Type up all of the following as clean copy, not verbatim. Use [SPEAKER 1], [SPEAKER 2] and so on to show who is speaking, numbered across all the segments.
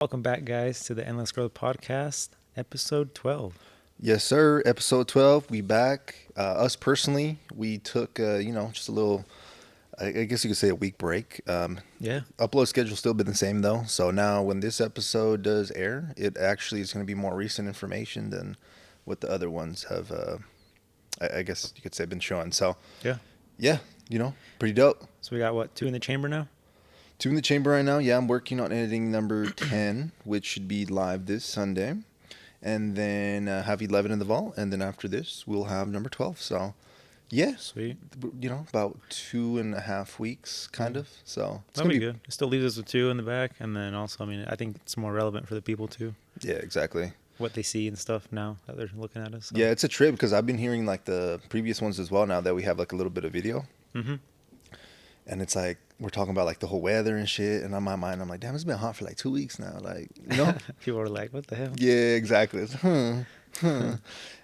[SPEAKER 1] Welcome back, guys, to the Endless Growth Podcast, episode 12.
[SPEAKER 2] Yes, sir. Episode 12. We back. Us personally, we took, just a little, I guess you could say a week break.
[SPEAKER 1] Yeah,
[SPEAKER 2] Upload schedule still been the same though. So now when this episode does air, it actually is going to be more recent information than what the other ones have, I guess you could say, been showing. So
[SPEAKER 1] yeah.
[SPEAKER 2] yeah, pretty dope.
[SPEAKER 1] So we got, what, two in the chamber now?
[SPEAKER 2] Two in the chamber right now. Yeah, I'm working on editing number 10, which should be live this Sunday. And then have 11 in the vault. And then after this, we'll have number 12. So, yeah.
[SPEAKER 1] Sweet.
[SPEAKER 2] About 2.5 weeks, kind of. So, it's
[SPEAKER 1] That'll
[SPEAKER 2] going
[SPEAKER 1] be
[SPEAKER 2] to be
[SPEAKER 1] good. It still leaves us with two in the back. And then also, I think it's more relevant for the people, too,
[SPEAKER 2] Yeah, exactly.
[SPEAKER 1] what they see and stuff now that they're looking at us. So.
[SPEAKER 2] Yeah, it's a trip because I've been hearing like the previous ones as well now that we have like a little bit of video.
[SPEAKER 1] Mm-hmm.
[SPEAKER 2] And it's like, we're talking about like the whole weather and shit. And on my mind, I'm like, damn, it's been hot for like 2 weeks now. Like,
[SPEAKER 1] People are like, what the hell?
[SPEAKER 2] Yeah, exactly.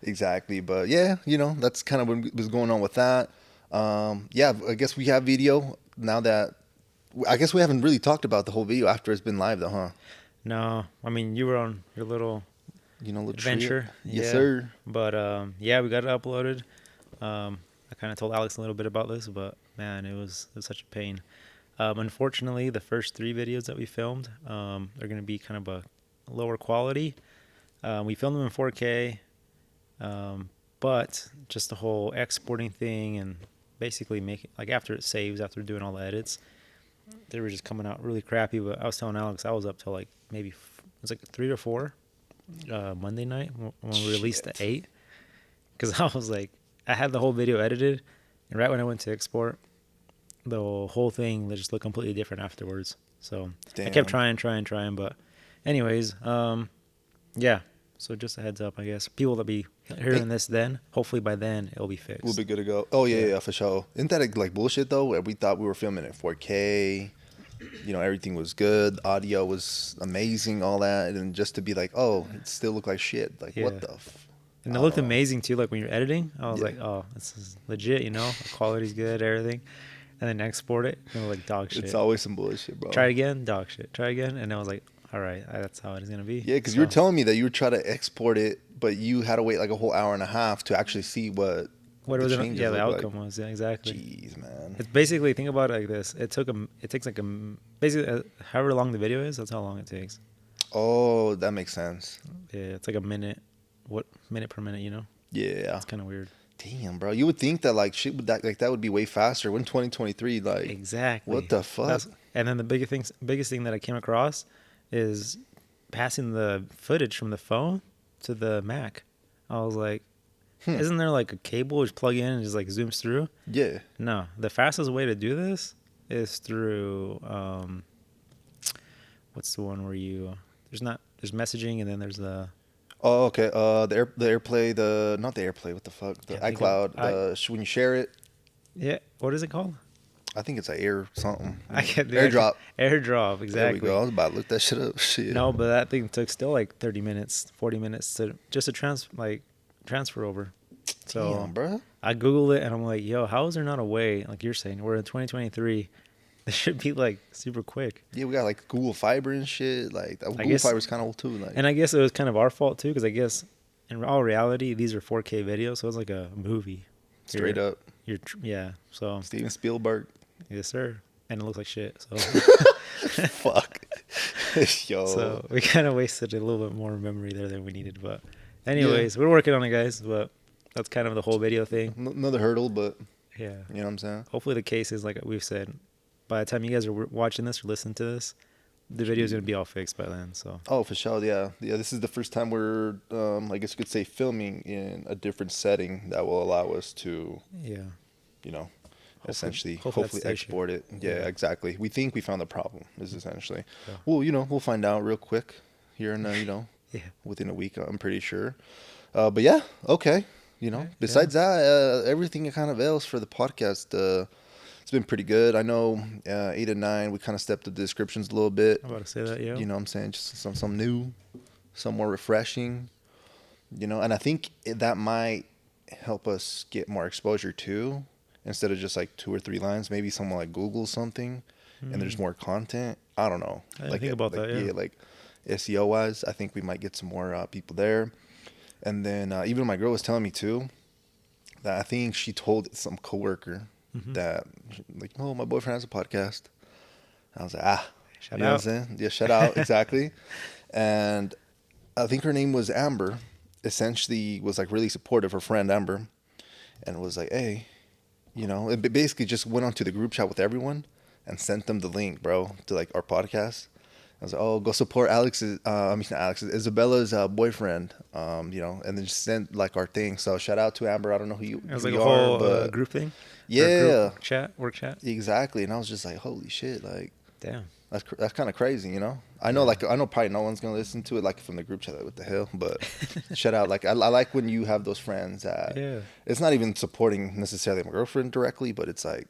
[SPEAKER 2] Exactly. But yeah, that's kind of what was going on with that. Yeah, I guess we have video now that I guess we haven't really talked about the whole video after it's been live though, huh?
[SPEAKER 1] No, you were on your little
[SPEAKER 2] Little
[SPEAKER 1] adventure.
[SPEAKER 2] trip. Yes,
[SPEAKER 1] Yeah.
[SPEAKER 2] sir.
[SPEAKER 1] But yeah, we got it uploaded. I kind of told Alex a little bit about this, but man, it was such a pain. Unfortunately, the first three videos that we filmed are going to be kind of a lower quality. We filmed them in 4K, but just the whole exporting thing and basically making, like after it saves, after doing all the edits, they were just coming out really crappy. But I was telling Alex I was up till like maybe it was like 3 or 4 Monday night when we released at 8, because I was like, I had the whole video edited, and right when I went to export, the whole thing just looked completely different afterwards. So
[SPEAKER 2] Damn.
[SPEAKER 1] I kept trying, but anyways, yeah. So just a heads up, I guess. People that be hearing this then, hopefully by then it'll be fixed.
[SPEAKER 2] We'll be good to go. Oh yeah, for sure. Isn't that like bullshit though? We thought we were filming at 4K. Everything was good. Audio was amazing, all that, and then just to be like, oh, it still looked like shit. Like, what the?
[SPEAKER 1] And it looked amazing too. Like when you're editing, I was
[SPEAKER 2] Yeah.
[SPEAKER 1] like, oh, this is legit. The quality's good, everything. And then export it, like dog shit.
[SPEAKER 2] It's always some bullshit, bro.
[SPEAKER 1] Try it again, dog shit. Try again, and I was like, all right, that's how it is gonna be.
[SPEAKER 2] Yeah, because you were telling me that you were trying to export it, but you had to wait like a whole hour and a half to actually see what
[SPEAKER 1] was it?
[SPEAKER 2] changes
[SPEAKER 1] Yeah, the
[SPEAKER 2] look
[SPEAKER 1] outcome was. Yeah, exactly.
[SPEAKER 2] Jeez, man.
[SPEAKER 1] It's basically, think about it like this. It takes like basically however long the video is, that's how long it takes.
[SPEAKER 2] Oh, that makes sense.
[SPEAKER 1] Yeah, it's like a minute. What minute per minute?
[SPEAKER 2] Yeah.
[SPEAKER 1] It's kind of weird.
[SPEAKER 2] Damn, bro. You would think that like shit would that would be way faster. When 2023, like
[SPEAKER 1] Exactly.
[SPEAKER 2] what the fuck?
[SPEAKER 1] And then the biggest thing that I came across is passing the footage from the phone to the Mac. I was like, isn't there like a cable you just plug in and just like zooms through?
[SPEAKER 2] Yeah.
[SPEAKER 1] No, the fastest way to do this is through what's the one where there's messaging, and then there's the
[SPEAKER 2] Oh, okay. The AirPlay, not the AirPlay. What the fuck? The iCloud. When you share it,
[SPEAKER 1] yeah, what is it called?
[SPEAKER 2] I think it's an Air something.
[SPEAKER 1] I can't do
[SPEAKER 2] AirDrop.
[SPEAKER 1] AirDrop, exactly.
[SPEAKER 2] There we go. I was about to look that shit up. Shit.
[SPEAKER 1] No, but that thing took still like 30 minutes, 40 minutes to transfer over. So
[SPEAKER 2] damn, bro.
[SPEAKER 1] I Googled it and I'm like, yo, how is there not a way, like you're saying, we're in 2023, this should be like super quick.
[SPEAKER 2] Yeah, we got like Google Fiber and shit. Like Google
[SPEAKER 1] guess,
[SPEAKER 2] Fiber's kind of old too. Like,
[SPEAKER 1] and I guess it was kind of our fault too, because I guess in all reality, these are 4K videos, so it's like a movie.
[SPEAKER 2] Straight up.
[SPEAKER 1] Yeah. So
[SPEAKER 2] Steven Spielberg.
[SPEAKER 1] Yes, sir. And it looks like shit. So
[SPEAKER 2] fuck. Yo.
[SPEAKER 1] So we kind of wasted a little bit more memory there than we needed. But anyways, we're working on it, guys. But that's kind of the whole video thing.
[SPEAKER 2] Another hurdle, but
[SPEAKER 1] yeah.
[SPEAKER 2] You know what I'm saying?
[SPEAKER 1] Hopefully the case is like we've said. By the time you guys are watching this or listening to this, the video is going to be all fixed by then. So.
[SPEAKER 2] Oh, for sure. Yeah. This is the first time we're, I guess you could say, filming in a different setting that will allow us to, essentially, hopefully export it. Yeah, exactly. We think we found the problem. Is essentially. Yeah. Well, we'll find out real quick here in, within a week. I'm pretty sure. But yeah, okay. Besides that, everything kind of else for the podcast. It's been pretty good. I know 8 and 9, we kind of stepped up the descriptions a little bit.
[SPEAKER 1] I'm about to say that, yeah.
[SPEAKER 2] You know what I'm saying? Just some new, some more refreshing, and I think that might help us get more exposure too, instead of just like 2 or 3 lines. Maybe someone like Google something and there's more content. I don't know.
[SPEAKER 1] I didn't think about that, yeah.
[SPEAKER 2] Like SEO wise. I think we might get some more people there. And then even my girl was telling me too that I think she told some coworker that, like, oh, my boyfriend has a podcast. And I was like,
[SPEAKER 1] Shout
[SPEAKER 2] you know what I'm
[SPEAKER 1] out.
[SPEAKER 2] saying? Yeah, shout out, exactly. And I think her name was Amber. Essentially, was like really supportive. Her friend Amber, and was like, hey, it basically just went onto the group chat with everyone and sent them the link, bro, to like our podcast. I was like, oh, go support Alex's, not Alex's, Isabella's boyfriend, and then just sent like our thing. So shout out to Amber. I don't know
[SPEAKER 1] It was
[SPEAKER 2] who
[SPEAKER 1] like
[SPEAKER 2] you
[SPEAKER 1] a
[SPEAKER 2] are,
[SPEAKER 1] whole
[SPEAKER 2] but
[SPEAKER 1] group thing. Or
[SPEAKER 2] yeah,
[SPEAKER 1] group chat, work chat.
[SPEAKER 2] exactly. And I was just like, holy shit, like
[SPEAKER 1] Damn.
[SPEAKER 2] that's kind of crazy, I know, like, I know probably no one's gonna listen to it, like, from the group chat, like, what the hell, but shout out, like, I like when you have those friends that it's not even supporting necessarily my girlfriend directly, but it's like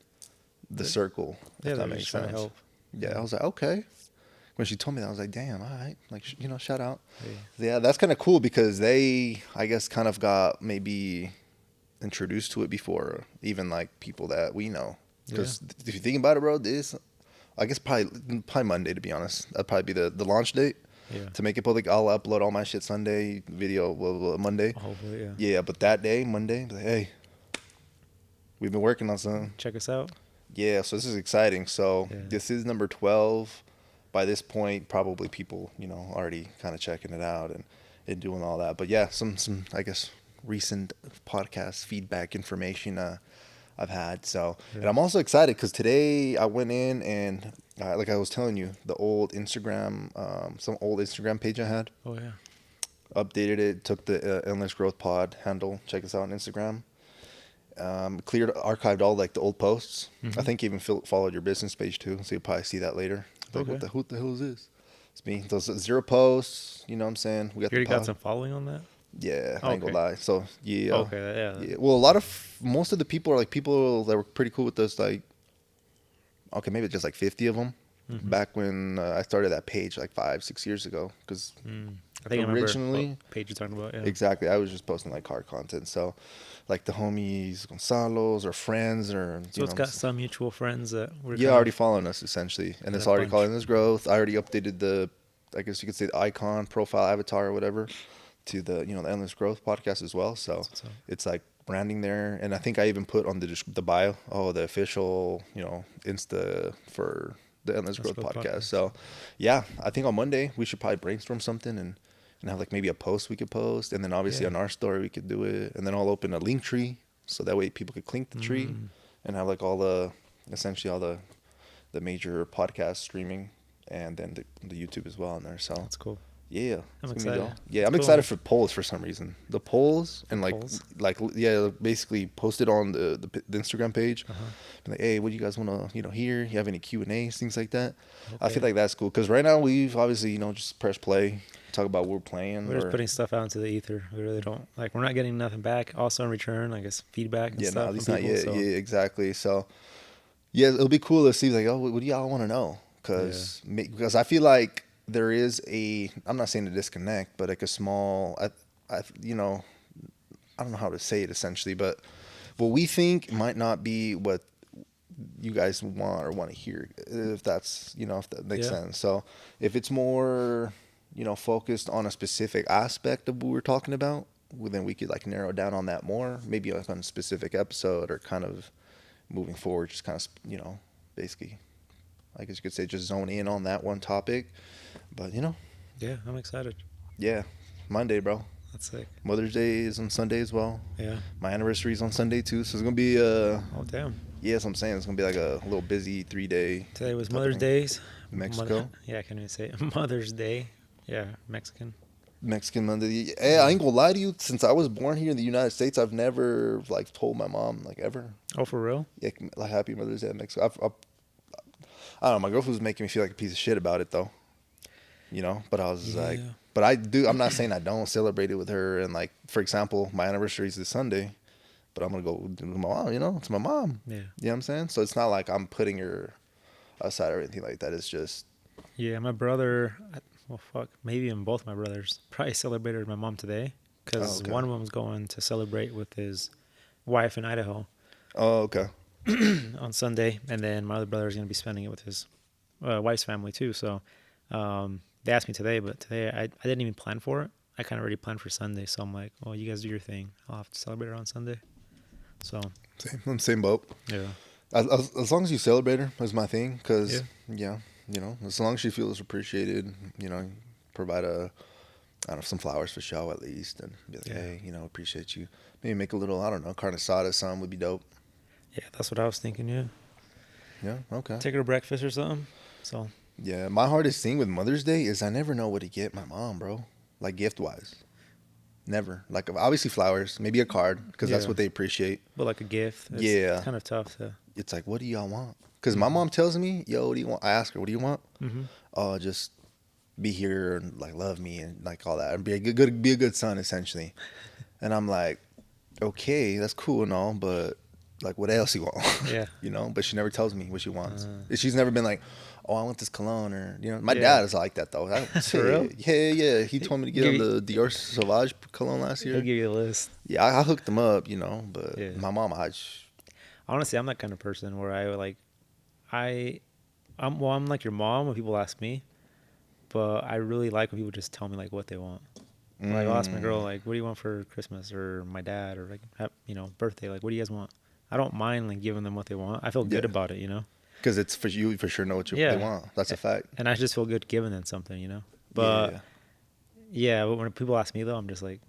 [SPEAKER 2] the circle, if that makes sense.
[SPEAKER 1] Help.
[SPEAKER 2] Yeah, I was like, okay. When she told me that, I was like, damn, all right, like, shout out. Yeah, that's kind of cool because they, I guess, kind of got maybe introduced to it before even like people that we know, because if you think about it, bro, I guess probably Monday, to be honest. That'd probably be the launch date.
[SPEAKER 1] Yeah.
[SPEAKER 2] To make it public, I'll upload all my shit Sunday, video Monday.
[SPEAKER 1] Hopefully, yeah.
[SPEAKER 2] Yeah, but that day, Monday, like, hey, we've been working on something.
[SPEAKER 1] Check us out.
[SPEAKER 2] Yeah, so this is exciting. So this is number 12. By this point, probably people, already kind of checking it out and doing all that. But yeah, some I guess recent podcast feedback information I've had. So, and I'm also excited because today I went in and like I was telling you, the old Instagram, some old Instagram page I had.
[SPEAKER 1] Oh yeah.
[SPEAKER 2] Updated it, took the Endless Growth Pod handle. Check us out on Instagram. Archived all like the old posts. I think even followed your business page too, so you'll probably see that later. Like,
[SPEAKER 1] Okay.
[SPEAKER 2] what the hell is this? It's me. Those 0 posts. You know what I'm saying? We got
[SPEAKER 1] You already
[SPEAKER 2] the pod.
[SPEAKER 1] got some following on that?
[SPEAKER 2] Yeah, I ain't gonna lie. So yeah.
[SPEAKER 1] Okay.
[SPEAKER 2] Yeah. Well, most of the people are like people that were pretty cool with us. Like, okay, maybe just like 50 of them. Back when I started that page like 5-6 years ago, because
[SPEAKER 1] I think
[SPEAKER 2] originally,
[SPEAKER 1] I remember what page you're talking about. Yeah.
[SPEAKER 2] Exactly. I was just posting like car content. So, like the homies, Gonzalo's, or friends, or
[SPEAKER 1] So it's got some mutual friends that we're
[SPEAKER 2] already following us essentially, and it's already calling this growth. I already updated I guess you could say, the icon, profile, avatar, or whatever, to the the Endless Growth podcast as well. So it's like branding there, and I think I even put on the bio, the official Insta for the Endless Growth podcast. So yeah, I think on Monday we should probably brainstorm something and have like maybe a post we could post, and then obviously on our story we could do it, and then I'll open a link tree so that way people could click the tree and have like essentially all the major podcast streaming, and then the YouTube as well in there. So
[SPEAKER 1] that's cool.
[SPEAKER 2] Yeah,
[SPEAKER 1] I'm excited.
[SPEAKER 2] Yeah, I'm excited for polls for some reason. The polls and basically post it on the Instagram page. Be like, hey, what do you guys want to hear? You have any Q&As, things like that? Okay. I feel like that's cool because right now we've obviously just press play, talk about what we're playing.
[SPEAKER 1] We're just putting stuff out into the ether. We really don't we're not getting nothing back. Also in return, I guess feedback and stuff.
[SPEAKER 2] Yeah, no, at least not yet. So. Yeah, exactly. So yeah, it'll be cool to see like, oh, what do y'all want to know? Because I feel like there is I'm not saying a disconnect, but like a small, I don't know how to say it essentially, but what we think might not be what you guys want or want to hear, if that's, if that makes sense. So if it's more, focused on a specific aspect of what we're talking about, well, then we could like narrow down on that more, maybe like on a specific episode, or kind of moving forward, just kind of, basically, I guess you could say, just zone in on that one topic. But
[SPEAKER 1] yeah, I'm excited.
[SPEAKER 2] Yeah, Monday, bro.
[SPEAKER 1] That's sick.
[SPEAKER 2] Mother's Day is on Sunday as well.
[SPEAKER 1] Yeah.
[SPEAKER 2] My anniversary is on Sunday too, so it's gonna be
[SPEAKER 1] oh damn.
[SPEAKER 2] Yeah, that's what I'm saying. It's gonna be like a little busy 3-day.
[SPEAKER 1] Today was Mother's Day.
[SPEAKER 2] Mexico.
[SPEAKER 1] Yeah, I can't even say it. Mother's Day. Yeah, Mexican
[SPEAKER 2] Monday. Hey, I ain't gonna lie to you. Since I was born here in the United States, I've never like told my mom like ever.
[SPEAKER 1] Oh, for real?
[SPEAKER 2] Yeah, like Happy Mother's Day in Mexico. I don't know. My girlfriend was making me feel like a piece of shit about it though. But I was like, but I do. I'm not saying I don't celebrate it with her. And like, for example, my anniversary is this Sunday, but I'm gonna go with my mom. It's my mom.
[SPEAKER 1] Yeah.
[SPEAKER 2] You know what I'm saying? So it's not like I'm putting her aside or anything like that. It's just.
[SPEAKER 1] Yeah, my brother. Maybe even both my brothers probably celebrated with my mom today, because one of them's going to celebrate with his wife in Idaho.
[SPEAKER 2] Oh, okay.
[SPEAKER 1] On Sunday, and then my other brother is going to be spending it with his wife's family too. So, they asked me today, but today I didn't even plan for it. I kind of already planned for Sunday, so I'm like, well, you guys do your thing. I'll have to celebrate her on Sunday. So
[SPEAKER 2] Same boat.
[SPEAKER 1] yeah,
[SPEAKER 2] As long as you celebrate her is my thing,
[SPEAKER 1] yeah,
[SPEAKER 2] because as long as she feels appreciated, provide I don't know, some flowers for show at least, and be like,
[SPEAKER 1] yeah,
[SPEAKER 2] hey, appreciate you. Maybe make a little, I don't know, carne asada, something would be dope.
[SPEAKER 1] yeah. That's what I was thinking. Yeah,
[SPEAKER 2] Yeah, okay.
[SPEAKER 1] take her to breakfast or something. So
[SPEAKER 2] Yeah, my hardest thing with Mother's Day is I never know what to get my mom, bro. Like gift wise, never. Like obviously flowers, maybe a card, because that's
[SPEAKER 1] yeah,
[SPEAKER 2] what they appreciate.
[SPEAKER 1] but like a gift, it's
[SPEAKER 2] Yeah,
[SPEAKER 1] kind of tough to.
[SPEAKER 2] it's like, what do y'all want? Because my
[SPEAKER 1] Mm-hmm.
[SPEAKER 2] mom tells me, yo, what do you want? I ask her, what do you want?
[SPEAKER 1] Mm-hmm.
[SPEAKER 2] Oh, just be here and like love me and like all that, and be a good son essentially. And I'm like, okay, that's cool and all, but like, what else you want?
[SPEAKER 1] Yeah.
[SPEAKER 2] But she never tells me what she wants.
[SPEAKER 1] Uh,
[SPEAKER 2] She's never been like, oh, I want this cologne, or my
[SPEAKER 1] yeah.
[SPEAKER 2] dad is like that though.
[SPEAKER 1] For real?
[SPEAKER 2] Yeah. He told me to get
[SPEAKER 1] Give
[SPEAKER 2] him
[SPEAKER 1] you,
[SPEAKER 2] the Dior Sauvage cologne last
[SPEAKER 1] he'll
[SPEAKER 2] year.
[SPEAKER 1] give you a list.
[SPEAKER 2] Yeah, I hooked him up, but
[SPEAKER 1] Yeah.
[SPEAKER 2] my mom,
[SPEAKER 1] Honestly, I'm that kind of person where I like, I'm like your mom when people ask me, but I really like when people just tell me like what they want. Like I'll ask my girl like, what do you want for Christmas, or my dad, or like birthday, like what do you guys want? I don't mind like giving them what they want. I feel good
[SPEAKER 2] yeah,
[SPEAKER 1] about it.
[SPEAKER 2] because it's for you for sure know what they
[SPEAKER 1] Yeah.
[SPEAKER 2] want. That's a fact.
[SPEAKER 1] And I just feel good giving them something. But
[SPEAKER 2] Yeah.
[SPEAKER 1] yeah, but when people ask me though, I'm just like,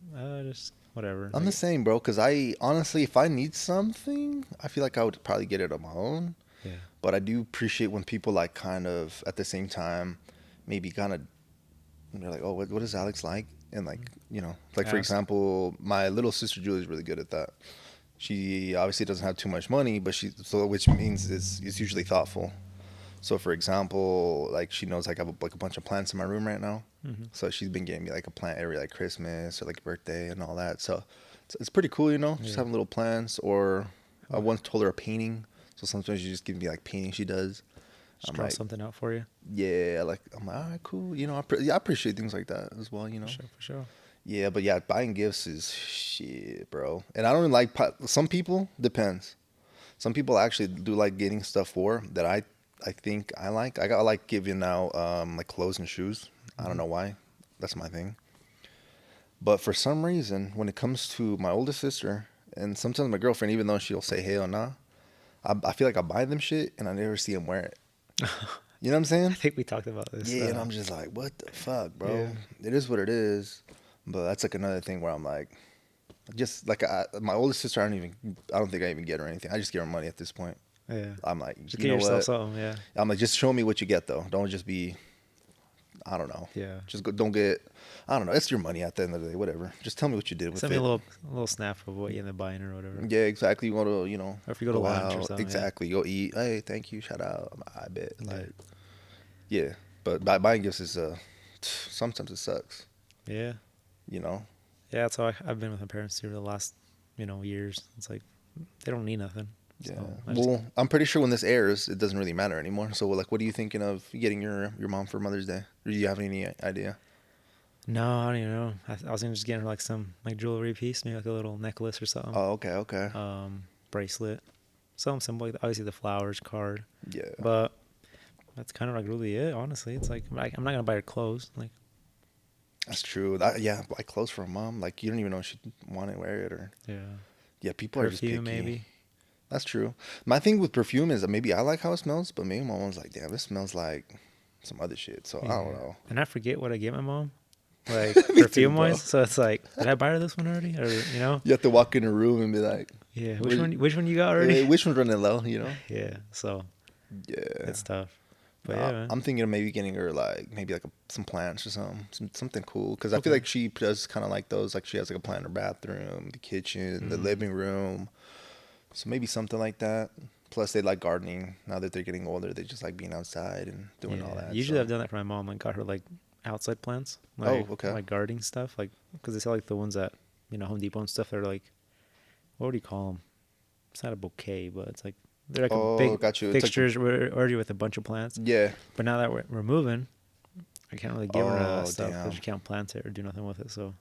[SPEAKER 1] just whatever.
[SPEAKER 2] I'm
[SPEAKER 1] Like,
[SPEAKER 2] the same, bro. Because I honestly, if I need something, I feel like I would probably get it on my own.
[SPEAKER 1] yeah,
[SPEAKER 2] But I do appreciate when people like kind of at the same time, maybe kind of, they're like, oh, what is Alex like? And like, like for
[SPEAKER 1] ask.
[SPEAKER 2] example, my little sister Julie is really good at that. She obviously doesn't have too much money, but which means it's usually thoughtful. So for example, like she knows like I have like a bunch of plants in my room right now.
[SPEAKER 1] Mm-hmm.
[SPEAKER 2] So she's been getting me like a plant every like Christmas or like birthday and all that. So it's pretty cool, just
[SPEAKER 1] Yeah.
[SPEAKER 2] having little plants. Or I
[SPEAKER 1] Oh.
[SPEAKER 2] once told her a painting. So sometimes she just gives me like painting she does.
[SPEAKER 1] Just
[SPEAKER 2] I'm
[SPEAKER 1] draw
[SPEAKER 2] like,
[SPEAKER 1] something out for you.
[SPEAKER 2] yeah, like I'm like, all right, cool. I appreciate things like that as well.
[SPEAKER 1] For sure.
[SPEAKER 2] Yeah, but yeah, buying gifts is shit, bro. And I don't even like some people. Depends. Some people actually do like getting stuff for that I think I like. I like giving out like clothes and shoes. I don't
[SPEAKER 1] Mm-hmm.
[SPEAKER 2] know why. That's my thing. But for some reason, when it comes to my oldest sister and sometimes my girlfriend, even though she'll say hell nah, I feel like I buy them shit and I never see them wear it. You know what I'm
[SPEAKER 1] I
[SPEAKER 2] saying?
[SPEAKER 1] think we talked about this.
[SPEAKER 2] Yeah, and I'm just like, what the fuck, bro?
[SPEAKER 1] Yeah.
[SPEAKER 2] It is what it is. But that's like another thing where I'm like, just like my oldest sister, I don't think I even get her anything. I just give her money at this point.
[SPEAKER 1] Yeah.
[SPEAKER 2] I'm like,
[SPEAKER 1] Just
[SPEAKER 2] you
[SPEAKER 1] get
[SPEAKER 2] know
[SPEAKER 1] yourself
[SPEAKER 2] what?
[SPEAKER 1] something. Yeah.
[SPEAKER 2] I'm like, just show me what you get though. Don't just be, I don't know.
[SPEAKER 1] Yeah.
[SPEAKER 2] Just go. Don't get. I don't know. It's your money at the end of the day. Whatever. Just tell me what you did with
[SPEAKER 1] Send
[SPEAKER 2] it.
[SPEAKER 1] me a little snap of what you end up buying or whatever.
[SPEAKER 2] Yeah, exactly. You want to,
[SPEAKER 1] Or if you go to lunch or
[SPEAKER 2] out.
[SPEAKER 1] something.
[SPEAKER 2] Exactly. Go eat. Hey, thank you. Shout out. I bet.
[SPEAKER 1] Yeah.
[SPEAKER 2] Like, yeah. But buying gifts is sometimes it sucks.
[SPEAKER 1] Yeah.
[SPEAKER 2] You know.
[SPEAKER 1] Yeah. That's how I've been with my parents too for the last years. It's like they don't need nothing.
[SPEAKER 2] Yeah.
[SPEAKER 1] So
[SPEAKER 2] Well, I'm pretty sure when this airs, it doesn't really matter anymore. So, like, what are you thinking of getting your mom for Mother's Day? Or do you have any idea?
[SPEAKER 1] No, I don't even know. I was gonna just get her like some like jewelry piece, maybe like a little necklace or something.
[SPEAKER 2] Oh, okay, okay.
[SPEAKER 1] Bracelet, something simple. Like obviously the flowers, card.
[SPEAKER 2] Yeah.
[SPEAKER 1] But that's kind of like really it. Honestly, it's like I'm not gonna buy her clothes. Like
[SPEAKER 2] That's true. Yeah, buy clothes for a mom. Like, you don't even know if she'd want to wear it or.
[SPEAKER 1] yeah,
[SPEAKER 2] Yeah, people are just picky.
[SPEAKER 1] perfume maybe.
[SPEAKER 2] That's true. My thing with perfume is that maybe I like how it smells, but maybe my mom's like, damn, this smells like some other shit. So I don't know.
[SPEAKER 1] And I forget what I get my mom, like
[SPEAKER 2] Me too,
[SPEAKER 1] perfume
[SPEAKER 2] bro.
[SPEAKER 1] wise. So it's like, did I buy her this one already? Or
[SPEAKER 2] You have to walk in a room and be like,
[SPEAKER 1] yeah,
[SPEAKER 2] Wait-
[SPEAKER 1] which one you got already?
[SPEAKER 2] which one's running low,
[SPEAKER 1] Yeah, so
[SPEAKER 2] Yeah.
[SPEAKER 1] it's tough. But
[SPEAKER 2] Nah,
[SPEAKER 1] yeah, man.
[SPEAKER 2] I'm thinking of maybe getting her like maybe like some plants or something cool, because I feel like she does kind of like those. Like she has like a plant in her bathroom, the kitchen, the living room. So maybe something like that. Plus they like gardening. Now that they're getting older, they just like being outside and doing all that.
[SPEAKER 1] Usually
[SPEAKER 2] so.
[SPEAKER 1] I've done that for my mom. Like got her like outside plants.
[SPEAKER 2] Oh,
[SPEAKER 1] Like,
[SPEAKER 2] okay.
[SPEAKER 1] Like gardening stuff. Like because they sell like the ones that Home Depot and stuff. They're like, what do you call them? It's not a bouquet, but it's like they're like a big
[SPEAKER 2] got you. It's like
[SPEAKER 1] fixtures. We're already with a bunch of plants.
[SPEAKER 2] Yeah.
[SPEAKER 1] But now that we're moving, I can't really give her
[SPEAKER 2] Oh,
[SPEAKER 1] that stuff
[SPEAKER 2] damn.
[SPEAKER 1] because she can't plant it or do nothing with it. So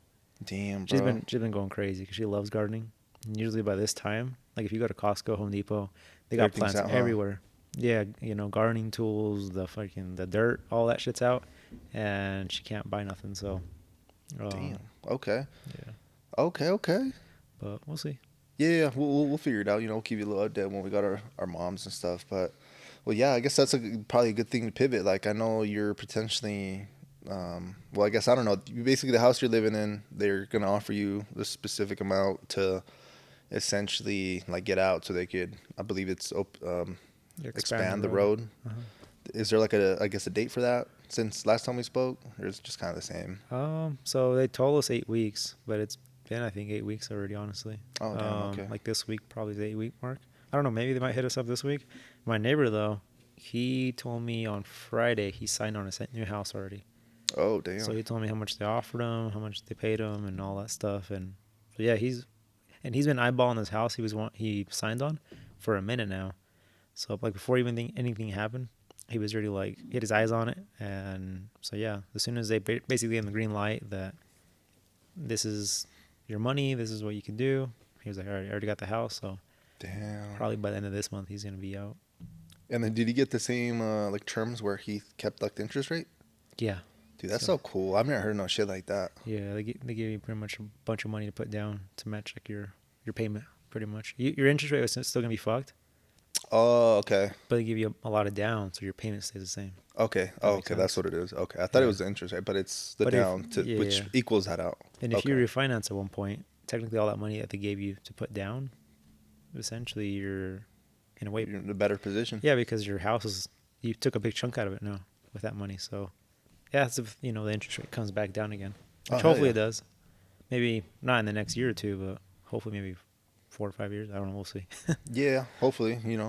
[SPEAKER 2] Damn, bro.
[SPEAKER 1] she's been going crazy because she loves gardening. And usually by this time, like if you go to Costco, Home Depot, they got
[SPEAKER 2] Everything's
[SPEAKER 1] plants
[SPEAKER 2] out, huh?
[SPEAKER 1] everywhere. Yeah, gardening tools, the dirt, all that shit's out. and she can't buy nothing. So,
[SPEAKER 2] Damn. Okay.
[SPEAKER 1] yeah,
[SPEAKER 2] Okay.
[SPEAKER 1] but we'll see.
[SPEAKER 2] Yeah, we'll figure it out. You know, we'll keep you a little update when we got our moms and stuff. But well, yeah, I guess that's probably a good thing to pivot. Like I know you're potentially, well, I guess I don't know. Basically, the house you're living in, they're gonna offer you the specific amount to essentially like get out, so they could. I believe it's
[SPEAKER 1] You expand the
[SPEAKER 2] expand the
[SPEAKER 1] road.
[SPEAKER 2] road.
[SPEAKER 1] Uh-huh.
[SPEAKER 2] Is there like I guess a date for that since last time we spoke, or is it just kind of the same?
[SPEAKER 1] So they told us 8 weeks, but it's been I think 8 weeks already. Honestly,
[SPEAKER 2] Oh damn. Okay.
[SPEAKER 1] like this week probably the 8 week mark. I don't know. Maybe they might hit us up this week. My neighbor though, he told me on Friday he signed on a new house already.
[SPEAKER 2] Oh
[SPEAKER 1] So
[SPEAKER 2] damn.
[SPEAKER 1] he told me how much they offered him, how much they paid him, and all that stuff. And so yeah, he's been eyeballing this house he signed on for a minute now. So like before even anything happened, he was already like he had his eyes on it. And so yeah, as soon as they basically gave him the green light that this is your money, this is what you can do, he was like, all right, I already got the house. So
[SPEAKER 2] Damn.
[SPEAKER 1] probably by the end of this month, he's gonna be out.
[SPEAKER 2] And then did he get the same like terms where he kept like the interest rate?
[SPEAKER 1] Yeah.
[SPEAKER 2] Dude, that's so cool. I've never heard no shit like that.
[SPEAKER 1] Yeah, they give you pretty much a bunch of money to put down to match like your payment, pretty much. Your interest rate was still gonna be fucked,
[SPEAKER 2] Oh, okay.
[SPEAKER 1] but they give you a lot of down, so your payment stays the same.
[SPEAKER 2] Okay.
[SPEAKER 1] That
[SPEAKER 2] Oh,
[SPEAKER 1] makes
[SPEAKER 2] okay. That's
[SPEAKER 1] sense.
[SPEAKER 2] what it is. Okay. I thought it
[SPEAKER 1] Yeah.
[SPEAKER 2] was the interest rate, but it's the
[SPEAKER 1] But if
[SPEAKER 2] down to which
[SPEAKER 1] yeah,
[SPEAKER 2] equals that out.
[SPEAKER 1] and if you
[SPEAKER 2] Okay.
[SPEAKER 1] refinance at one point, technically all that money that they gave you to put down, essentially you're in a way,
[SPEAKER 2] You're in a better position.
[SPEAKER 1] yeah, because your house is you took a big chunk out of it now with that money. So yeah, that's if the interest rate comes back down again,
[SPEAKER 2] Oh,
[SPEAKER 1] which
[SPEAKER 2] hell
[SPEAKER 1] hopefully
[SPEAKER 2] yeah.
[SPEAKER 1] it does. Maybe not in the next year or two, but hopefully maybe 4 or 5 years. I don't know. We'll see.
[SPEAKER 2] Yeah. Hopefully,
[SPEAKER 1] Yeah.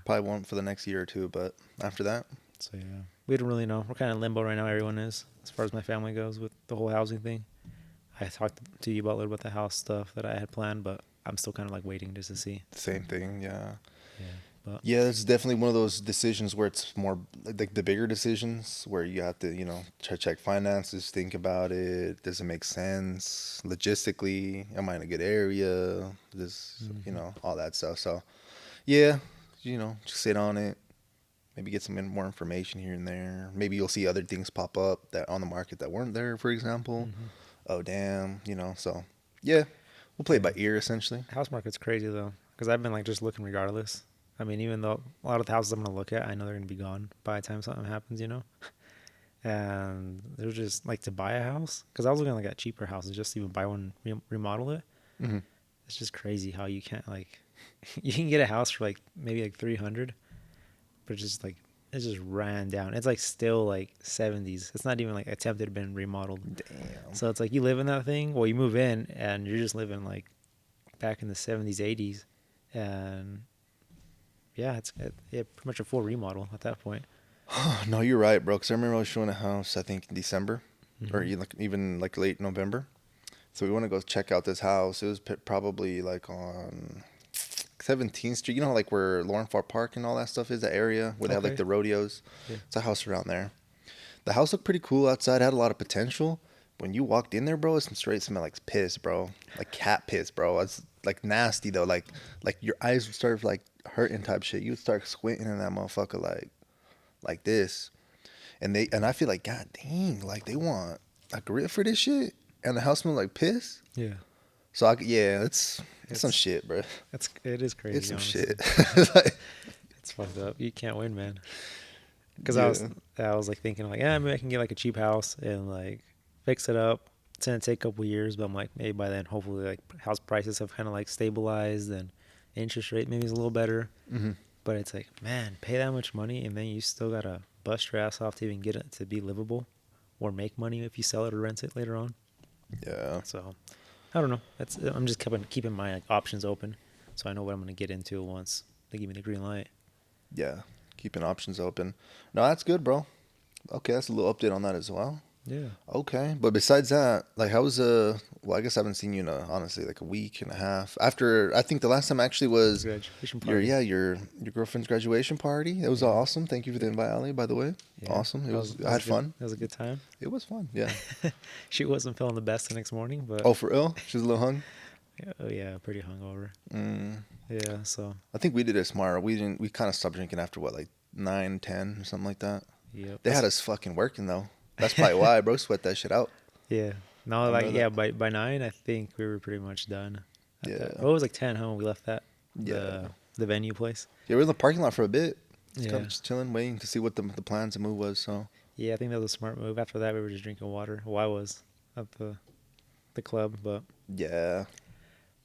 [SPEAKER 2] probably won't for the next year or two, but after that,
[SPEAKER 1] So yeah, we don't really know. We're kind of in limbo right now. Everyone is, as far as my family goes, with the whole housing thing. I talked to you about a little bit the house stuff that I had planned, but I'm still kind of like waiting just to see.
[SPEAKER 2] same thing. Yeah.
[SPEAKER 1] Yeah, but
[SPEAKER 2] Yeah, it's definitely one of those decisions where it's more like the bigger decisions where you have to, check finances, think about it. Does it make sense logistically? Am I in a good area? This, all that stuff. So, yeah, just sit on it. Maybe get some more information here and there. Maybe you'll see other things pop up that on the market that weren't there, for example. Oh, damn, So, yeah, we'll play it by ear essentially.
[SPEAKER 1] house market's crazy though, because I've been like just looking regardless. I mean, even though a lot of the houses I'm gonna look at, I know they're gonna be gone by the time something happens, And they're just like to buy a house, because I was looking like at cheaper houses just to even buy one, remodel it.
[SPEAKER 2] Hmm.
[SPEAKER 1] It's just crazy how you can't like, you can get a house for like maybe like 300, but it just ran down. It's like still like 70s. It's not even like attempted to been remodeled.
[SPEAKER 2] Damn.
[SPEAKER 1] So it's like you live in that thing. Well, you move in and you're just living like back in the 70s, 80s, and yeah, pretty much a full remodel at that point.
[SPEAKER 2] No, you're right, bro. Because I remember I was showing a house, I think in December, or
[SPEAKER 1] Mhm.
[SPEAKER 2] even like late November. So we want to go check out this house. It was probably like on 17th Street. You know, like where Lauren Farr Park and all that stuff is, that area where they have like
[SPEAKER 1] Okay.
[SPEAKER 2] the rodeos.
[SPEAKER 1] Yeah.
[SPEAKER 2] It's a house around there. The house looked pretty cool outside. Had a lot of potential. When you walked in there, bro, it smelled like piss, bro. Like cat piss, bro. It's like nasty though. Like your eyes would start like hurting type shit. You would start squinting in that motherfucker like this. And I feel like, God dang, like they want a grip for this shit, and the house smelled like piss.
[SPEAKER 1] Yeah.
[SPEAKER 2] So it's some shit, bro.
[SPEAKER 1] It is crazy.
[SPEAKER 2] It's some
[SPEAKER 1] Honestly.
[SPEAKER 2] shit. Like,
[SPEAKER 1] It's fucked up. You can't win, man. Because
[SPEAKER 2] yeah.
[SPEAKER 1] I was like thinking like, yeah, maybe I can get like a cheap house and like fix it up. It's gonna take a couple years, but I'm like, maybe by then, hopefully, like house prices have kind of like stabilized and interest rate maybe is a little better.
[SPEAKER 2] Hmm.
[SPEAKER 1] But it's like, man, pay that much money and then you still gotta bust your ass off to even get it to be livable or make money if you sell it or rent it later on.
[SPEAKER 2] Yeah.
[SPEAKER 1] So I don't know. I'm just keeping my like, options open, so I know what I'm gonna get into once they give me the green light.
[SPEAKER 2] Yeah. Keeping options open. No, that's good, bro. Okay, that's a little update on that as well.
[SPEAKER 1] Yeah.
[SPEAKER 2] Okay, but besides that, like, how was well, I guess I haven't seen you in honestly like a week and a half. After I think the last time actually was
[SPEAKER 1] Graduation
[SPEAKER 2] your
[SPEAKER 1] party.
[SPEAKER 2] your girlfriend's graduation party. It was
[SPEAKER 1] Yeah.
[SPEAKER 2] awesome. Thank you for the invite, Ali. By the way,
[SPEAKER 1] Yeah.
[SPEAKER 2] awesome. It was. I
[SPEAKER 1] That
[SPEAKER 2] had
[SPEAKER 1] good.
[SPEAKER 2] fun.
[SPEAKER 1] That was a good time.
[SPEAKER 2] It was fun. Yeah.
[SPEAKER 1] She wasn't feeling the best the next morning, but
[SPEAKER 2] Oh, for real? She was a little hung.
[SPEAKER 1] oh yeah, pretty hungover.
[SPEAKER 2] Mm.
[SPEAKER 1] Yeah. So
[SPEAKER 2] I think we did it smart. We didn't. We kind of stopped drinking after what, like 9, 10 or something like that.
[SPEAKER 1] yep.
[SPEAKER 2] They had us fucking working though. That's probably why, bro. Sweat that shit out.
[SPEAKER 1] Yeah. No,
[SPEAKER 2] I
[SPEAKER 1] like,
[SPEAKER 2] know
[SPEAKER 1] yeah,
[SPEAKER 2] that.
[SPEAKER 1] by 9, I think we were pretty much done at that.
[SPEAKER 2] Yeah.
[SPEAKER 1] Oh, it was like 10, huh, when we left
[SPEAKER 2] Yeah.
[SPEAKER 1] the venue place.
[SPEAKER 2] Yeah, we were in the parking lot for a bit. Just kind
[SPEAKER 1] Yeah.
[SPEAKER 2] of just chilling, waiting to see what the plan to move was. So
[SPEAKER 1] Yeah, I think that was a smart move. After that, we were just drinking water. Well, I was at the club,
[SPEAKER 2] yeah,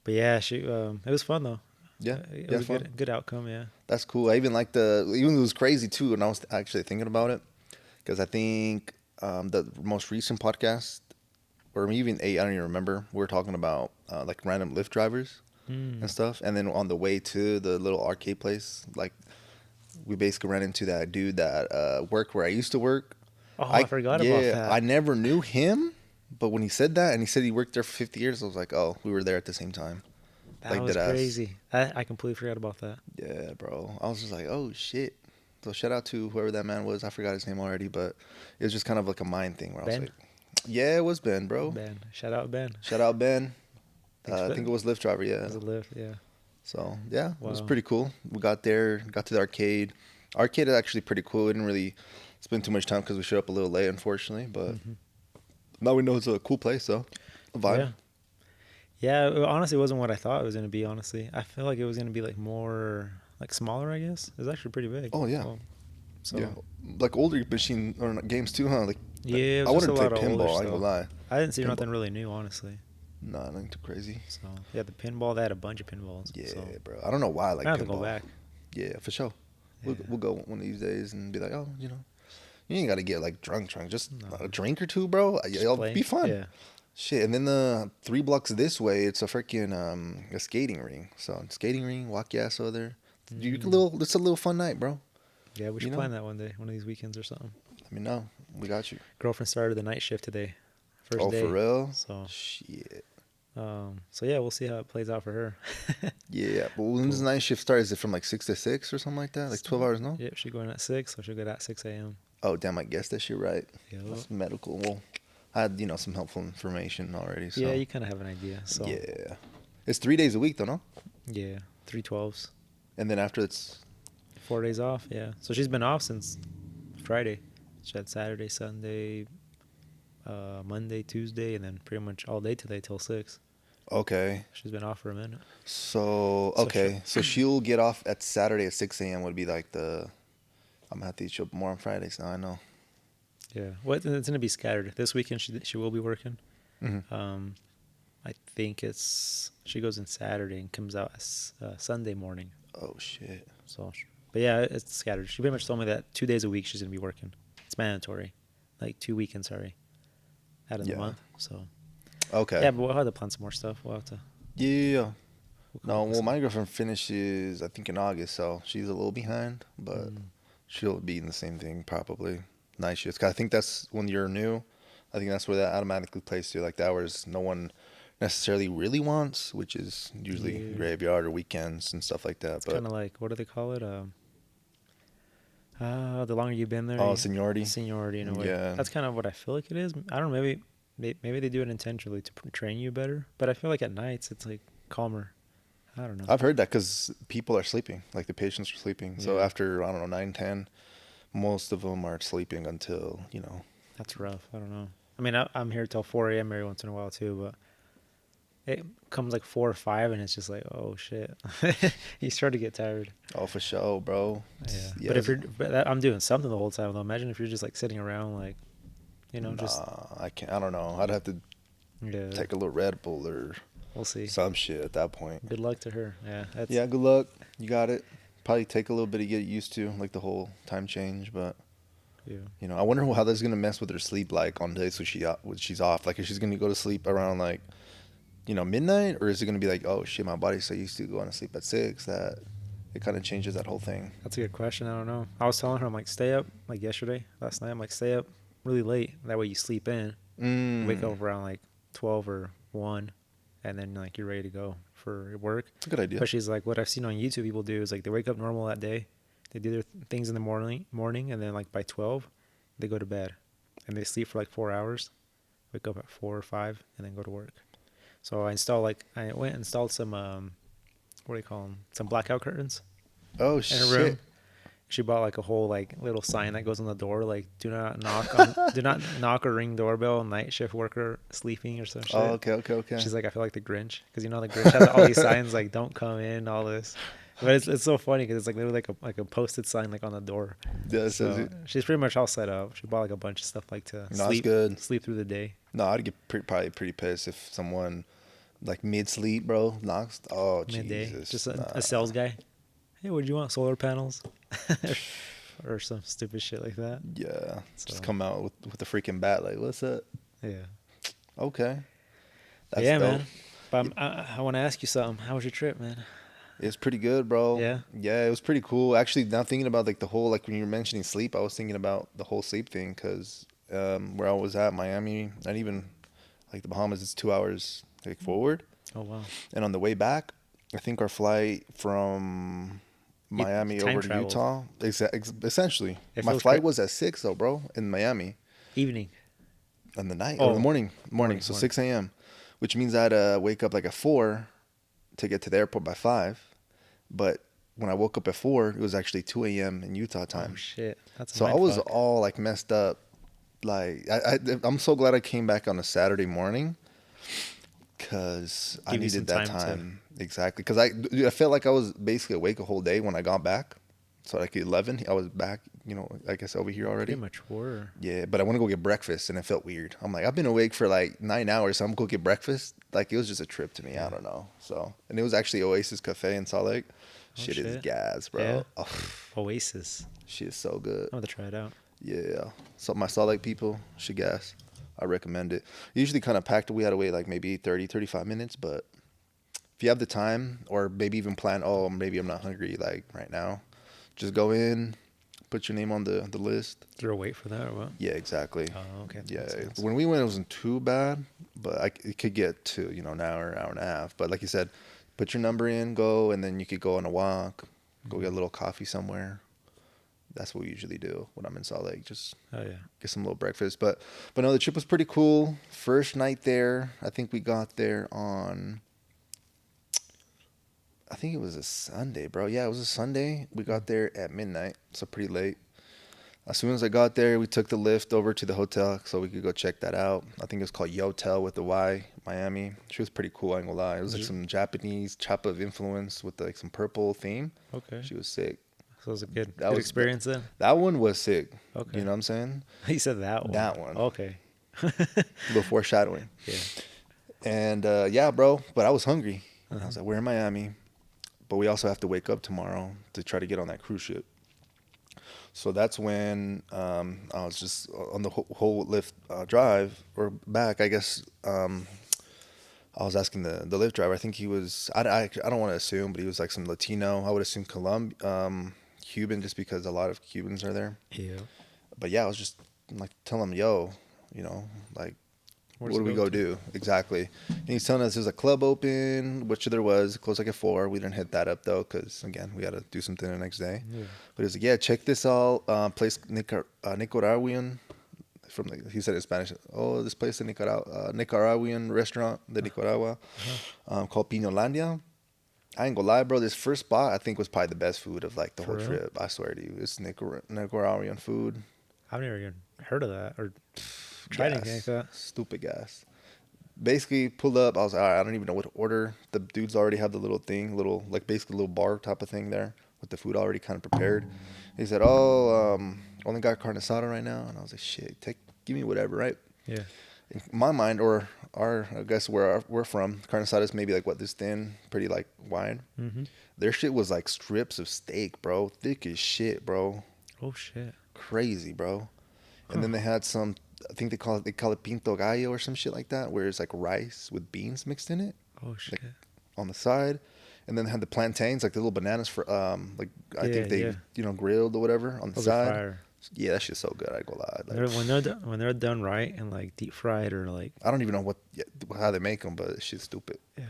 [SPEAKER 1] but yeah, it was fun though.
[SPEAKER 2] yeah,
[SPEAKER 1] It
[SPEAKER 2] yeah,
[SPEAKER 1] was a
[SPEAKER 2] fun.
[SPEAKER 1] good outcome. Yeah.
[SPEAKER 2] That's cool. I even like even it was crazy too. And I was actually thinking about it because I think the most recent podcast, or even eight, I don't even remember. We were talking about like random Lyft drivers and
[SPEAKER 1] Mm.
[SPEAKER 2] stuff. And then on the way to the little arcade place, like we basically ran into that dude that worked where I used to work.
[SPEAKER 1] Oh, I forgot about
[SPEAKER 2] I
[SPEAKER 1] that.
[SPEAKER 2] never knew him, but when he said that and he said he worked there for 50 years, I was like, oh, we were there at the same time.
[SPEAKER 1] That
[SPEAKER 2] Like
[SPEAKER 1] was
[SPEAKER 2] dead ass.
[SPEAKER 1] crazy. I completely forgot about that.
[SPEAKER 2] Yeah, bro. I was just like, oh shit. So shout out to whoever that man was. I forgot his name already, but it was just kind of like a mind thing where I was
[SPEAKER 1] Ben.
[SPEAKER 2] like, yeah, it was Ben, bro.
[SPEAKER 1] Ben. Shout out Ben.
[SPEAKER 2] Shout out Ben.
[SPEAKER 1] Thanks
[SPEAKER 2] I
[SPEAKER 1] for
[SPEAKER 2] think it was Lyft driver,
[SPEAKER 1] it
[SPEAKER 2] yeah.
[SPEAKER 1] was a lift. Yeah.
[SPEAKER 2] So yeah, it was
[SPEAKER 1] Wow.
[SPEAKER 2] pretty cool. We got there, got to the arcade. Arcade is actually pretty cool. We didn't really spend too much time because we showed up a little late, unfortunately. But
[SPEAKER 1] Hmm.
[SPEAKER 2] now we know it's a cool place, though. A vibe.
[SPEAKER 1] Yeah. Yeah. It honestly wasn't what I thought it was gonna be. Honestly, I feel like it was gonna be like more like smaller. I guess it was actually pretty big.
[SPEAKER 2] Oh yeah,
[SPEAKER 1] Well, so
[SPEAKER 2] yeah. Like older machine or games too, huh? Like
[SPEAKER 1] yeah, it
[SPEAKER 2] I
[SPEAKER 1] was just
[SPEAKER 2] wanted
[SPEAKER 1] a
[SPEAKER 2] to play
[SPEAKER 1] lot of older
[SPEAKER 2] pinball. I ain't
[SPEAKER 1] stuff.
[SPEAKER 2] gonna lie.
[SPEAKER 1] I didn't see
[SPEAKER 2] Pinball.
[SPEAKER 1] nothing really new, honestly.
[SPEAKER 2] Nah, nothing too crazy.
[SPEAKER 1] So yeah, the pinball, they had a bunch of pinballs.
[SPEAKER 2] Yeah,
[SPEAKER 1] So
[SPEAKER 2] bro. I don't know why I like
[SPEAKER 1] I have to
[SPEAKER 2] pinball.
[SPEAKER 1] go back.
[SPEAKER 2] Yeah, for sure.
[SPEAKER 1] Yeah.
[SPEAKER 2] We'll go one of these days and be like, oh, you ain't got to get like drunk. Just
[SPEAKER 1] No.
[SPEAKER 2] a drink or two, bro.
[SPEAKER 1] Just
[SPEAKER 2] It'll
[SPEAKER 1] play.
[SPEAKER 2] be fun.
[SPEAKER 1] Yeah.
[SPEAKER 2] Shit, and then the 3 blocks this way, it's a freaking a skating ring. So skating ring, walk your ass over there. It's a little fun night, bro.
[SPEAKER 1] Yeah, we
[SPEAKER 2] You
[SPEAKER 1] should
[SPEAKER 2] know?
[SPEAKER 1] plan that one day, one of these weekends or something.
[SPEAKER 2] Let me know. We got you.
[SPEAKER 1] Girlfriend started the night shift today, first
[SPEAKER 2] Oh,
[SPEAKER 1] day.
[SPEAKER 2] for real?
[SPEAKER 1] So,
[SPEAKER 2] Shit.
[SPEAKER 1] so yeah, we'll see how it plays out for her.
[SPEAKER 2] Yeah, but when does the night shift start? Is it from like 6 to 6 or something like that? Like 12 hours, no?
[SPEAKER 1] Yep, she's going at 6, so she'll get at 6 a.m.
[SPEAKER 2] Oh, damn, I guessed that shit right.
[SPEAKER 1] Yep.
[SPEAKER 2] That's medical. Well, I had, some helpful information already. So.
[SPEAKER 1] Yeah, you kind of have an idea. So
[SPEAKER 2] Yeah. It's 3 days a week, though, no?
[SPEAKER 1] yeah, 3/12s,
[SPEAKER 2] And then after it's
[SPEAKER 1] 4 days off. Yeah, so she's been off since Friday. She had Saturday, Sunday, Monday, Tuesday, and then pretty much all day today till 6.
[SPEAKER 2] okay.
[SPEAKER 1] She's been off for a minute.
[SPEAKER 2] So,
[SPEAKER 1] So
[SPEAKER 2] okay. So she'll get off at Saturday at 6 a.m. would be like I'm going to have to eat you up more on Fridays now, I know.
[SPEAKER 1] Yeah, well, it's gonna be scattered. This weekend she will be working.
[SPEAKER 2] Hmm.
[SPEAKER 1] I think she goes in Saturday and comes out Sunday morning.
[SPEAKER 2] Oh, shit.
[SPEAKER 1] So, but yeah, it's scattered. She pretty much told me that 2 days a week she's gonna be working. It's mandatory, like 2 weekends, sorry, out of the
[SPEAKER 2] Yeah.
[SPEAKER 1] month. So
[SPEAKER 2] Okay.
[SPEAKER 1] yeah, but we'll have to plan some more stuff. We'll have to.
[SPEAKER 2] Yeah.
[SPEAKER 1] We'll come
[SPEAKER 2] No,
[SPEAKER 1] up with
[SPEAKER 2] well,
[SPEAKER 1] some-
[SPEAKER 2] my girlfriend finishes, I think, in August, so she's a little behind, but she'll be in the same thing probably. Night shifts. 'Cause I think that's when you're new. I think that's where that automatically plays to, like the hours no one necessarily really wants, which is usually
[SPEAKER 1] Yeah.
[SPEAKER 2] graveyard or weekends and stuff like that.
[SPEAKER 1] It's
[SPEAKER 2] But
[SPEAKER 1] kind of like, what do they call it? The longer you've been there,
[SPEAKER 2] seniority.
[SPEAKER 1] seniority in a way.
[SPEAKER 2] Yeah.
[SPEAKER 1] That's kind of what I feel like it is. I don't know. Maybe they do it intentionally to train you better. But I feel like at nights it's like calmer. I don't know.
[SPEAKER 2] I've heard that because people are sleeping, like the patients are sleeping. So
[SPEAKER 1] Yeah.
[SPEAKER 2] after, I don't know, 9, 10, most of them are sleeping until,
[SPEAKER 1] That's rough. I don't know. I mean, I'm here till 4 a.m. every once in a while too, but it comes like 4 or 5, and it's just like, oh shit, you start to get tired.
[SPEAKER 2] oh, for sure, bro.
[SPEAKER 1] Yeah. But if I'm doing something the whole time though. Imagine if you're just like sitting around, like, just
[SPEAKER 2] I can't, I don't know. I'd have to
[SPEAKER 1] yeah.
[SPEAKER 2] take a little Red Bull or
[SPEAKER 1] We'll see.
[SPEAKER 2] some shit at that point.
[SPEAKER 1] Good luck to her. Yeah.
[SPEAKER 2] Yeah, good luck. You got it. Probably take a little bit to get used to, like the whole time change. But
[SPEAKER 1] Yeah.
[SPEAKER 2] I wonder how that's gonna mess with her sleep, like on days when she's off. Like, if she's gonna go to sleep around like, midnight, or is it gonna be like, oh shit, my body's so used to going to sleep at 6 that it kind of changes that whole thing.
[SPEAKER 1] That's a good question. I don't know. I was telling her, I'm like, stay up, like last night. I'm like, stay up really late. That way you sleep in, wake up around like 12 or 1, and then like you're ready to go for work.
[SPEAKER 2] It's a good idea.
[SPEAKER 1] But she's like, what I've seen on YouTube people do is like they wake up normal that day, they do their things in the morning, and then like by 12, they go to bed, and they sleep for like 4 hours, wake up at 4 or 5, and then go to work. So I went and installed some what do you call them? Some blackout curtains
[SPEAKER 2] Oh
[SPEAKER 1] in her
[SPEAKER 2] shit.
[SPEAKER 1] room. She bought like a whole like little sign that goes on the door, like do not knock or ring doorbell, night shift worker sleeping or some
[SPEAKER 2] Oh,
[SPEAKER 1] shit.
[SPEAKER 2] okay, okay, okay.
[SPEAKER 1] She's like, I feel like the Grinch, because you know the Grinch has all these signs like don't come in, all this. But it's so funny because it's like literally like a posted sign like on the door.
[SPEAKER 2] Yeah, says
[SPEAKER 1] So
[SPEAKER 2] it.
[SPEAKER 1] she's pretty much all set up. She bought like a bunch of stuff like to
[SPEAKER 2] No, it's good.
[SPEAKER 1] sleep through the day.
[SPEAKER 2] No, I'd get probably pretty pissed if someone like mid sleep, bro, knocks. Oh
[SPEAKER 1] Midday,
[SPEAKER 2] Jesus,
[SPEAKER 1] just
[SPEAKER 2] nah.
[SPEAKER 1] a sales guy. Hey, what do you want? Solar panels, or some stupid shit like that.
[SPEAKER 2] Yeah,
[SPEAKER 1] So
[SPEAKER 2] just come out with the freaking bat. Like, what's up?
[SPEAKER 1] yeah,
[SPEAKER 2] Okay,
[SPEAKER 1] but
[SPEAKER 2] that's
[SPEAKER 1] yeah,
[SPEAKER 2] dope.
[SPEAKER 1] man. But I want to ask you something. How was your trip, man?
[SPEAKER 2] It's pretty good, bro.
[SPEAKER 1] Yeah.
[SPEAKER 2] Yeah, it was pretty cool. Actually, now thinking about like the whole like when you were mentioning sleep, I was thinking about the whole sleep thing because where I was at Miami, not even like the Bahamas, it's 2 hours like forward,
[SPEAKER 1] Oh wow.
[SPEAKER 2] and on the way back, I think our flight from
[SPEAKER 1] You
[SPEAKER 2] Miami
[SPEAKER 1] time
[SPEAKER 2] over to
[SPEAKER 1] traveled.
[SPEAKER 2] Utah, essentially,
[SPEAKER 1] It
[SPEAKER 2] my
[SPEAKER 1] feels
[SPEAKER 2] flight was at 6 though, bro, in Miami
[SPEAKER 1] evening.
[SPEAKER 2] in the night or the
[SPEAKER 1] Oh,
[SPEAKER 2] morning, so 6 a.m., which means I had to wake up like at 4 to get to the airport by 5. But when I woke up at 4, it was actually 2 a.m. in Utah time.
[SPEAKER 1] Oh shit, that's a
[SPEAKER 2] So I
[SPEAKER 1] mind
[SPEAKER 2] was
[SPEAKER 1] fuck.
[SPEAKER 2] all like messed up. Like I'm so glad I came back on a Saturday morning because I
[SPEAKER 1] Give you some
[SPEAKER 2] needed that
[SPEAKER 1] time to.
[SPEAKER 2] time exactly. Because I felt like I was basically awake a whole day when I got back. So like 11, I was back. You know, I guess over here already.
[SPEAKER 1] Pretty much were.
[SPEAKER 2] Yeah, but I want to go get breakfast, and it felt weird. I'm like, I've been awake for like 9 hours, so I'm gonna go get breakfast. Like it was just a trip to me. I don't know. So, and it was actually Oasis Cafe in Salt Lake.
[SPEAKER 1] Oh
[SPEAKER 2] Shit is
[SPEAKER 1] shit.
[SPEAKER 2] gas, bro.
[SPEAKER 1] Yeah.
[SPEAKER 2] Oh,
[SPEAKER 1] Oasis.
[SPEAKER 2] shit is so good.
[SPEAKER 1] I'm gonna try it out.
[SPEAKER 2] Yeah. So my Salt Lake people, shit gas. I recommend it. Usually kind of packed. We had to wait like maybe 30, 35 minutes, but if you have the time or maybe even plan, oh, maybe I'm not hungry like right now, just go in, put your name on the list.
[SPEAKER 1] Is there a wait for that or what?
[SPEAKER 2] Yeah, exactly.
[SPEAKER 1] Oh, okay.
[SPEAKER 2] Yeah,
[SPEAKER 1] Makes sense.
[SPEAKER 2] when we went, it wasn't too bad, but it could get to an hour, hour and a half. But like you said, put your number in, go, and then you could go on a walk, go get a little coffee somewhere. That's what we usually do when I'm in Salt Lake. Just
[SPEAKER 1] Oh yeah.
[SPEAKER 2] get some little breakfast. But no, the trip was pretty cool. First night there, I think we got there on. I think it was a Sunday, bro. Yeah, it was a Sunday. We got there at midnight, so pretty late. As soon as I got there, we took the lift over to the hotel so we could go check that out. I think it was called Yotel with the Y, Miami. She was pretty cool, I ain't gonna lie. It was like some Japanese chop of influence with like some purple theme.
[SPEAKER 1] Okay.
[SPEAKER 2] She was sick.
[SPEAKER 1] So it was a good
[SPEAKER 2] That
[SPEAKER 1] good
[SPEAKER 2] was
[SPEAKER 1] experience then.
[SPEAKER 2] That one was sick.
[SPEAKER 1] Okay.
[SPEAKER 2] You know what I'm saying?
[SPEAKER 1] He said that one.
[SPEAKER 2] That one.
[SPEAKER 1] Okay.
[SPEAKER 2] A little foreshadowing.
[SPEAKER 1] Yeah.
[SPEAKER 2] And yeah, bro, but I was hungry. I
[SPEAKER 1] Uh-huh.
[SPEAKER 2] was like, we're in Miami, but we also have to wake up tomorrow to try to get on that cruise ship. So that's when I was just on the whole Lyft drive or back. I guess I was asking the Lyft driver. I think he was. I don't want to assume, but he was like some Latino. I would assume Cuban, just because a lot of Cubans are there.
[SPEAKER 1] Yeah.
[SPEAKER 2] But yeah, I was just like telling him, yo, like
[SPEAKER 1] Where's
[SPEAKER 2] what do
[SPEAKER 1] it
[SPEAKER 2] we
[SPEAKER 1] go
[SPEAKER 2] go
[SPEAKER 1] to?
[SPEAKER 2] do exactly? And he's telling us there's a club open, which there was. It closed like at 4. We didn't hit that up though, because again, we got to do something the next day.
[SPEAKER 1] Yeah.
[SPEAKER 2] But he was like, yeah, check this out. Place Nicaraguan. He said in Spanish. Oh, this place in Nicaraguan restaurant, the Nicaragua, called Pinolandia. I ain't gonna lie, bro. This first spot I think was probably the best food of like the
[SPEAKER 1] For
[SPEAKER 2] whole
[SPEAKER 1] real?
[SPEAKER 2] trip. I swear to you, it's Nicaraguan food.
[SPEAKER 1] I've never even heard of that or tried anything like that.
[SPEAKER 2] Stupid gas. Basically, pulled up. I was like, all right, I don't even know what to order. The dudes already have the little thing, like basically a little bar type of thing there with the food already kind of prepared. He said, oh, only got carne asada right now. And I was like, shit, give me whatever, right?
[SPEAKER 1] Yeah.
[SPEAKER 2] In my mind, or I guess where we're from, carne asada is maybe like this thin, pretty like wide.
[SPEAKER 1] Mm-hmm.
[SPEAKER 2] Their shit was like strips of steak, bro. Thick as shit, bro.
[SPEAKER 1] Oh shit.
[SPEAKER 2] Crazy, bro. And then they had some, I think they call it pinto gallo or some shit like that, where it's like rice with beans mixed in it.
[SPEAKER 1] Oh shit.
[SPEAKER 2] Like on the side. And then they had the plantains, like the little bananas for I think they grilled or whatever on the
[SPEAKER 1] Those are
[SPEAKER 2] side.
[SPEAKER 1] fire.
[SPEAKER 2] Yeah, that shit's so good. I go lie. Like,
[SPEAKER 1] When they're done right and like deep fried or like.
[SPEAKER 2] I don't even know how they make them, but it's shit's stupid.
[SPEAKER 1] Yeah.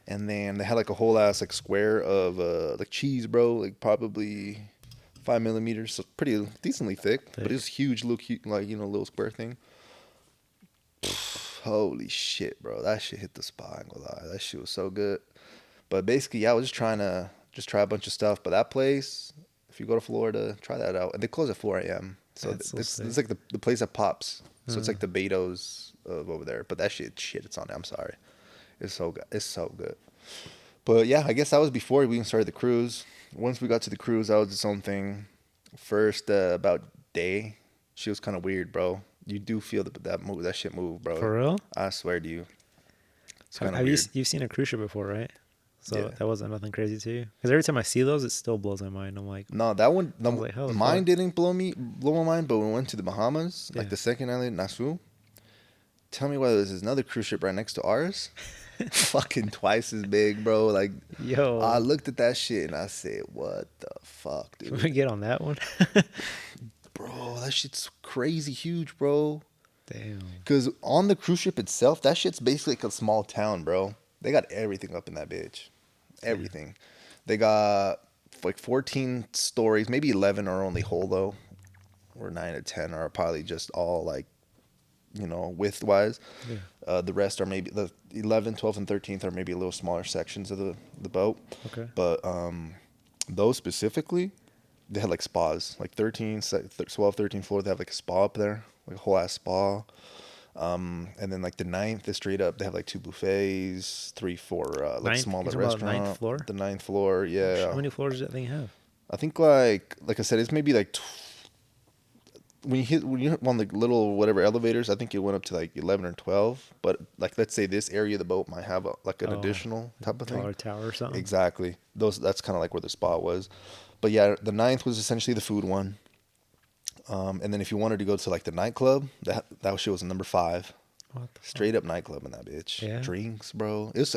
[SPEAKER 2] And then they had like a whole ass like square of like cheese, bro, like probably 5 millimeters, so pretty decently thick. But it's huge, little cute, like little square thing. Holy shit, bro, that shit hit the spot. I ain't gonna lie, that shit was so good. But basically, yeah, I was just trying to try a bunch of stuff. But that place, If you go to Florida, try that out. And they close at 4 a.m. So it's like the place that pops. So it's like the Beto's of over there. But that shit, it's on it. I'm sorry. It's so good. It's so good. But yeah, I guess that was before we even started the cruise. Once we got to the cruise, that was its own thing. First, about day, she was kind of weird, bro. You do feel that shit move, bro.
[SPEAKER 1] For real?
[SPEAKER 2] I swear to you. It's kind of
[SPEAKER 1] weird.
[SPEAKER 2] weird.
[SPEAKER 1] You've seen a cruise ship before, right? So
[SPEAKER 2] Yeah.
[SPEAKER 1] that wasn't nothing crazy to you? Because every time I see those, it still blows my mind. I'm like,
[SPEAKER 2] No, that one, mine
[SPEAKER 1] fuck?
[SPEAKER 2] didn't blow my mind. But when we went to the Bahamas, like
[SPEAKER 1] Yeah.
[SPEAKER 2] the second island, Nassau, tell me why there's another cruise ship right next to ours. Fucking twice as big, bro. Like,
[SPEAKER 1] yo,
[SPEAKER 2] I looked at that shit and I said, "What the fuck, dude?"
[SPEAKER 1] can we get on that one?
[SPEAKER 2] Bro, that shit's crazy huge, bro.
[SPEAKER 1] Damn.
[SPEAKER 2] Because on the cruise ship itself, that shit's basically like a small town, bro. They got everything up in that bitch. Everything. They got like 14 stories. Maybe 11 are only whole, though. Or 9 or 10 are probably just all like, width-wise.
[SPEAKER 1] Yeah.
[SPEAKER 2] The rest are maybe the 11, 12, and 13th are maybe a little smaller sections of the boat.
[SPEAKER 1] Okay.
[SPEAKER 2] But those specifically, they had like spas. Like 12, 13 floor, they have like a spa up there. Like a whole ass spa. And then like the 9th is straight up. They have like 2 buffets, 3, 4 like smaller restaurant.
[SPEAKER 1] Ninth floor?
[SPEAKER 2] The 9th floor, yeah.
[SPEAKER 1] How many floors does that thing have?
[SPEAKER 2] I think like I said, it's maybe like when you hit on the little whatever elevators, I think it went up to like 11 or 12. But like let's say this area of the boat might have an additional type of thing.
[SPEAKER 1] Taller tower or something.
[SPEAKER 2] Exactly. That's kind of like where the spot was. But yeah, the 9th was essentially the food one. And then if you wanted to go to like the nightclub, that shit was number 5. Straight up nightclub in that bitch.
[SPEAKER 1] Yeah.
[SPEAKER 2] Drinks, bro. It's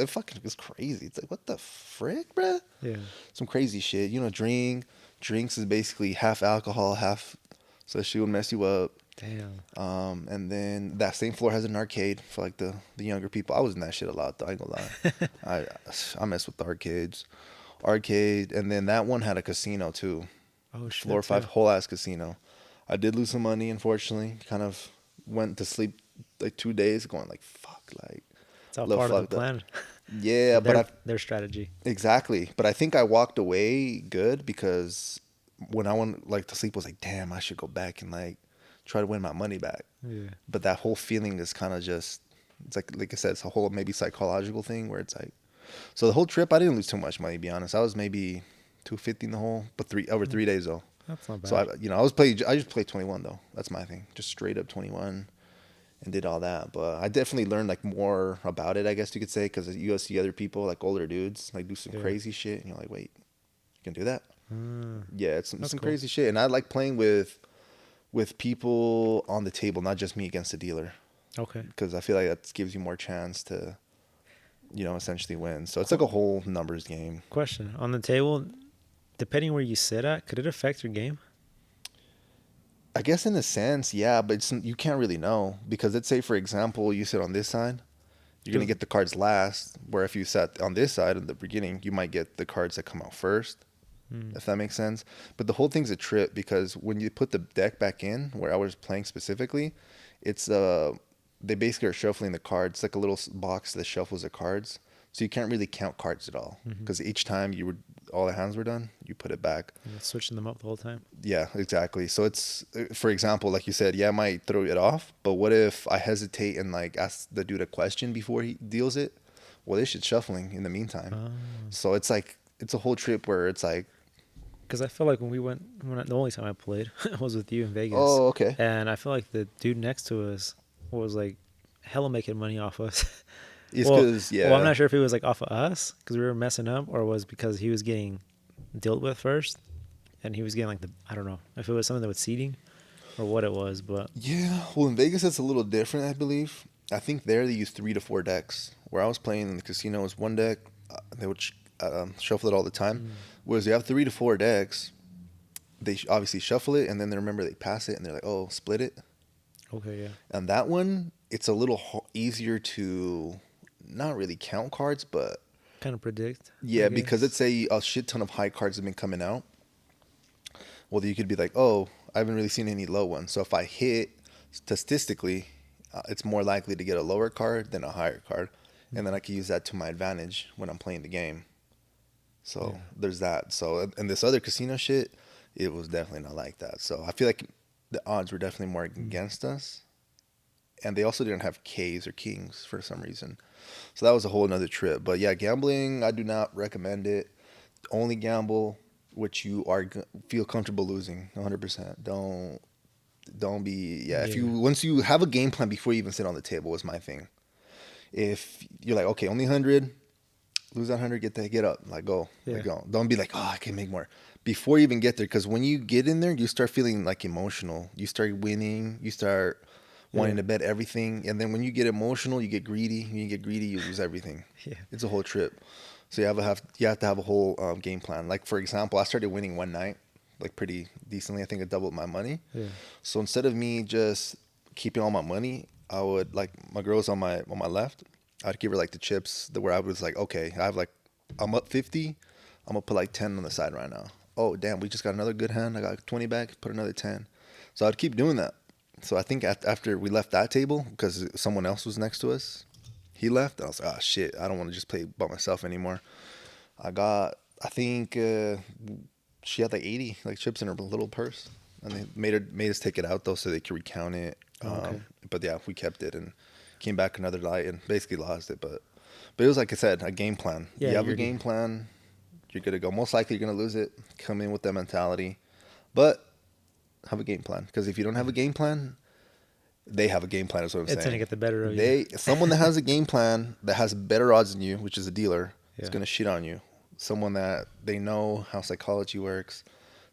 [SPEAKER 2] crazy. It's like, what the frick, bro?
[SPEAKER 1] Yeah.
[SPEAKER 2] Some crazy shit. Drinks is basically half alcohol, half, so she would mess you up.
[SPEAKER 1] Damn.
[SPEAKER 2] And then that same floor has an arcade for like the younger people. I was in that shit a lot though. I ain't gonna lie. I mess with the arcade, and then that one had a casino too.
[SPEAKER 1] Oh shit.
[SPEAKER 2] Floor 5, whole ass casino. I did lose some money, unfortunately. Kind of went to sleep like 2 days, going like, "Fuck!" Like,
[SPEAKER 1] it's all part of the plan.
[SPEAKER 2] Yeah, but
[SPEAKER 1] their strategy.
[SPEAKER 2] Exactly, but I think I walked away good because when I went like to sleep, I was like, "Damn, I should go back and like try to win my money back."
[SPEAKER 1] Yeah.
[SPEAKER 2] But that whole feeling is kind of just, it's like I said, it's a whole maybe psychological thing where it's like, so the whole trip I didn't lose too much money, to be honest. I was maybe 250 in the whole, but over 3 days though.
[SPEAKER 1] That's not bad.
[SPEAKER 2] So I just played 21 though. That's my thing. Just straight up 21 and did all that. But I definitely learned like more about it, I guess you could say, because you go see other people, like older dudes, like do some crazy shit. And you're like, wait, you can do that? Yeah, it's some cool, crazy shit. And I like playing with people on the table, not just me against the dealer.
[SPEAKER 1] Okay.
[SPEAKER 2] Because I feel like that gives you more chance to, essentially win. So it's like a whole numbers game.
[SPEAKER 1] Question. On the table, depending where you sit at, could it affect your game?
[SPEAKER 2] I guess in a sense, yeah, but you can't really know because let's say, for example, you sit on this side, you're going to get the cards last, where if you sat on this side in the beginning, you might get the cards that come out first, if that makes sense. But the whole thing's a trip because when you put the deck back in, where I was playing specifically, it's they basically are shuffling the cards. It's like a little box that shuffles the cards. So you can't really count cards at all because each time all the hands were done, you put it back.
[SPEAKER 1] And switching them up the whole time.
[SPEAKER 2] Yeah, exactly. So it's, for example, like you said, yeah, I might throw it off, but what if I hesitate and like ask the dude a question before he deals it? Well, this shit's shuffling in the meantime.
[SPEAKER 1] Oh.
[SPEAKER 2] So it's like, it's a whole trip where it's like,
[SPEAKER 1] because I feel like the only time I played was with you in Vegas.
[SPEAKER 2] Oh, okay.
[SPEAKER 1] And I feel like the dude next to us was like hella making money off us.
[SPEAKER 2] It's because,
[SPEAKER 1] Well, I'm not sure if it was like off of us because we were messing up, or was because he was getting dealt with first, and he was getting like I don't know if it was something that was seating, or what it was, but
[SPEAKER 2] yeah. Well, in Vegas it's a little different, I believe. I think there they use 3 to 4 decks. Where I was playing in the casino was 1 deck. They would shuffle it all the time. Whereas you have 3 to 4 decks, they obviously shuffle it, and then they pass it, and they're like, "Oh, split it."
[SPEAKER 1] Okay, yeah.
[SPEAKER 2] And that one, it's a little easier to not really count cards, but
[SPEAKER 1] kind of predict.
[SPEAKER 2] Yeah, because let's say a shit ton of high cards have been coming out. Well, you could be like, "Oh, I haven't really seen any low ones." So if I hit, statistically, it's more likely to get a lower card than a higher card, and then I can use that to my advantage when I'm playing the game. So there's that. So and this other casino shit, it was definitely not like that. So I feel like the odds were definitely more against us, and they also didn't have K's or kings for some reason. So that was a whole another trip. But yeah, gambling, I do not recommend it. Only gamble which you feel comfortable losing 100%. Don't be, yeah, if you
[SPEAKER 1] Yeah.
[SPEAKER 2] once you have a game plan before you even sit on the table is my thing. If you're like, okay, only 100, lose that 100, get up, like go,
[SPEAKER 1] Yeah.
[SPEAKER 2] like go. Don't be like, oh, I can make more before you even get there, because when you get in there, you start feeling like emotional. You start winning, you start wanting
[SPEAKER 1] Yeah.
[SPEAKER 2] to bet everything, and then when you get emotional, you get greedy. When you get greedy, you lose everything.
[SPEAKER 1] Yeah.
[SPEAKER 2] It's a whole trip. So you have to have a whole game plan. Like for example, I started winning one night, like pretty decently. I think I doubled my money.
[SPEAKER 1] Yeah.
[SPEAKER 2] So instead of me just keeping all my money, I would, like, my girl's on my left. I'd give her like the chips where I was like, okay, I have like, I'm up 50. I'm gonna put like 10 on the side right now. Oh damn, we just got another good hand. I got 20 back. Put another 10. So I'd keep doing that. So I think after we left that table, because someone else was next to us, he left. I was like, oh shit, I don't want to just play by myself anymore. I think she had like 80 like chips in her little purse, and they made us take it out though so they could recount it.
[SPEAKER 1] Oh, okay.
[SPEAKER 2] But yeah, we kept it and came back another night and basically lost it. But it was, like I said, a game plan.
[SPEAKER 1] Yeah.
[SPEAKER 2] You have a game plan, you're gonna go. Most likely you're gonna lose it. Come in with that mentality, but have a game plan, because if you don't have a game plan, they have a game plan. Is what I'm
[SPEAKER 1] It's
[SPEAKER 2] saying.
[SPEAKER 1] gonna get the better of you.
[SPEAKER 2] Someone that has a game plan that has better odds than you, which is a dealer, is
[SPEAKER 1] Yeah.
[SPEAKER 2] gonna shit on you. Someone that they know how psychology works.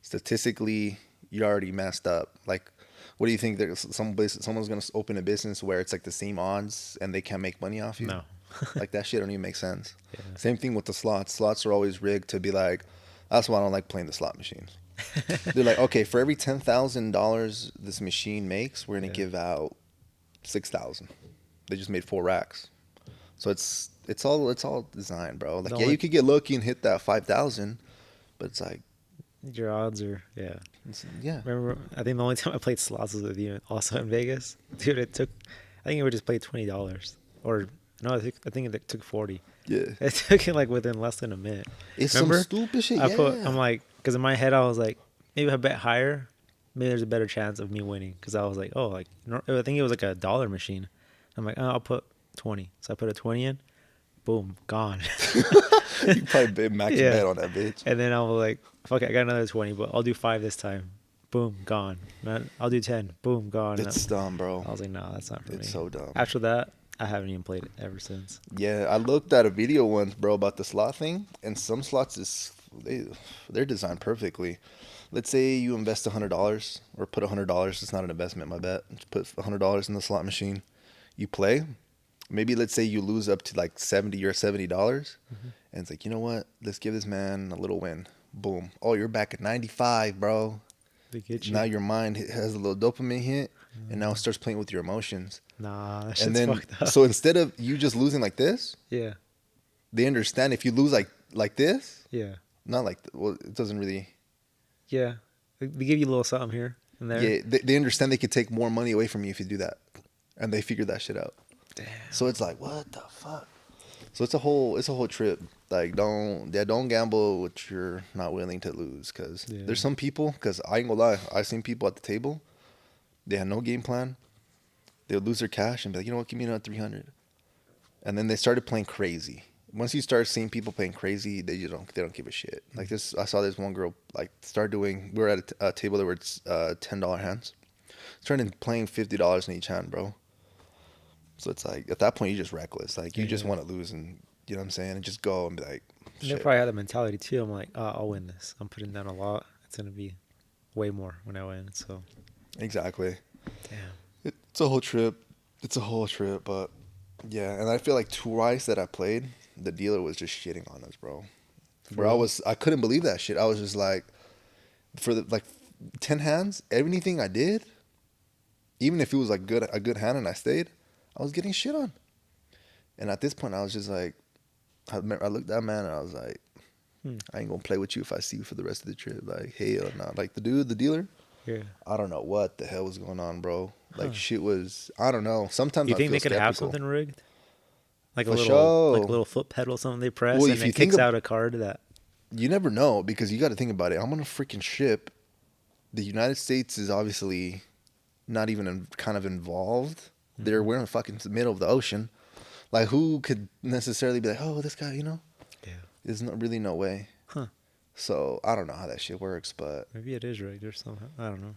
[SPEAKER 2] Statistically, you're already messed up. Like, what do you think? There's someone's gonna open a business where it's like the same odds and they can't make money off you?
[SPEAKER 1] No.
[SPEAKER 2] Like, that shit don't even make sense.
[SPEAKER 1] Yeah.
[SPEAKER 2] Same thing with the slots. Slots are always rigged to be like. That's why I don't like playing the slot machines. They're like, okay, for every $10,000 this machine makes, we're gonna
[SPEAKER 1] Yeah.
[SPEAKER 2] give out 6,000. They just made 4 racks. So it's all designed, bro. Like,
[SPEAKER 1] The
[SPEAKER 2] yeah,
[SPEAKER 1] only-
[SPEAKER 2] you could get lucky and hit that 5,000, but it's like,
[SPEAKER 1] Your odds are, yeah.
[SPEAKER 2] yeah.
[SPEAKER 1] Remember, I think the only time I played slots was with you, also in Vegas. Dude, I think we just played $20, or no, I think it took 40.
[SPEAKER 2] Yeah.
[SPEAKER 1] It took it like within less than a minute.
[SPEAKER 2] It's
[SPEAKER 1] Remember?
[SPEAKER 2] some stupid shit.
[SPEAKER 1] I'm like, because in my head I was like, maybe if I bet higher, maybe there's a better chance of me winning. Because I was like, oh, like I think it was like a dollar machine. I'm like, oh, I'll put 20. So I put a 20 in, boom, gone.
[SPEAKER 2] You probably max
[SPEAKER 1] Yeah.
[SPEAKER 2] bet on that bitch.
[SPEAKER 1] And then I was like, fuck it, I got another 20, but I'll do 5 this time. Boom, gone. Man, I'll do 10. Boom, gone. And
[SPEAKER 2] It's dumb, bro.
[SPEAKER 1] I was like, no, that's not for me.
[SPEAKER 2] It's so dumb.
[SPEAKER 1] After that, I haven't even played it ever since.
[SPEAKER 2] Yeah, I looked at a video once, bro, about the slot thing, and some slots they're designed perfectly. Let's say you invest $100 or put $100. It's not an investment, my bet. Just put $100 in the slot machine. You play. Maybe let's say you lose up to like $70, and it's like, you know what? Let's give this man a little win. Boom. Oh, you're back at 95, bro.
[SPEAKER 1] They get you.
[SPEAKER 2] Now your mind has a little dopamine hit, and now it starts playing with your emotions.
[SPEAKER 1] Nah, that
[SPEAKER 2] And
[SPEAKER 1] shit's
[SPEAKER 2] then,
[SPEAKER 1] fucked up.
[SPEAKER 2] so instead of you just losing like this,
[SPEAKER 1] Yeah,
[SPEAKER 2] they understand if you lose like this,
[SPEAKER 1] yeah,
[SPEAKER 2] not like, well, it doesn't really.
[SPEAKER 1] yeah. They give you a little something here and there.
[SPEAKER 2] Yeah, they understand they could take more money away from you if you do that, and they figured that shit out.
[SPEAKER 1] Damn.
[SPEAKER 2] So it's like, what the fuck? So it's a whole trip. Like, don't gamble what you're not willing to lose, because
[SPEAKER 1] Yeah.
[SPEAKER 2] there's some people. Because I ain't gonna lie, I've seen people at the table, they had no game plan. They would lose their cash and be like, you know what, give me another 300, and then they started playing crazy. Once you start seeing people playing crazy, they don't give a shit. Like this, I saw this one girl like start doing. We were at a table that were $10 hands. Started playing $50 in each hand, bro. So it's like at that point you're just reckless. Like you just
[SPEAKER 1] Yeah.
[SPEAKER 2] want to lose, and you know what I'm saying, and just go and be like,
[SPEAKER 1] And they
[SPEAKER 2] shit.
[SPEAKER 1] probably had the mentality too. I'm like, oh, I'll win this. I'm putting down a lot. It's gonna be way more when I win. So,
[SPEAKER 2] Exactly.
[SPEAKER 1] damn.
[SPEAKER 2] It's a whole trip. But yeah, and I feel like twice that I played, the dealer was just shitting on us, bro. Where I couldn't believe that shit. I was just like, for the like 10 hands, everything I did, even if it was like a good hand and I stayed, I was getting shit on. And at this point, I was just like, I looked at that man and I was like, I ain't gonna play with you if I see you for the rest of the trip. Like, hell no. Like the dealer,
[SPEAKER 1] Yeah.
[SPEAKER 2] I don't know what the hell was going on, bro. Like shit was, I don't know. Sometimes
[SPEAKER 1] You
[SPEAKER 2] I
[SPEAKER 1] think
[SPEAKER 2] feel
[SPEAKER 1] they could have
[SPEAKER 2] skeptical.
[SPEAKER 1] something rigged? Like
[SPEAKER 2] For
[SPEAKER 1] like
[SPEAKER 2] sure.
[SPEAKER 1] a little foot pedal, or something they press,
[SPEAKER 2] Well,
[SPEAKER 1] and
[SPEAKER 2] if
[SPEAKER 1] it
[SPEAKER 2] you think
[SPEAKER 1] kicks out a card that.
[SPEAKER 2] You never know, because you got to think about it. I'm on a freaking ship the United States is obviously not even kind of involved. We're in the fucking middle of the ocean. Like, who could necessarily be like, oh, this guy,
[SPEAKER 1] Yeah.
[SPEAKER 2] There's really no way.
[SPEAKER 1] Huh.
[SPEAKER 2] So I don't know how that shit works, but
[SPEAKER 1] Maybe it is rigged or something. I don't know.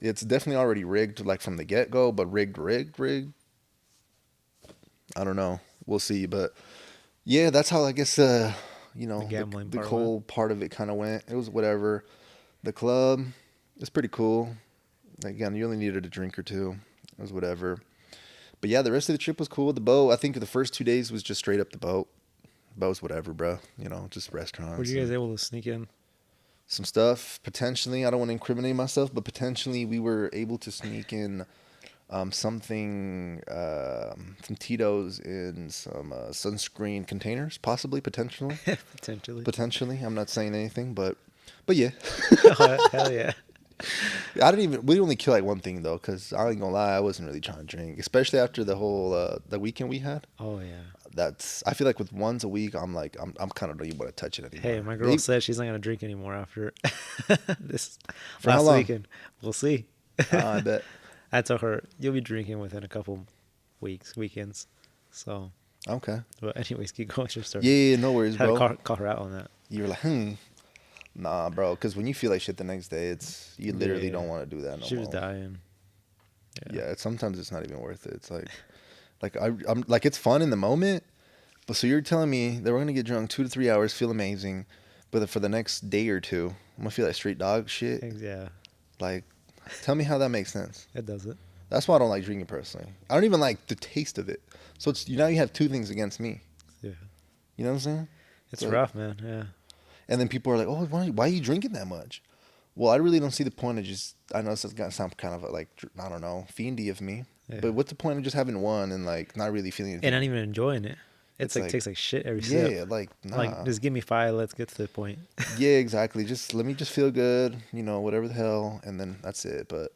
[SPEAKER 2] it's definitely already rigged, like from the get go. But rigged. I don't know. We'll see. But yeah, that's how I guess
[SPEAKER 1] The gambling
[SPEAKER 2] the
[SPEAKER 1] part
[SPEAKER 2] whole
[SPEAKER 1] went.
[SPEAKER 2] part of it kind of went. It was whatever. The club is pretty cool. Again, you only needed a drink or two. It was whatever. But yeah, the rest of the trip was cool. The boat, I think the first 2 days was just straight up the boat. Boat's whatever, bro. Just restaurants.
[SPEAKER 1] Were you guys able to sneak in?
[SPEAKER 2] Some stuff potentially. I don't want to incriminate myself, but potentially we were able to sneak in something, some Tito's in some sunscreen containers, possibly, potentially.
[SPEAKER 1] Potentially.
[SPEAKER 2] I'm not saying anything, but yeah.
[SPEAKER 1] Hell yeah.
[SPEAKER 2] We only kill like one thing though, because I ain't gonna lie, I wasn't really trying to drink, especially after the whole the weekend we had.
[SPEAKER 1] Oh yeah.
[SPEAKER 2] I feel like with once a week, I'm kind of don't even want to touch it anymore.
[SPEAKER 1] Hey, my girl said she's not gonna drink anymore after this
[SPEAKER 2] For how
[SPEAKER 1] last
[SPEAKER 2] long?
[SPEAKER 1] weekend. We'll see.
[SPEAKER 2] I bet.
[SPEAKER 1] I told her you'll be drinking within a couple weekends. So
[SPEAKER 2] Okay.
[SPEAKER 1] but anyways, keep going with your story.
[SPEAKER 2] Yeah, no worries,
[SPEAKER 1] Had to
[SPEAKER 2] bro.
[SPEAKER 1] call her out on that.
[SPEAKER 2] You're like, nah, bro. Because when you feel like shit the next day, you literally don't want to do that no more.
[SPEAKER 1] She was dying.
[SPEAKER 2] Yeah. Sometimes it's not even worth it. It's I'm like, it's fun in the moment, but so you're telling me that we're gonna get drunk 2 to 3 hours, feel amazing, but for the next day or two, I'm gonna feel like straight dog shit.
[SPEAKER 1] Yeah.
[SPEAKER 2] Like, tell me how that makes sense.
[SPEAKER 1] It does it.
[SPEAKER 2] That's why I don't like drinking personally. I don't even like the taste of it. So it's now you have two things against me.
[SPEAKER 1] Yeah.
[SPEAKER 2] You know what I'm saying?
[SPEAKER 1] It's rough, man. Yeah.
[SPEAKER 2] And then people are like, "Oh, why are you drinking that much?" Well, I really don't see the point of just. I know this is gonna sound kind of like, I don't know, fiendy of me. Yeah. But what's the point of just having one and like not really feeling anything?
[SPEAKER 1] And not even enjoying it. It's like tastes like shit every sip.
[SPEAKER 2] Yeah, like nah.
[SPEAKER 1] Like just give me 5. Let's get to the point.
[SPEAKER 2] Yeah, exactly. Just let me just feel good, whatever the hell, and then that's it. But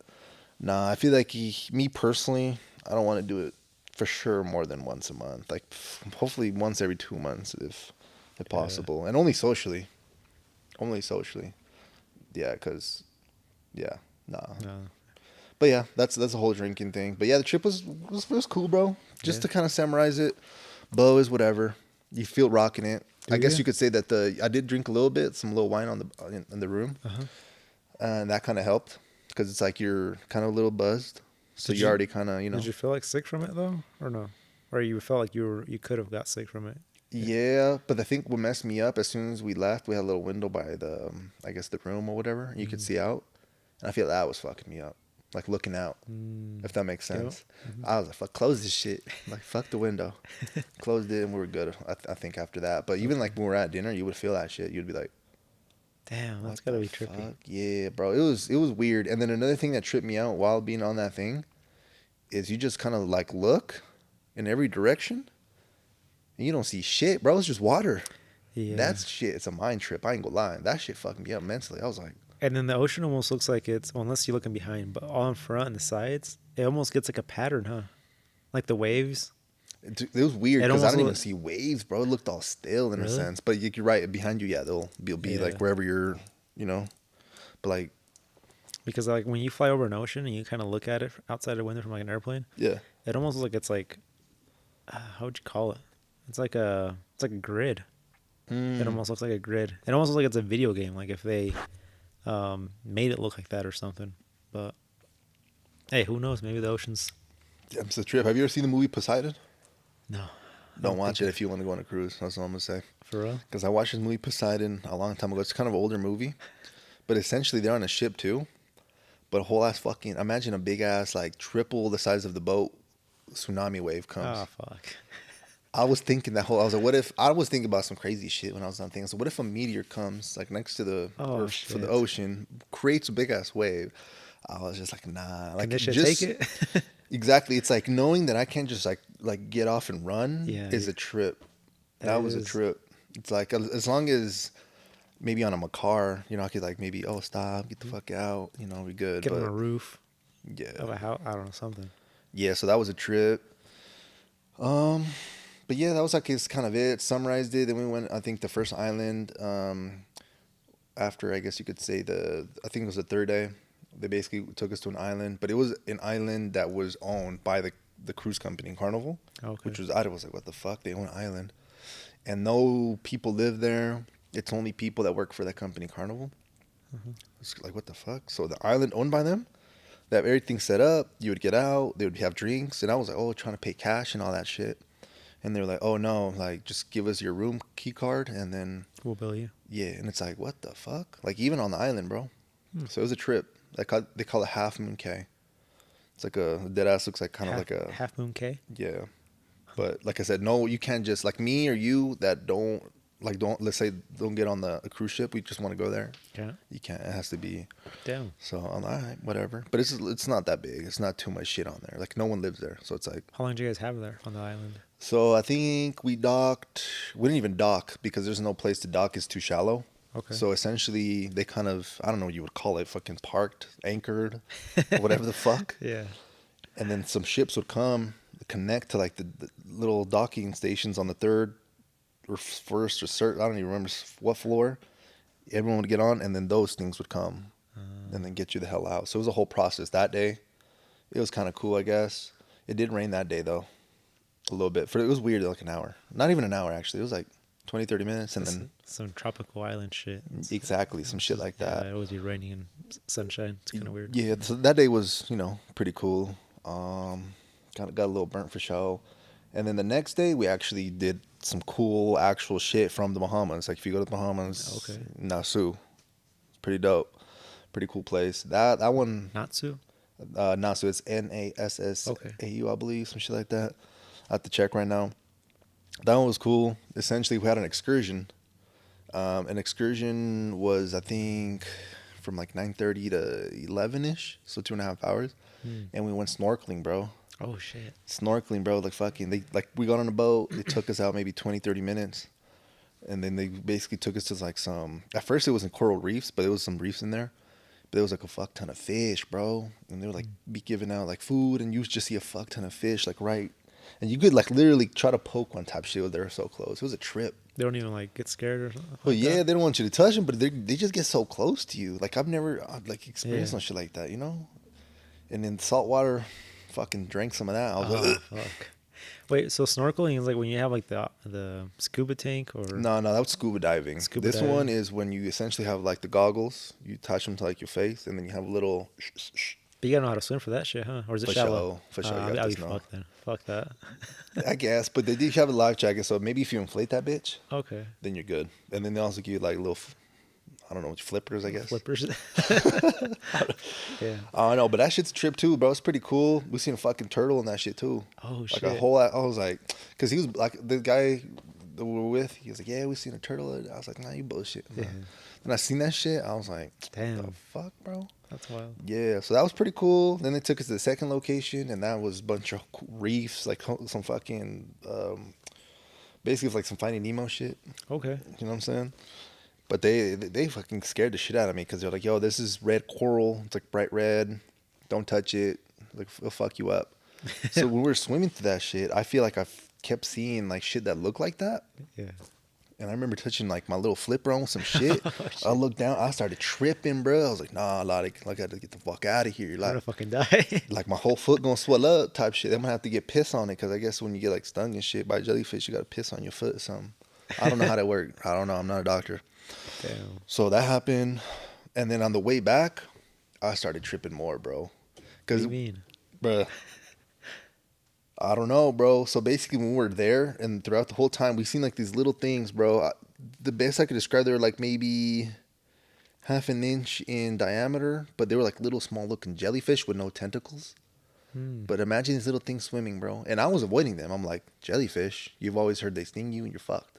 [SPEAKER 2] nah, I feel like me personally, I don't want to do it for sure more than once a month. Like hopefully once every 2 months if possible, and only socially. Only socially. Yeah, because, nah.
[SPEAKER 1] No.
[SPEAKER 2] But yeah, that's a whole drinking thing. But yeah, the trip was cool, bro. Just to kind of summarize it, Bo is whatever. You feel rocking it. I guess you could say that I did drink a little bit, some little wine in the room, and that kind of helped because it's like you're kind of a little buzzed, so you already kind of
[SPEAKER 1] Did you feel like sick from it though, or no? Or you felt like you could have got sick from it?
[SPEAKER 2] Yeah, but I think what messed me up, as soon as we left, we had a little window by the, I guess the room or whatever. You could see out, and I feel that was fucking me up, like looking out, if that makes sense. I was like, "Fuck, close this shit." Like, fuck the window. Closed it, and we were good. I think after that, but even like when we were at dinner, you would feel that shit. You'd be like,
[SPEAKER 1] "Damn, that's gotta be trippy."
[SPEAKER 2] Fuck? Yeah, bro, it was weird. And then another thing that tripped me out while being on that thing is you just kind of like look in every direction. And you don't see shit, bro. It's just water. Yeah. That's shit. It's a mind trip. I ain't gonna lie. That shit fucked me up mentally. I was like.
[SPEAKER 1] And then the ocean almost looks like it's, well, unless you're looking behind, but all in front and the sides, it almost gets like a pattern, huh? Like the waves.
[SPEAKER 2] It was weird because I didn't even see waves, bro. It looked all still in a sense. But you're right. Behind you, they'll be like wherever you're, But like.
[SPEAKER 1] Because like when you fly over an ocean and you kind of look at it outside the window from like an airplane.
[SPEAKER 2] Yeah.
[SPEAKER 1] It almost looks like it's like, how would you call it? It's like a grid. It almost looks like a grid. It almost looks like it's a video game. Like if they made it look like that or something. But hey, who knows? Maybe the ocean's.
[SPEAKER 2] It's a trip. Have you ever seen the movie Poseidon?
[SPEAKER 1] No.
[SPEAKER 2] Don't watch it if you want to go on a cruise. That's all I'm gonna say.
[SPEAKER 1] For real?
[SPEAKER 2] Because I watched this movie Poseidon a long time ago. It's kind of an older movie, but essentially they're on a ship too. But a whole ass fucking, imagine a big ass like triple the size of the boat tsunami wave comes.
[SPEAKER 1] Oh fuck.
[SPEAKER 2] I was thinking I was like, what if, I was thinking about some crazy shit when I was on things. So what if a meteor comes like next to the Earth for the ocean, creates a big ass wave? I was just like, nah. Like,
[SPEAKER 1] can this shit take it?
[SPEAKER 2] Exactly. It's like knowing that I can't just like get off and run is a trip. That was a trip. It's like, as long as maybe on a car, I could like maybe, stop, get the fuck out, we good.
[SPEAKER 1] Get on a roof.
[SPEAKER 2] Yeah.
[SPEAKER 1] Of a house, I don't know, something.
[SPEAKER 2] Yeah, so that was a trip. But yeah, that was like kind of it. Summarized it. Then we went, I think, the first island. After, I guess you could say I think it was the third day. They basically took us to an island, but it was an island that was owned by the cruise company Carnival,
[SPEAKER 1] Okay.
[SPEAKER 2] which was I was like, what the fuck? They own an island, and no people live there. It's only people that work for that company Carnival. It's like, what the fuck? So the island owned by them, they have everything set up. You would get out, they would have drinks, and I was like, oh, trying to pay cash and all that shit. And they were like, oh no, like just give us your room key card and then
[SPEAKER 1] We'll bill you.
[SPEAKER 2] yeah. And it's like, what the fuck? Like even on the island, bro. So it was a trip. They call it Half Moon Cay. It's like a dead ass looks like kind of like a
[SPEAKER 1] Half Moon Cay.
[SPEAKER 2] yeah. But like I said, no, you can't just like me or you that don't let's say don't get on the a cruise ship. We just want to go there.
[SPEAKER 1] Yeah.
[SPEAKER 2] You can't. It has to be.
[SPEAKER 1] Damn.
[SPEAKER 2] So I'm like, all right, whatever. But it's not that big. It's not too much shit on there. Like no one lives there. So it's like.
[SPEAKER 1] How long did you guys have there on the island?
[SPEAKER 2] So I think we docked. We didn't even dock because there's no place to dock. It's too shallow.
[SPEAKER 1] Okay.
[SPEAKER 2] So essentially, they kind of I don't know what you would call it, fucking parked, anchored, whatever the fuck.
[SPEAKER 1] Yeah.
[SPEAKER 2] And then some ships would come connect to like the little docking stations on the third or first or third. I don't even remember what floor. Everyone would get on, and then those things would come and then get you the hell out. So it was a whole process that day. It was kind of cool, I guess. It did rain that day though, a little bit. It was weird, like an hour. Not even an hour actually. It was like 20, 30 minutes, and then
[SPEAKER 1] some tropical island shit.
[SPEAKER 2] exactly some shit like that.
[SPEAKER 1] Yeah, it always be raining and sunshine. It's kind of weird.
[SPEAKER 2] Yeah, so that day was pretty cool. Got a little burnt for show, and then the next day we actually did some cool actual shit from the Bahamas. Like if you go to the Bahamas,
[SPEAKER 1] Okay.
[SPEAKER 2] Nassau, it's pretty dope, pretty cool place. That one,
[SPEAKER 1] Natsu.
[SPEAKER 2] Nassau, it's Nassau,
[SPEAKER 1] Okay.
[SPEAKER 2] I believe, some shit like that. I have to check right now. That one was cool. Essentially, we had an excursion. An excursion was, I think, from like 9:30 to 11ish, so 2.5 hours, and we went snorkeling, bro.
[SPEAKER 1] Oh shit.
[SPEAKER 2] Snorkeling, bro. Like fucking, we got on a boat. It took us out maybe 20, 30 minutes, and then they basically took us to like some. At first, it wasn't coral reefs, but there was some reefs in there. But there was like a fuck ton of fish, bro, and they would like be giving out like food, and you would just see a fuck ton of fish, like right. And you could like literally try to poke one type shit. They were so close. It was a trip.
[SPEAKER 1] They don't even like get scared or something.
[SPEAKER 2] Well,
[SPEAKER 1] like
[SPEAKER 2] yeah,
[SPEAKER 1] that?
[SPEAKER 2] they don't want you to touch them, but they just get so close to you. Like I've never like experienced
[SPEAKER 1] Yeah.
[SPEAKER 2] no shit like that, you know. And then saltwater, fucking drank some of that. I was like,
[SPEAKER 1] Oh, fuck. Wait, so snorkeling is like when you have like the scuba tank or
[SPEAKER 2] no, that was scuba diving.
[SPEAKER 1] Scuba
[SPEAKER 2] This
[SPEAKER 1] diving.
[SPEAKER 2] one is when you essentially have like the goggles, you attach them to like your face, and then you have a little.
[SPEAKER 1] But you gotta know how to swim for that shit, huh? Or is it
[SPEAKER 2] For
[SPEAKER 1] shallow?
[SPEAKER 2] sure, you got
[SPEAKER 1] I'll
[SPEAKER 2] to
[SPEAKER 1] be
[SPEAKER 2] know.
[SPEAKER 1] fucked then. Fuck that.
[SPEAKER 2] I guess, but they do have a life jacket, so maybe if you inflate that bitch,
[SPEAKER 1] Okay.
[SPEAKER 2] then you're good. And then they also give you like little, I don't know, flippers, I guess.
[SPEAKER 1] Flippers. Yeah.
[SPEAKER 2] I don't know, but that shit's a trip too, bro. It's pretty cool. We seen a fucking turtle in that shit too.
[SPEAKER 1] Oh
[SPEAKER 2] Like
[SPEAKER 1] shit.
[SPEAKER 2] a whole. I was like, because he was like the guy that we were with. He was like, yeah, we seen a turtle. I was like, nah, you bullshit.
[SPEAKER 1] Yeah.
[SPEAKER 2] And I seen that shit. I was like,
[SPEAKER 1] Damn.
[SPEAKER 2] the fuck, bro.
[SPEAKER 1] That's wild.
[SPEAKER 2] Yeah, so that was pretty cool. Then they took us to the second location, and that was a bunch of reefs, like some fucking, basically like some Finding Nemo shit.
[SPEAKER 1] Okay.
[SPEAKER 2] You know what I'm saying? But they fucking scared the shit out of me because they're like, yo, this is red coral. It's like bright red. Don't touch it. Like it'll fuck you up. So when we were swimming through that shit, I feel like I kept seeing like shit that looked like that.
[SPEAKER 1] Yeah.
[SPEAKER 2] And I remember touching like my little flipper on some shit. I looked down. I started tripping, bro. I was like, nah, like I got to get the fuck out of here.
[SPEAKER 1] I'm gonna
[SPEAKER 2] Like,
[SPEAKER 1] fucking die.
[SPEAKER 2] like my whole foot gonna swell up type shit. I'm gonna have to get piss on it because I guess when you get like stung and shit by jellyfish, you got to piss on your foot or something. I don't know how that worked. I don't know. I'm not a doctor.
[SPEAKER 1] Damn.
[SPEAKER 2] So that happened. And then on the way back, I started tripping more, bro.
[SPEAKER 1] What do
[SPEAKER 2] Because,
[SPEAKER 1] you mean?
[SPEAKER 2] bruh, I don't know, bro. So basically, when we were there and throughout the whole time, we seen like these little things, bro. The best I could describe, they were like maybe half an inch in diameter, but they were like little small looking jellyfish with no tentacles. But imagine these little things swimming, bro. And I was avoiding them. I'm like, jellyfish, you've always heard they sting you and you're fucked.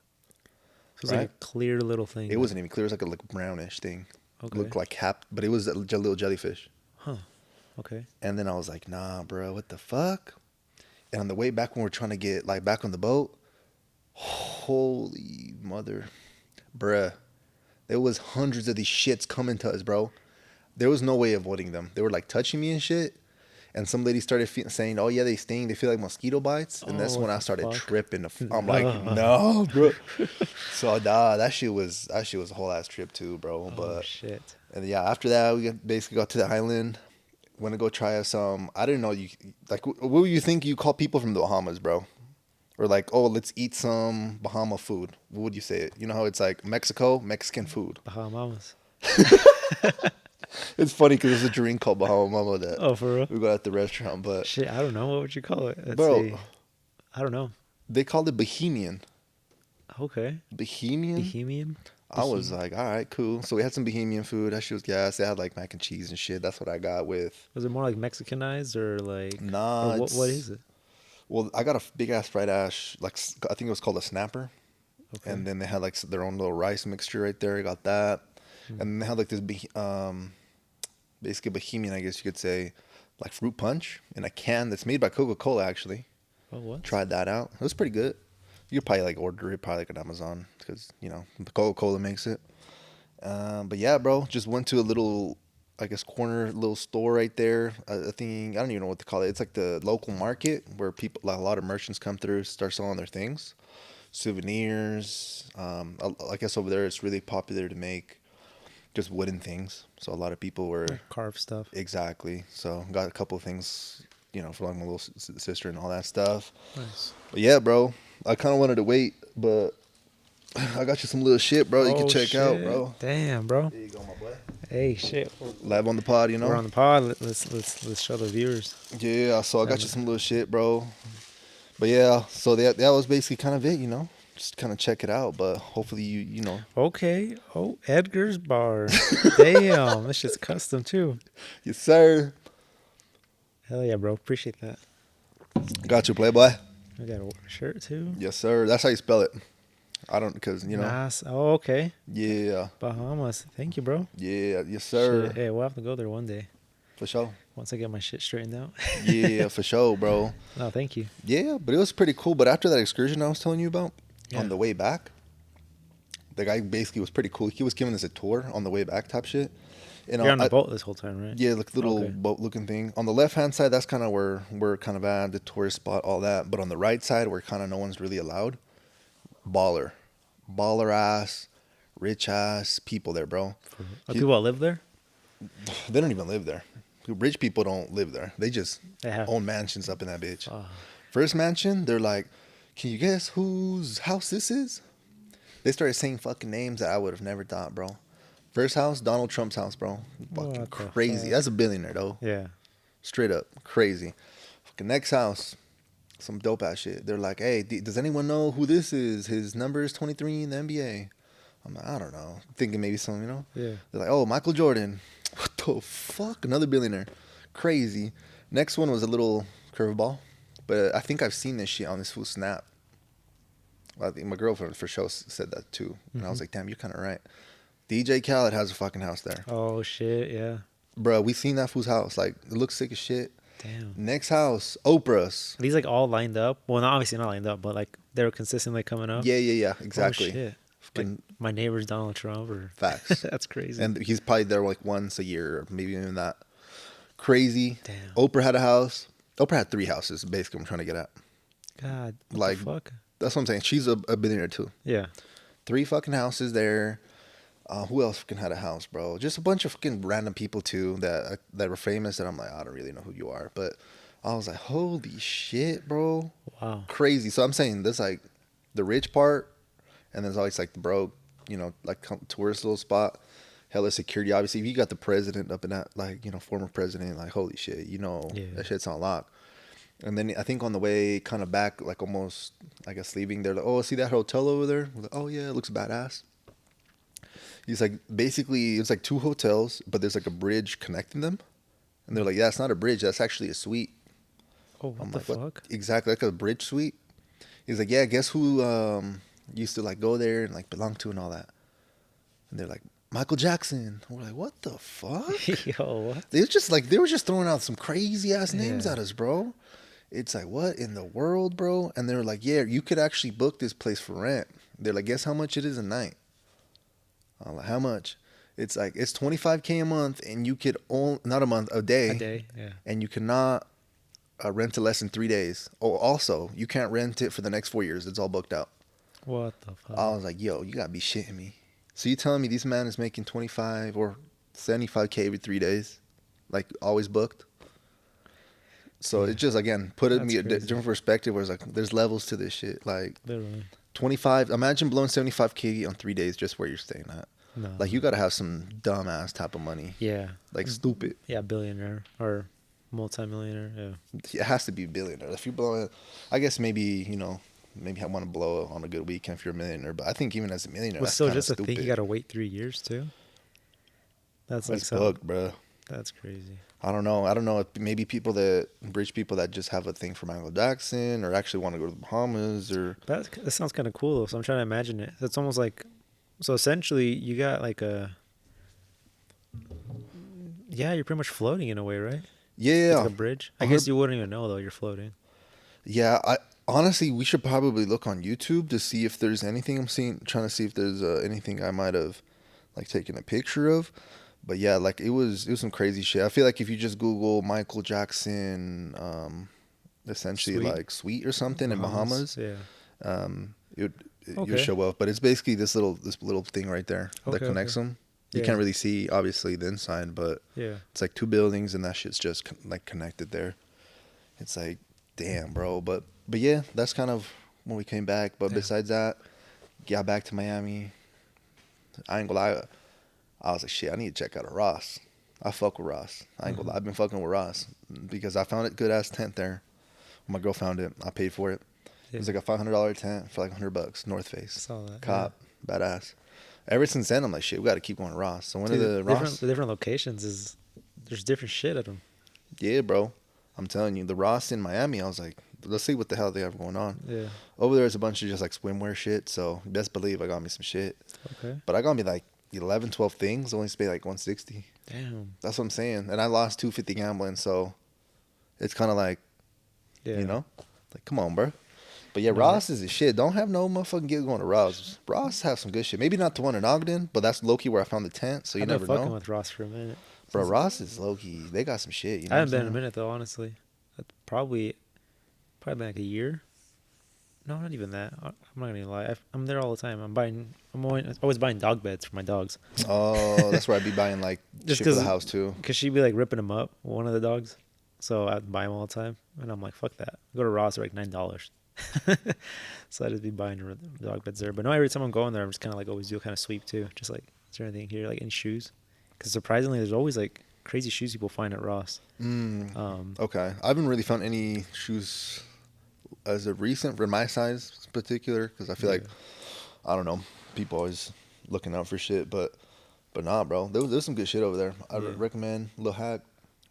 [SPEAKER 1] So it's like
[SPEAKER 2] Right?
[SPEAKER 1] a clear little thing.
[SPEAKER 2] It wasn't even clear. It was like a brownish thing.
[SPEAKER 1] Okay.
[SPEAKER 2] Looked like but it was a little jellyfish.
[SPEAKER 1] Huh. Okay.
[SPEAKER 2] And then I was like, nah, bro, what the fuck? And on the way back when we're trying to get like back on the boat, holy mother, bruh, there was hundreds of these shits coming to us, bro. There was no way avoiding them. They were like touching me and shit. And some lady started saying, "Oh yeah, they sting. They feel like mosquito bites." And that's when I started tripping. I'm like, "No, bro." So that shit was a whole ass trip too, bro. But
[SPEAKER 1] shit.
[SPEAKER 2] and yeah, after that we basically got to the island. Went to go try some. I didn't know you like. What do you think you call people from the Bahamas, bro? Or like, oh, let's eat some Bahama food. What would you say it? You know how it's like Mexico, Mexican food.
[SPEAKER 1] Bahamas.
[SPEAKER 2] It's funny because there's a drink called Bahama Mama that
[SPEAKER 1] For real?
[SPEAKER 2] we got at the restaurant. But
[SPEAKER 1] shit, I don't know. What would you call it? Let's
[SPEAKER 2] bro,
[SPEAKER 1] see. I don't know.
[SPEAKER 2] they called it Bohemian.
[SPEAKER 1] Okay.
[SPEAKER 2] Bohemian?
[SPEAKER 1] Bohemian?
[SPEAKER 2] I was like, all right, cool. So we had some Bohemian food. That shit was gas. They had like mac and cheese and shit. That's what I got with.
[SPEAKER 1] Was it more like Mexicanized or like?
[SPEAKER 2] Nah,
[SPEAKER 1] or what is it?
[SPEAKER 2] Well, I got a big ass fried ash. Like I think it was called a snapper.
[SPEAKER 1] Okay.
[SPEAKER 2] And then they had like their own little rice mixture right there. I got that. And then they had like this basically Bohemian, I guess you could say, like fruit punch in a can that's made by Coca-Cola actually.
[SPEAKER 1] Oh, what?
[SPEAKER 2] Tried that out. It was pretty good. You could probably like order it probably like on Amazon because Coca-Cola makes it. But yeah, bro, just went to a little, I guess, corner little store right there. I think I don't even know what to call it. It's like the local market where people, like a lot of merchants come through, start selling their things, souvenirs. I guess over there it's really popular to make just wooden things. So a lot of people were
[SPEAKER 1] Like carved stuff.
[SPEAKER 2] Exactly. So got a couple of things, for like my little sister and all that stuff.
[SPEAKER 1] Nice.
[SPEAKER 2] But yeah, bro, I kind of wanted to wait, but I got you some little shit, bro. You can check out, bro.
[SPEAKER 1] Damn, bro.
[SPEAKER 2] There you go, my boy.
[SPEAKER 1] Hey, shit.
[SPEAKER 2] Live on the pod,
[SPEAKER 1] We're on the pod. Let's show the viewers.
[SPEAKER 2] Yeah, so I got you some little shit, bro. But yeah, so that was basically kind of it, Just kind of check it out, but hopefully you know.
[SPEAKER 1] Okay. Oh, Edgar's Bar. Damn, this shit's custom too.
[SPEAKER 2] Yes, sir.
[SPEAKER 1] Hell yeah, bro. Appreciate that.
[SPEAKER 2] Got you, Playboy.
[SPEAKER 1] I got a shirt too.
[SPEAKER 2] Yes, sir. That's how you spell it. I don't, because,
[SPEAKER 1] Nice. Oh, okay.
[SPEAKER 2] Yeah.
[SPEAKER 1] Bahamas. Thank you, bro.
[SPEAKER 2] Yeah, yes, sir.
[SPEAKER 1] Shit. Hey, we'll have to go there one day.
[SPEAKER 2] For sure.
[SPEAKER 1] Once I get my shit straightened out.
[SPEAKER 2] Yeah, for sure, bro.
[SPEAKER 1] No, thank you.
[SPEAKER 2] Yeah, but it was pretty cool. But after that excursion I was telling you about, on the way back, the guy basically was pretty cool. He was giving us a tour on the way back type shit. And
[SPEAKER 1] You're on the boat this whole time, right?
[SPEAKER 2] Yeah, like little boat looking thing. On the left hand side, that's kind of where we're kind of at, the tourist spot, all that. But on the right side, where kind of no one's really allowed, baller ass, rich ass people there, bro.
[SPEAKER 1] People that live there?
[SPEAKER 2] They don't even live there. Rich people don't live there. They just own mansions up in that bitch. First mansion, they're like, can you guess whose house this is? They started saying fucking names that I would have never thought, bro. First house, Donald Trump's house, bro. Fucking crazy. That's a billionaire, though.
[SPEAKER 1] Yeah.
[SPEAKER 2] Straight up. Crazy. Fucking next house, some dope ass shit. They're like, hey, does anyone know who this is? His number is 23 in the NBA. I'm like, I don't know. Thinking maybe some,
[SPEAKER 1] Yeah.
[SPEAKER 2] They're like, oh, Michael Jordan. What the fuck? Another billionaire. Crazy. Next one was a little curveball. But I think I've seen this shit on this fool's Snap. I think my girlfriend for sure said that too. And I was like, damn, you're kind of right. DJ Khaled has a fucking house there.
[SPEAKER 1] Oh, shit, yeah.
[SPEAKER 2] Bro, we seen that fool's house. Like, it looks sick as shit.
[SPEAKER 1] Damn.
[SPEAKER 2] Next house, Oprah's.
[SPEAKER 1] Are these like all lined up? Well, obviously not lined up, but like they're consistently coming up?
[SPEAKER 2] Yeah, exactly.
[SPEAKER 1] Oh, shit. Like my neighbor's Donald Trump or...
[SPEAKER 2] Facts.
[SPEAKER 1] That's crazy.
[SPEAKER 2] And he's probably there like once a year, or maybe even that. Crazy.
[SPEAKER 1] Damn.
[SPEAKER 2] Oprah had a house. Oprah had 3 houses, basically, I'm trying to get at.
[SPEAKER 1] God, what
[SPEAKER 2] like,
[SPEAKER 1] the fuck?
[SPEAKER 2] That's what I'm saying. She's a billionaire, too.
[SPEAKER 1] Yeah.
[SPEAKER 2] 3 fucking houses there. Who else fucking had a house, bro? Just a bunch of fucking random people, too, that were famous, that I'm like, I don't really know who you are. But I was like, holy shit, bro.
[SPEAKER 1] Wow.
[SPEAKER 2] Crazy. So I'm saying there's like the rich part, and there's always like the broke, like tourist little spot. Hella security. Obviously, if you got the president up in that, like, former president, like, holy shit, that shit's on lock. And then I think on the way kind of back, like almost, I guess, leaving, they're like, oh, see that hotel over there? We're like, oh, yeah, it looks badass. He's like, basically, it's like 2 hotels, but there's like a bridge connecting them. And they're like, yeah, it's not a bridge. That's actually a suite.
[SPEAKER 1] Oh, what the fuck?
[SPEAKER 2] What? Exactly, like a bridge suite. He's like, yeah, guess who used to like go there and like belong to and all that. And they're like, Michael Jackson. And we're like, what the fuck?
[SPEAKER 1] Yo, what?
[SPEAKER 2] They were just throwing out some crazy ass names at us, bro. It's like, what in the world, bro? And they were like, yeah, you could actually book this place for rent. They're like, guess how much it is a night? I'm like, how much? It's like it's 25K a month, and you could own not a month, a day.
[SPEAKER 1] A day, yeah.
[SPEAKER 2] And you cannot rent it less than 3 days. Oh, also, you can't rent it for the next 4 years. It's all booked out.
[SPEAKER 1] What the fuck?
[SPEAKER 2] I was like, yo, you gotta be shitting me. So you telling me this man is making 25 or 75K every 3 days, like always booked? So it just again put me a different perspective where it's like there's levels to this shit. Like
[SPEAKER 1] literally
[SPEAKER 2] 25. Imagine blowing 75K on 3 days just where you're staying at.
[SPEAKER 1] No.
[SPEAKER 2] Like you gotta have some dumbass type of money.
[SPEAKER 1] Yeah.
[SPEAKER 2] Like stupid.
[SPEAKER 1] Yeah, billionaire or multimillionaire. Yeah.
[SPEAKER 2] It has to be a billionaire. If you blow it, I guess maybe maybe I want to blow it on a good weekend if you're a millionaire. But I think even as a millionaire,
[SPEAKER 1] Well,
[SPEAKER 2] that's
[SPEAKER 1] still
[SPEAKER 2] kind of
[SPEAKER 1] just to
[SPEAKER 2] stupid.
[SPEAKER 1] think you gotta wait 3 years too. That's like
[SPEAKER 2] booked, bro.
[SPEAKER 1] That's crazy.
[SPEAKER 2] I don't know. If maybe rich people that just have a thing for Michael Jackson or actually want to go to the Bahamas or.
[SPEAKER 1] That sounds kind of cool though. So I'm trying to imagine it. It's almost like, so essentially you got like you're pretty much floating in a way, right?
[SPEAKER 2] Yeah.
[SPEAKER 1] It's like a bridge. I guess you wouldn't even know though. You're floating.
[SPEAKER 2] Yeah, honestly, we should probably look on YouTube to see if there's anything trying to see if there's anything I might have like taken a picture of. But yeah, like it was some crazy shit. I feel like if you just Google Michael Jackson, essentially like suite or something in Bahamas, you'll show up. But it's basically this little thing right there that connects them. You can't really see obviously the inside, but it's like 2 buildings and that shit's just like connected there. It's like, damn, bro. But yeah, that's kind of when we came back. But besides that, got back to Miami. I ain't gonna lie. I was like, shit, I need to check out a Ross. I fuck with Ross. I ain't gonna lie. I've been fucking with Ross because I found it good ass tent there. My girl found it. I paid for it. It was like a $500 tent for like $100. North Face.
[SPEAKER 1] Saw that.
[SPEAKER 2] Cop. Badass. Ever since then, I'm like, shit, we got to keep going to Ross. So one of the Ross.
[SPEAKER 1] The different locations there's different shit at them.
[SPEAKER 2] Yeah, bro. I'm telling you, the Ross in Miami, I was like, let's see what the hell they have going on.
[SPEAKER 1] Yeah.
[SPEAKER 2] Over there's a bunch of just like swimwear shit. So best believe I got me some shit.
[SPEAKER 1] Okay.
[SPEAKER 2] But I got me like 11, 12 things. Only spent like 160.
[SPEAKER 1] Damn.
[SPEAKER 2] That's what I'm saying. And I lost 250 gambling. So it's kind of like, like, come on, bro. But yeah, Ross is the shit. Don't have no motherfucking get going to Ross. Ross have some good shit. Maybe not the one in Ogden, but that's low-key where I found the tent. So you never know. I've been fucking
[SPEAKER 1] with Ross for a minute.
[SPEAKER 2] Bro, Ross is low-key. They got some shit. You know
[SPEAKER 1] I haven't been in a minute though, honestly. Probably been like a year. No, not even that. I'm not gonna lie. I'm there all the time. I'm always buying dog beds for my dogs.
[SPEAKER 2] Oh, that's where I'd be buying like shit for the house too.
[SPEAKER 1] Cause she'd be like ripping them up, one of the dogs. So I'd buy them all the time, and I'm like, fuck that. Go to Ross for like $9. So I'd just be buying dog beds there. But no, every time I'm going there, I'm just kind of like always do a kind of sweep too. Just like, is there anything here, like any shoes? Because surprisingly, there's always like crazy shoes people find at Ross.
[SPEAKER 2] Okay, I haven't really found any shoes as of recent for my size in particular, because I feel like, I don't know, people always looking out for shit, but nah, bro, there's some good shit over there. I recommend Lil Hack,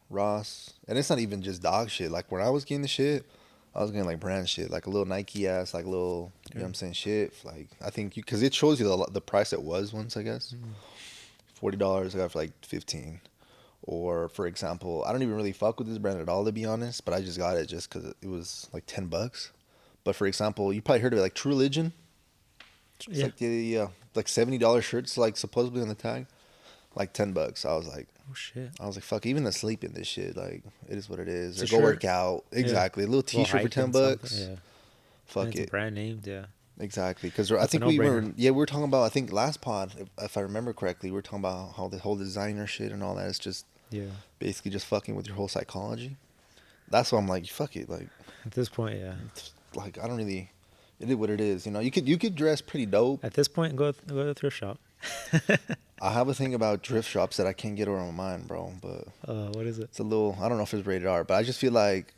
[SPEAKER 2] Ross, and it's not even just dog shit. Like when I was getting the shit, I was getting like brand shit, like a little Nike ass, like little, you know what I'm saying, shit. Like I think because it shows you the price it was once, I guess. $40, I got for like 15. Or for example, I don't even really fuck with this brand at all, to be honest, but I just got it just because it was like $10. But for example, you probably heard of it, like True Religion. It's like the like $70 shirts, like supposedly on the tag, like $10. I was like,
[SPEAKER 1] oh shit.
[SPEAKER 2] I was like, fuck, even asleep in this shit, like it is what it is. Or go work out, exactly. A little T-shirt for $10.
[SPEAKER 1] Yeah.
[SPEAKER 2] Fuck it.
[SPEAKER 1] It's brand name, yeah.
[SPEAKER 2] Exactly, because I think we were talking about, I think last pod, if I remember correctly, we were talking about how the whole designer shit and all that is just basically just fucking with your whole psychology. That's why I'm like, fuck it, like
[SPEAKER 1] at this point,
[SPEAKER 2] like I don't really, it is what it is, you know. You could dress pretty dope
[SPEAKER 1] at this point. Go to the thrift shop.
[SPEAKER 2] I have a thing about thrift shops that I can't get over my mind, bro. But
[SPEAKER 1] what is it?
[SPEAKER 2] It's a little, I don't know if it's rated R, but I just feel like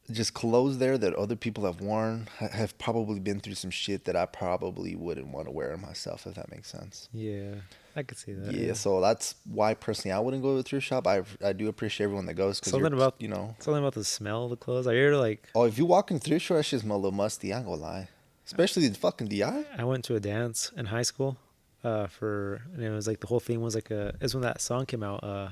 [SPEAKER 2] just clothes there that other people have worn have probably been through some shit that I probably wouldn't want to wear myself, if that makes sense.
[SPEAKER 1] Yeah, I could see that.
[SPEAKER 2] Yeah, so that's why personally I wouldn't go to a thrift shop. I do appreciate everyone that goes, because something about
[SPEAKER 1] the smell of the clothes. I hear like,
[SPEAKER 2] oh, if you walk in thrift store, that shit smell a little musty. I ain't gonna lie, especially the fucking DI.
[SPEAKER 1] I went to a dance in high school, and it was like the whole theme was like it's when that song came out,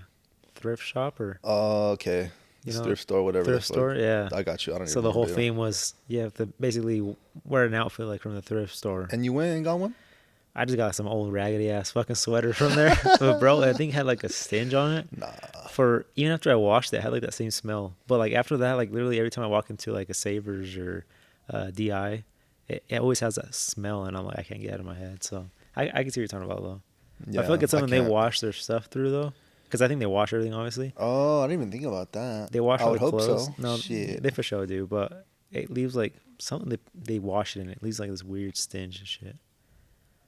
[SPEAKER 1] thrift shop or.
[SPEAKER 2] Oh, okay. Thrift store, whatever.
[SPEAKER 1] Thrift store, yeah.
[SPEAKER 2] I got you. I don't.
[SPEAKER 1] So the whole theme was you have to basically wear an outfit like from the thrift store.
[SPEAKER 2] And you went and got one?
[SPEAKER 1] I just got some old raggedy ass fucking sweater from there. But bro, I think it had like a stinge on it.
[SPEAKER 2] Nah.
[SPEAKER 1] For even after I washed it, it had like that same smell. But like after that, like literally every time I walk into like a Savers or DI, it always has that smell, and I'm like I can't get it out of my head. So I can see what you're talking about though. I feel
[SPEAKER 2] Yeah,
[SPEAKER 1] like it's
[SPEAKER 2] I
[SPEAKER 1] something they
[SPEAKER 2] can't.
[SPEAKER 1] wash their stuff through though, because I think they wash everything obviously.
[SPEAKER 2] Oh, I didn't even think about that.
[SPEAKER 1] They wash
[SPEAKER 2] I
[SPEAKER 1] all
[SPEAKER 2] would
[SPEAKER 1] the
[SPEAKER 2] hope
[SPEAKER 1] clothes.
[SPEAKER 2] so.
[SPEAKER 1] No,
[SPEAKER 2] Shit.
[SPEAKER 1] they for sure do, but it leaves like something they wash it in. It leaves like this weird stench and shit.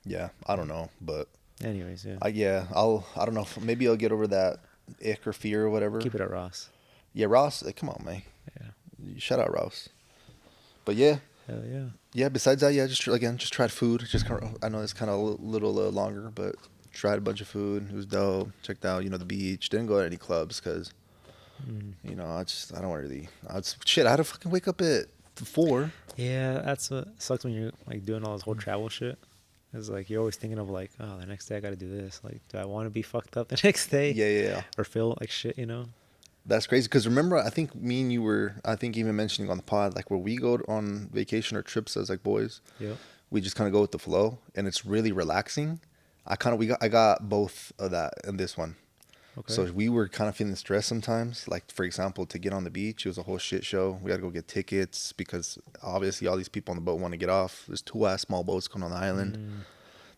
[SPEAKER 2] Yeah, I don't know, but
[SPEAKER 1] Anyways, yeah.
[SPEAKER 2] I don't know. Maybe I'll get over that ick or fear or whatever.
[SPEAKER 1] Keep it at Ross.
[SPEAKER 2] Yeah, Ross, come on, man.
[SPEAKER 1] Yeah.
[SPEAKER 2] Shout out Ross. But yeah,
[SPEAKER 1] Hell yeah.
[SPEAKER 2] yeah. Besides that, yeah, just tried food. I know it's kind of a little longer, but tried a bunch of food. It was dope. Checked out, the beach. Didn't go to any clubs because, I don't really. Shit. I had to fucking wake up at 4.
[SPEAKER 1] Yeah, that's what sucks when you're like doing all this whole travel shit. It's like you're always thinking of like, oh, the next day I got to do this. Like, do I want to be fucked up the next day?
[SPEAKER 2] Yeah.
[SPEAKER 1] Or feel like shit, you know?
[SPEAKER 2] That's crazy because remember, I think me and you were, I think even mentioning on the pod, like where we go on vacation or trips as like boys,
[SPEAKER 1] Yep.
[SPEAKER 2] we just kind of go with the flow, and it's really relaxing. I got both of that in this one.
[SPEAKER 1] Okay.
[SPEAKER 2] So we were kind of feeling stressed sometimes. Like for example, to get on the beach, it was a whole shit show. We had to go get tickets because obviously all these people on the boat want to get off. There's 2 small boats coming on the island.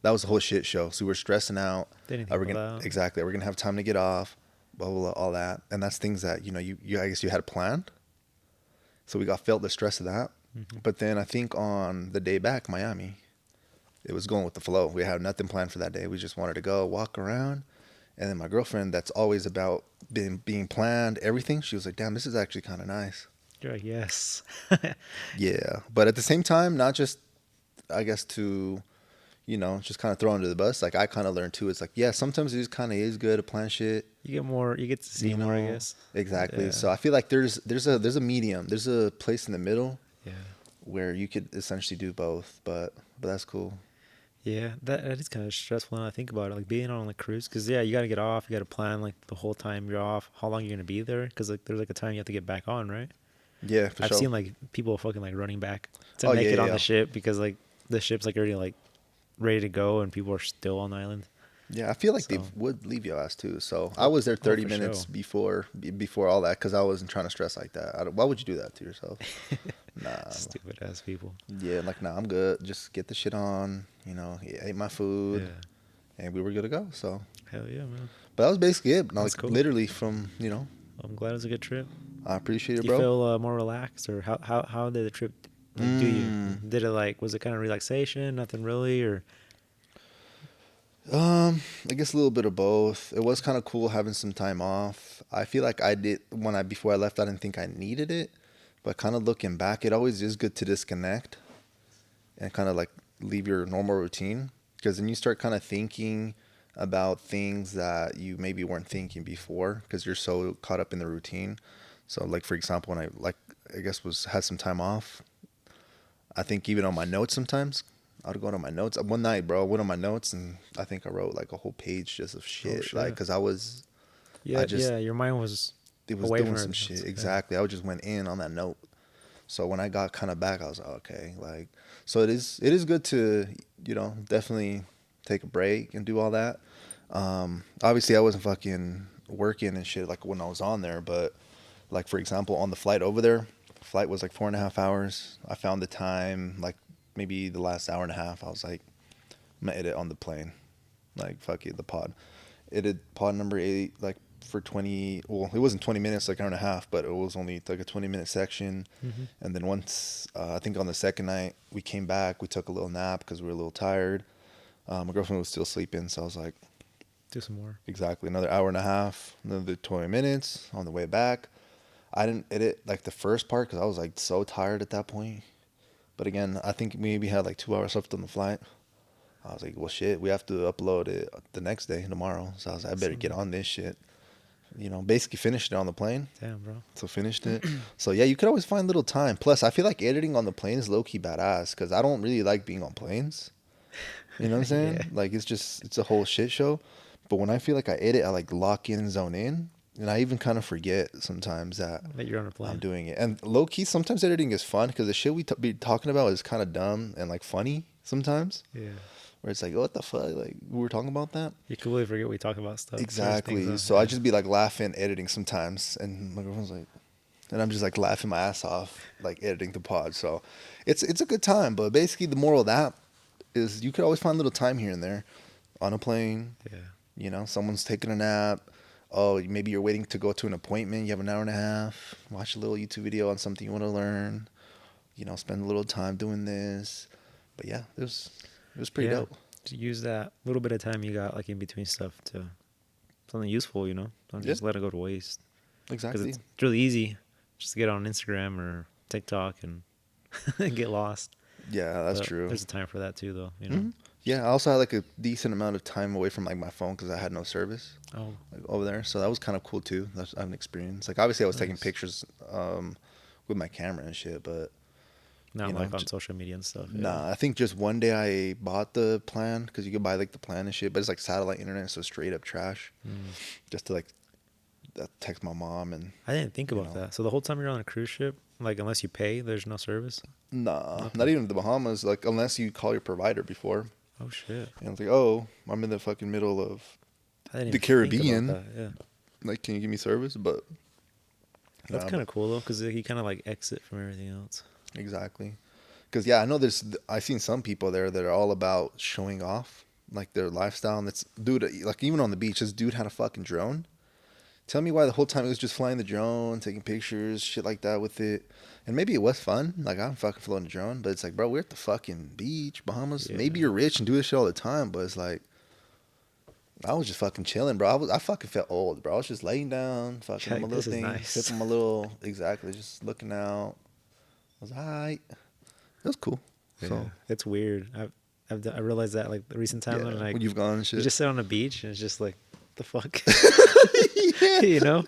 [SPEAKER 2] That was a whole shit show. So we were stressing out.
[SPEAKER 1] They didn't
[SPEAKER 2] Are
[SPEAKER 1] think
[SPEAKER 2] we
[SPEAKER 1] about
[SPEAKER 2] gonna
[SPEAKER 1] that.
[SPEAKER 2] exactly? Are we gonna have time to get off? Blah blah blah, all that, and that's things that you I guess you had planned. So we felt the stress of that. But then I think on the day back, Miami, it was going with the flow. We had nothing planned for that day. We just wanted to go walk around. And then my girlfriend, that's always about being planned, everything. She was like, "Damn, this is actually kind of nice."
[SPEAKER 1] You're like, yes.
[SPEAKER 2] Yeah, but at the same time, not just, I guess, to, just kind of throw under the bus. Like I kind of learned too. It's like, yeah, sometimes it just kind of is good to plan shit.
[SPEAKER 1] You get to see more, I guess.
[SPEAKER 2] Exactly.
[SPEAKER 1] Yeah.
[SPEAKER 2] So I feel like there's a medium. There's a place in the middle
[SPEAKER 1] Yeah.
[SPEAKER 2] where you could essentially do both. But that's cool.
[SPEAKER 1] Yeah, that is kind of stressful when I think about it. Like being on the cruise, because yeah, you got to get off. You got to plan like the whole time you're off, how long you're gonna be there. Because like there's like a time you have to get back on, right?
[SPEAKER 2] Yeah, for
[SPEAKER 1] I've
[SPEAKER 2] sure.
[SPEAKER 1] seen like people fucking like running back to
[SPEAKER 2] Oh,
[SPEAKER 1] make
[SPEAKER 2] yeah,
[SPEAKER 1] it on
[SPEAKER 2] yeah.
[SPEAKER 1] the ship because like the ship's like already like ready to go and people are still on the island.
[SPEAKER 2] Yeah, I feel like they
[SPEAKER 1] So-
[SPEAKER 2] would leave your ass too. So I was there 30
[SPEAKER 1] for
[SPEAKER 2] minutes
[SPEAKER 1] sure.
[SPEAKER 2] before all that because I wasn't trying to stress like that. Why would you do that to yourself? Nah.
[SPEAKER 1] Stupid ass people.
[SPEAKER 2] Yeah, like nah, I'm good. Just get the shit on. Ate my food,
[SPEAKER 1] Yeah.
[SPEAKER 2] and we were good to go. So,
[SPEAKER 1] Hell yeah, man.
[SPEAKER 2] but that was basically it.
[SPEAKER 1] That's
[SPEAKER 2] Like
[SPEAKER 1] cool.
[SPEAKER 2] literally from
[SPEAKER 1] I'm glad it was a good trip.
[SPEAKER 2] I appreciate it,
[SPEAKER 1] Do
[SPEAKER 2] bro.
[SPEAKER 1] you feel more relaxed, or how did the trip? Like, do you did it like was it kind of relaxation? Nothing really, or
[SPEAKER 2] I guess a little bit of both. It was kind of cool having some time off. I feel like I did before I left. I didn't think I needed it, but kind of looking back, it always is good to disconnect and kind of like leave your normal routine because then you start kind of thinking about things that you maybe weren't thinking before because you're so caught up in the routine. So like for example, when I guess had some time off, I think even on my notes sometimes. I'd go to my notes. One night, bro, I went on my notes and I think I wrote like a whole page just of shit.
[SPEAKER 1] shit.
[SPEAKER 2] Like, cause I was,
[SPEAKER 1] yeah,
[SPEAKER 2] just-
[SPEAKER 1] yeah, your mind was
[SPEAKER 2] it was
[SPEAKER 1] away
[SPEAKER 2] doing
[SPEAKER 1] from
[SPEAKER 2] some
[SPEAKER 1] everything
[SPEAKER 2] shit.
[SPEAKER 1] else.
[SPEAKER 2] Exactly. I just went in on that note. So when I got kind of back, I was like, okay, like, so it is good to, definitely take a break and do all that. Obviously I wasn't fucking working and shit like when I was on there, but like, for example, on the flight over there, flight was like 4.5 hours. I found the time, like maybe the last hour and a half. I was like, I'm gonna edit on the plane. Like, fuck it, the pod. Edit pod number 8, like for 20, well, it wasn't 20 minutes, like an hour and a half, but it was only like a 20-minute section. And then once, I think on the second night, we came back, we took a little nap because we were a little tired. My girlfriend was still sleeping, so I was like,
[SPEAKER 1] Do some more.
[SPEAKER 2] exactly, another hour and a half, another 20 minutes on the way back. I didn't edit like the first part because I was like so tired at that point. But again, I think maybe had like 2 hours left on the flight. I was like, well, shit, we have to upload it the next day, tomorrow. So I was like, I better get on this shit. Basically finished it on the plane.
[SPEAKER 1] Damn, bro.
[SPEAKER 2] So finished it. So yeah, you could always find little time. Plus, I feel like editing on the plane is low-key badass because I don't really like being on planes. You know what I'm saying?
[SPEAKER 1] Yeah.
[SPEAKER 2] Like, it's a whole shit show. But when I feel like I edit, I like lock in and zone in. And I even kind of forget sometimes that
[SPEAKER 1] You're on a plane.
[SPEAKER 2] I'm doing it. And low key, sometimes editing is fun because the shit we be talking about is kind of dumb and like funny sometimes.
[SPEAKER 1] Yeah.
[SPEAKER 2] where it's like, what the fuck? Like, we were talking about that?
[SPEAKER 1] You completely forget we talk about stuff.
[SPEAKER 2] Exactly. So I just be like laughing, editing sometimes. And my girlfriend's like, and I'm just like laughing my ass off, like editing the pod. So it's a good time. But basically, the moral of that is you could always find a little time here and there on a plane.
[SPEAKER 1] Yeah.
[SPEAKER 2] You know, someone's taking a nap. Oh, maybe you're waiting to go to an appointment. You have an hour and a half. Watch a little YouTube video on something you want to learn. You know, spend a little time doing this. But yeah, it was pretty dope.
[SPEAKER 1] To use that little bit of time you got like in between stuff to something useful, you know. Don't just let it go to waste.
[SPEAKER 2] Exactly.
[SPEAKER 1] Because it's really easy just to get on Instagram or TikTok and get lost.
[SPEAKER 2] Yeah, that's true.
[SPEAKER 1] There's a time for that too, though. You know.
[SPEAKER 2] Mm-hmm. Yeah, I also had like a decent amount of time away from like my phone because I had no service like, over there. So that was kind of cool too. That's an experience. Like obviously I was taking pictures with my camera and shit, but
[SPEAKER 1] not like on social media and stuff. Yeah.
[SPEAKER 2] Nah, I think just one day I bought the plan because you could buy like the plan and shit, but it's like satellite internet, so straight up trash. Just to like text my mom and.
[SPEAKER 1] I didn't think about that. So the whole time you're on a cruise ship, like unless you pay, there's no service.
[SPEAKER 2] Nah, not even the Bahamas. Like unless you call your provider before.
[SPEAKER 1] Oh shit!
[SPEAKER 2] And it's like, oh, I'm in the fucking middle of the Caribbean.
[SPEAKER 1] Yeah.
[SPEAKER 2] Like, can you give me service? But
[SPEAKER 1] that's kind of cool though, because you kind of like exit from everything else.
[SPEAKER 2] Exactly. Because yeah, I know I've seen some people there that are all about showing off, like their lifestyle. And it's dude, like even on the beach, this dude had a fucking drone. Tell me why the whole time he was just flying the drone, taking pictures, shit like that with it. And maybe it was fun. Like, I'm fucking floating a drone. But it's like, bro, we're at the fucking beach, Bahamas. Yeah. Maybe you're rich and do this shit all the time. But it's like, I was just fucking chilling, bro. I fucking felt old, bro. I was just laying down, fucking on my little thing. Nice. Sipping my little, exactly, just looking out. I was alright. It was cool.
[SPEAKER 1] Yeah.
[SPEAKER 2] So
[SPEAKER 1] it's weird. I realized that like the recent time
[SPEAKER 2] when you've gone and shit.
[SPEAKER 1] You just sit on the beach and it's just like, the fuck. You know,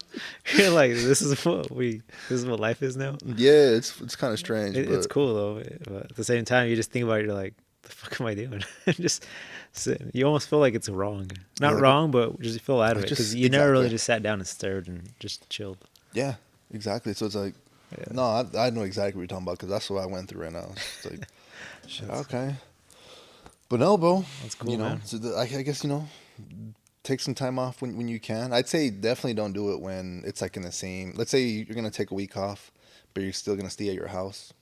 [SPEAKER 1] you're like, this is what life is now.
[SPEAKER 2] Yeah, it's kind of strange.
[SPEAKER 1] It's cool though, but at the same time, you just think about it, you're like, the fuck am I doing? Just sit. You almost feel like it's wrong, not wrong, but just feel out of it because you never really just sat down and stared and just chilled.
[SPEAKER 2] Yeah, exactly. So it's like, no, I know exactly what you're talking about because that's what I went through right now. It's like, shit, okay, but no, bro,
[SPEAKER 1] that's cool.
[SPEAKER 2] You know,
[SPEAKER 1] man.
[SPEAKER 2] So I guess take some time off when you can. I'd say definitely don't do it when it's like in the same. Let's say you're gonna take a week off, but you're still gonna stay at your house.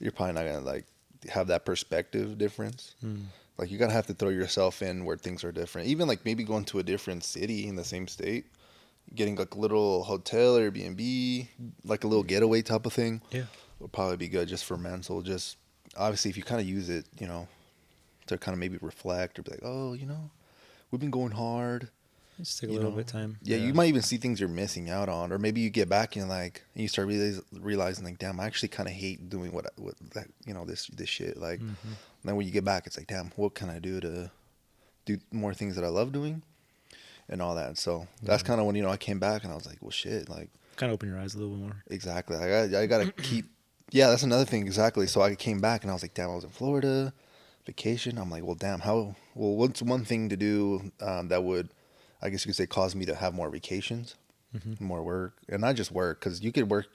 [SPEAKER 2] You're probably not gonna like have that perspective difference. Like you gotta have to throw yourself in where things are different. Even like maybe going to a different city in the same state, getting like a little hotel, Airbnb, like a little getaway type of thing.
[SPEAKER 1] Yeah,
[SPEAKER 2] would probably be good just for mental. Just obviously if you kind of use it, to kind of maybe reflect or be like, oh, we've been going hard.
[SPEAKER 1] Just take a little bit of time.
[SPEAKER 2] Yeah, you might even see things you're missing out on, or maybe you get back and you start realizing like, damn, I actually kind of hate doing what this shit. Like, and then when you get back, it's like, damn, what can I do to do more things that I love doing, and all that. So that's kind of when I came back and I was like, well, shit, like,
[SPEAKER 1] kind of open your eyes a little bit more.
[SPEAKER 2] Exactly. I gotta keep. Yeah, that's another thing. Exactly. So I came back and I was like, damn, I was in Florida, vacation. I'm like, well, damn, what's one thing to do that would, I guess you could say, cause me to have more vacations, more work, and not just work, because you could work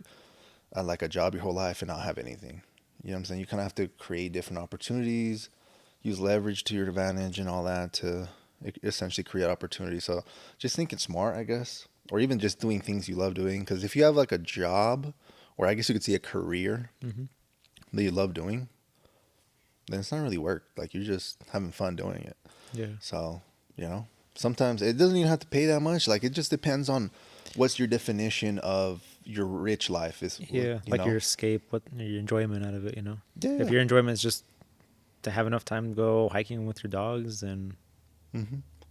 [SPEAKER 2] like a job your whole life and not have anything. You know what I'm saying? You kind of have to create different opportunities, use leverage to your advantage and all that to essentially create opportunities. So just thinking smart, I guess, or even just doing things you love doing. Because if you have like a job, or I guess you could see a career that you love doing, then it's not really work. Like you're just having fun doing it.
[SPEAKER 1] Yeah.
[SPEAKER 2] So, sometimes it doesn't even have to pay that much. Like it just depends on what's your definition of your rich life is.
[SPEAKER 1] Yeah. Like your escape, what your enjoyment out of it,
[SPEAKER 2] Yeah.
[SPEAKER 1] If your enjoyment is just to have enough time to go hiking with your dogs and.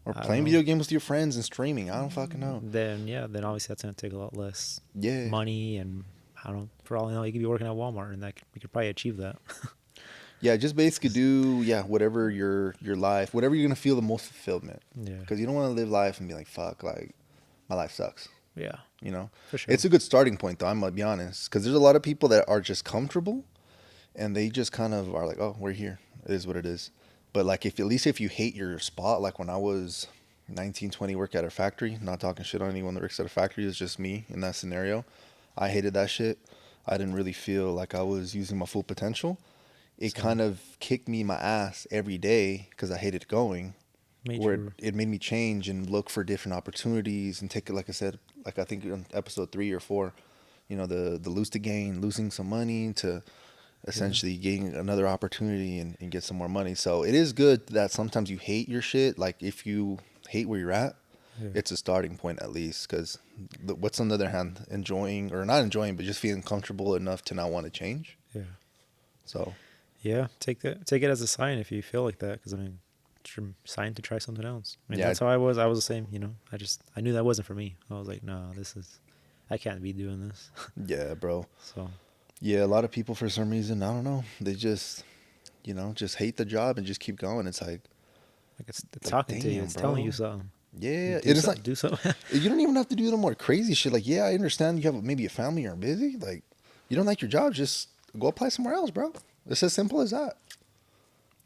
[SPEAKER 2] Or playing video games with your friends and streaming. I don't fucking know.
[SPEAKER 1] Then obviously that's going to take a lot less money, and I don't know, for all I know, you could be working at Walmart and you could probably achieve that.
[SPEAKER 2] Yeah, just basically do whatever your life, whatever you're gonna feel the most fulfillment.
[SPEAKER 1] Yeah.
[SPEAKER 2] Because you don't want to live life and be like, fuck, like my life sucks.
[SPEAKER 1] Yeah.
[SPEAKER 2] For sure. It's a good starting point though. I'm gonna be honest, because there's a lot of people that are just comfortable, and they just kind of are like, oh, we're here. It is what it is. But like at least if you hate your spot, like when I was 19, 20, work at a factory, not talking shit on anyone that works at a factory, it's just me in that scenario. I hated that shit. I didn't really feel like I was using my full potential. it kind of kicked me in my ass every day because I hated going. It made me change and look for different opportunities and take it, like I said, like I think on episode 3 or 4, you know, the lose to gain, losing some money to essentially getting another opportunity and get some more money. So it is good that sometimes you hate your shit. Like if you hate where you're at, it's a starting point at least. Because what's on the other hand, enjoying or not enjoying, but just feeling comfortable enough to not want to change.
[SPEAKER 1] Yeah.
[SPEAKER 2] So.
[SPEAKER 1] Yeah, take it as a sign if you feel like that. Because I mean, it's your sign to try something else. I mean, that's how I was. I was the same. You know, I knew that wasn't for me. I was like, no, I can't be doing this.
[SPEAKER 2] Yeah, bro.
[SPEAKER 1] So.
[SPEAKER 2] Yeah, a lot of people for some reason, I don't know, they just, you know, just hate the job and just keep going. It's like
[SPEAKER 1] it's talking to you. It's telling you something.
[SPEAKER 2] Yeah, it is like
[SPEAKER 1] do something.
[SPEAKER 2] You don't even have to do no more crazy shit. Like, yeah, I understand you have maybe a family or busy. Like, you don't like your job, just go apply somewhere else, bro. It's as simple as that.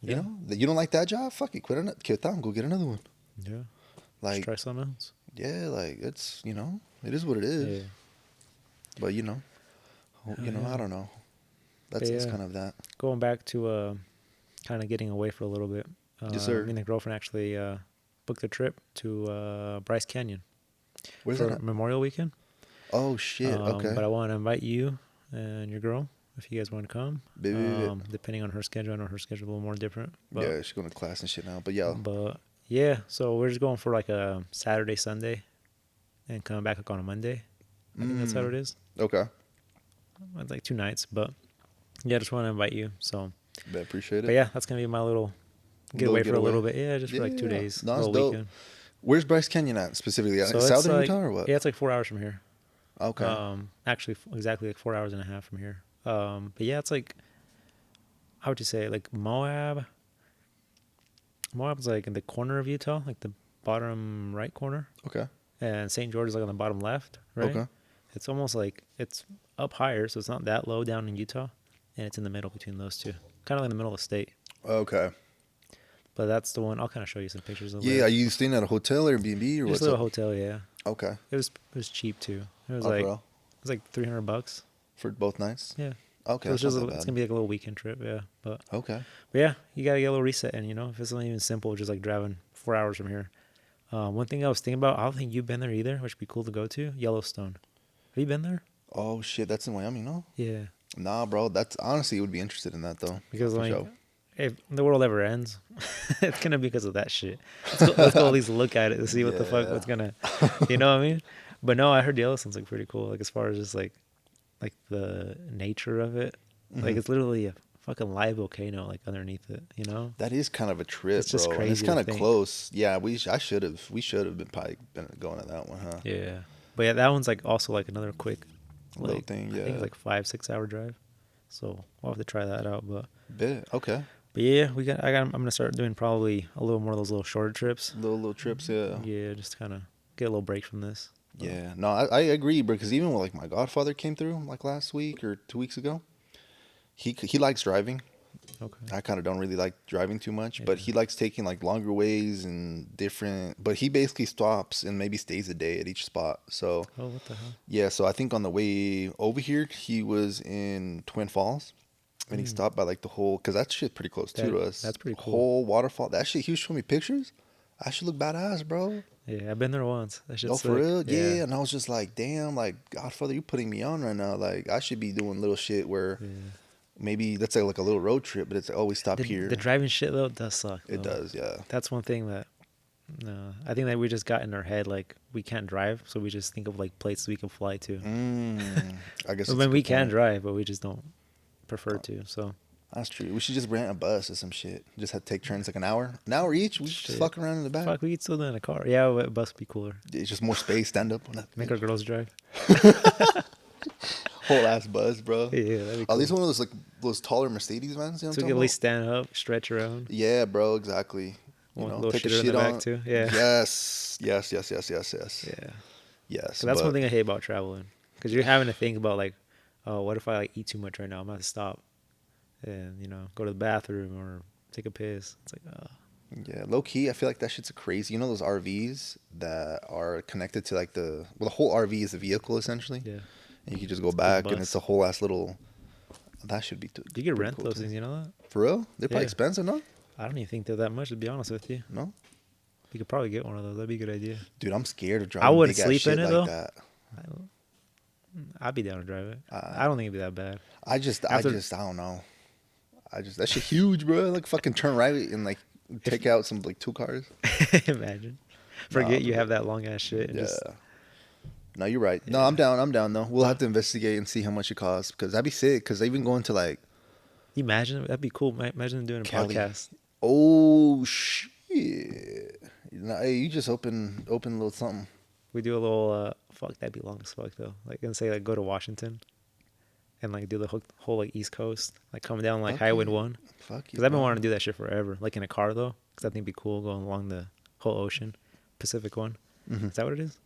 [SPEAKER 2] You know, that you don't like that job, fuck it, quit that, go get another one.
[SPEAKER 1] Yeah,
[SPEAKER 2] like
[SPEAKER 1] just try something else.
[SPEAKER 2] Yeah, like it's, you know, it is what it is. Yeah. But you know, I don't know. That's kind of that.
[SPEAKER 1] Going back to kind of getting away for a little bit.
[SPEAKER 2] Yes, sir.
[SPEAKER 1] Me and the girlfriend actually booked a trip to Bryce Canyon.
[SPEAKER 2] Where's
[SPEAKER 1] for
[SPEAKER 2] that?
[SPEAKER 1] Memorial Weekend.
[SPEAKER 2] Oh shit! Okay.
[SPEAKER 1] But I want to invite you and your girl if you guys want to come. Depending on her schedule, I know her schedule a little more different. But,
[SPEAKER 2] yeah, she's going to class and shit now. But yeah.
[SPEAKER 1] But yeah, so we're just going for like a Saturday, Sunday, and coming back like on a Monday. I think that's how it is.
[SPEAKER 2] Okay.
[SPEAKER 1] It's like 2 nights, but yeah, I just want to invite you. So
[SPEAKER 2] I appreciate it.
[SPEAKER 1] But yeah, that's gonna be my little getaway for a little bit. Yeah, just for like 2 days.
[SPEAKER 2] No, that's dope. Weekend. Where's Bryce Canyon at specifically? So Southern Utah or what?
[SPEAKER 1] Yeah, it's like 4 hours from here.
[SPEAKER 2] Okay.
[SPEAKER 1] Actually, exactly like 4 hours and a half from here. But yeah, it's like, how would you say it? Like Moab. Moab's like in the corner of Utah, like the bottom right corner.
[SPEAKER 2] Okay.
[SPEAKER 1] And St. George is like on the bottom left, right? Okay. It's almost like it's up higher, so it's not that low down in Utah, and it's in the middle between those two, kind of like in the middle of the state.
[SPEAKER 2] Okay.
[SPEAKER 1] But that's the one. I'll kind of show you some pictures of it.
[SPEAKER 2] Yeah, are you staying at a hotel or Airbnb or
[SPEAKER 1] what's up? Just a hotel, yeah.
[SPEAKER 2] Okay.
[SPEAKER 1] It was cheap too. It was like $300
[SPEAKER 2] for both nights.
[SPEAKER 1] Yeah.
[SPEAKER 2] Okay.
[SPEAKER 1] So it's gonna be like a little weekend trip, yeah. But
[SPEAKER 2] okay.
[SPEAKER 1] But yeah, you gotta get a little reset in, you know. If it's something even simple, just like driving 4 hours from here. One thing I was thinking about, I don't think you've been there either, which would be cool to go to. Yellowstone. Have you been there?
[SPEAKER 2] Oh shit, that's in Wyoming, no?
[SPEAKER 1] Yeah.
[SPEAKER 2] Nah, bro. That's honestly, would be interested in that though.
[SPEAKER 1] Because like, if the world ever ends, it's gonna be because of that shit. Let's go at least look at it to see what the fuck what's gonna, you know what I mean? But no, I heard Yellowstone's like pretty cool. Like as far as just like the nature of it, like it's literally a fucking live volcano like underneath it. You know?
[SPEAKER 2] That is kind of a trip,
[SPEAKER 1] it's just
[SPEAKER 2] bro.
[SPEAKER 1] Crazy.
[SPEAKER 2] And it's kind of close. Yeah, we should have been probably going to that one, huh?
[SPEAKER 1] Yeah, but yeah, that one's like also like another quick
[SPEAKER 2] little thing. Yeah,
[SPEAKER 1] I think it's like 5-6 hour drive. So we'll have to try that out. But
[SPEAKER 2] okay.
[SPEAKER 1] But yeah, I'm gonna start doing probably a little more of those little shorter trips.
[SPEAKER 2] Little trips, yeah.
[SPEAKER 1] Yeah, just kind of get a little break from this.
[SPEAKER 2] Yeah, no, I agree, bro. Because even when like my godfather came through like last week or 2 weeks ago, he likes driving. Okay. I kind of don't really like driving too much, but he likes taking like longer ways and different. But he basically stops and maybe stays a day at each spot. So.
[SPEAKER 1] Oh, what the hell?
[SPEAKER 2] Yeah, so I think on the way over here, he was in Twin Falls. And he stopped by like the whole, because that shit pretty close to us.
[SPEAKER 1] That's pretty cool.
[SPEAKER 2] Whole waterfall. That shit, he was showing me pictures. That shit look badass, bro.
[SPEAKER 1] Yeah, I've been there once. That shit's
[SPEAKER 2] for real? Yeah. And I was just like, damn, like, Godfather, you're putting me on right now. Like, I should be doing little shit where maybe let's say like a little road trip, but it's always stop here.
[SPEAKER 1] The driving shit, though, does suck.
[SPEAKER 2] It does, yeah.
[SPEAKER 1] That's one thing that, I think that we just got in our head, like, we can't drive, so we just think of, like, places we can fly to.
[SPEAKER 2] I guess
[SPEAKER 1] we can drive, but we just don't prefer to, so.
[SPEAKER 2] That's true. We should just rent a bus or some shit. Just have to take turns like an hour each. We just fuck around in the back.
[SPEAKER 1] Fuck, we could still do it in a car. Yeah, a bus would be cooler.
[SPEAKER 2] It's just more space. Stand up on that.
[SPEAKER 1] Make our girls drive.
[SPEAKER 2] Whole ass bus, bro.
[SPEAKER 1] Yeah, that'd be cool.
[SPEAKER 2] At least one of those taller Mercedes vans. You know
[SPEAKER 1] so we can at least stand up, stretch around.
[SPEAKER 2] Yeah, bro. Exactly.
[SPEAKER 1] You know, take a shit in the back too. Yeah.
[SPEAKER 2] Yes. Yeah. Yes.
[SPEAKER 1] That's one thing I hate about traveling, because you're having to think about like, oh, what if I like eat too much right now? I'm gonna have to stop. And, you know, go to the bathroom or take a piss. It's like,
[SPEAKER 2] Yeah, low key, I feel like that shit's crazy. You know those RVs that are connected to like the whole RV is a vehicle essentially?
[SPEAKER 1] Yeah.
[SPEAKER 2] And you can just go back and it's a whole ass little, that should be
[SPEAKER 1] you can rent those things, you know that?
[SPEAKER 2] For real? They're probably
[SPEAKER 1] Yeah.
[SPEAKER 2] expensive, no?
[SPEAKER 1] I don't even think they're that much, to be honest with you.
[SPEAKER 2] No?
[SPEAKER 1] You could probably get one of those. That'd be a good idea.
[SPEAKER 2] Dude, I'm scared of
[SPEAKER 1] I
[SPEAKER 2] driving
[SPEAKER 1] wouldn't
[SPEAKER 2] big ass
[SPEAKER 1] sleep
[SPEAKER 2] shit
[SPEAKER 1] in it
[SPEAKER 2] like
[SPEAKER 1] though.
[SPEAKER 2] that.
[SPEAKER 1] I'd be down to drive it.
[SPEAKER 2] Uh,
[SPEAKER 1] I don't think it'd be that bad.
[SPEAKER 2] I don't know. That shit huge, bro. Like fucking turn right and like take out some like 2 cars.
[SPEAKER 1] Imagine.
[SPEAKER 2] Nah,
[SPEAKER 1] Forget you
[SPEAKER 2] bro.
[SPEAKER 1] have that long ass shit and
[SPEAKER 2] Yeah.
[SPEAKER 1] just
[SPEAKER 2] No, you're right. No,
[SPEAKER 1] Yeah.
[SPEAKER 2] I'm down. I'm down though. We'll have to investigate and see how much it costs because that'd be sick. Because even going to like,
[SPEAKER 1] imagine that'd be cool. Imagine doing a
[SPEAKER 2] Cali.
[SPEAKER 1] podcast.
[SPEAKER 2] Oh shit! Nah, hey, you just open a little something.
[SPEAKER 1] We do a little fuck. That'd be long as fuck though. Like and say like go to Washington, and like do the whole like East Coast, like come down like
[SPEAKER 2] Fuck
[SPEAKER 1] Highway
[SPEAKER 2] yeah.
[SPEAKER 1] 1.
[SPEAKER 2] Fuck you.
[SPEAKER 1] Because I've been
[SPEAKER 2] bro.
[SPEAKER 1] wanting to do that shit forever. Like in a car though, because I think it'd be cool going along the whole ocean, Pacific one.
[SPEAKER 2] Mhm.
[SPEAKER 1] Is that what it is?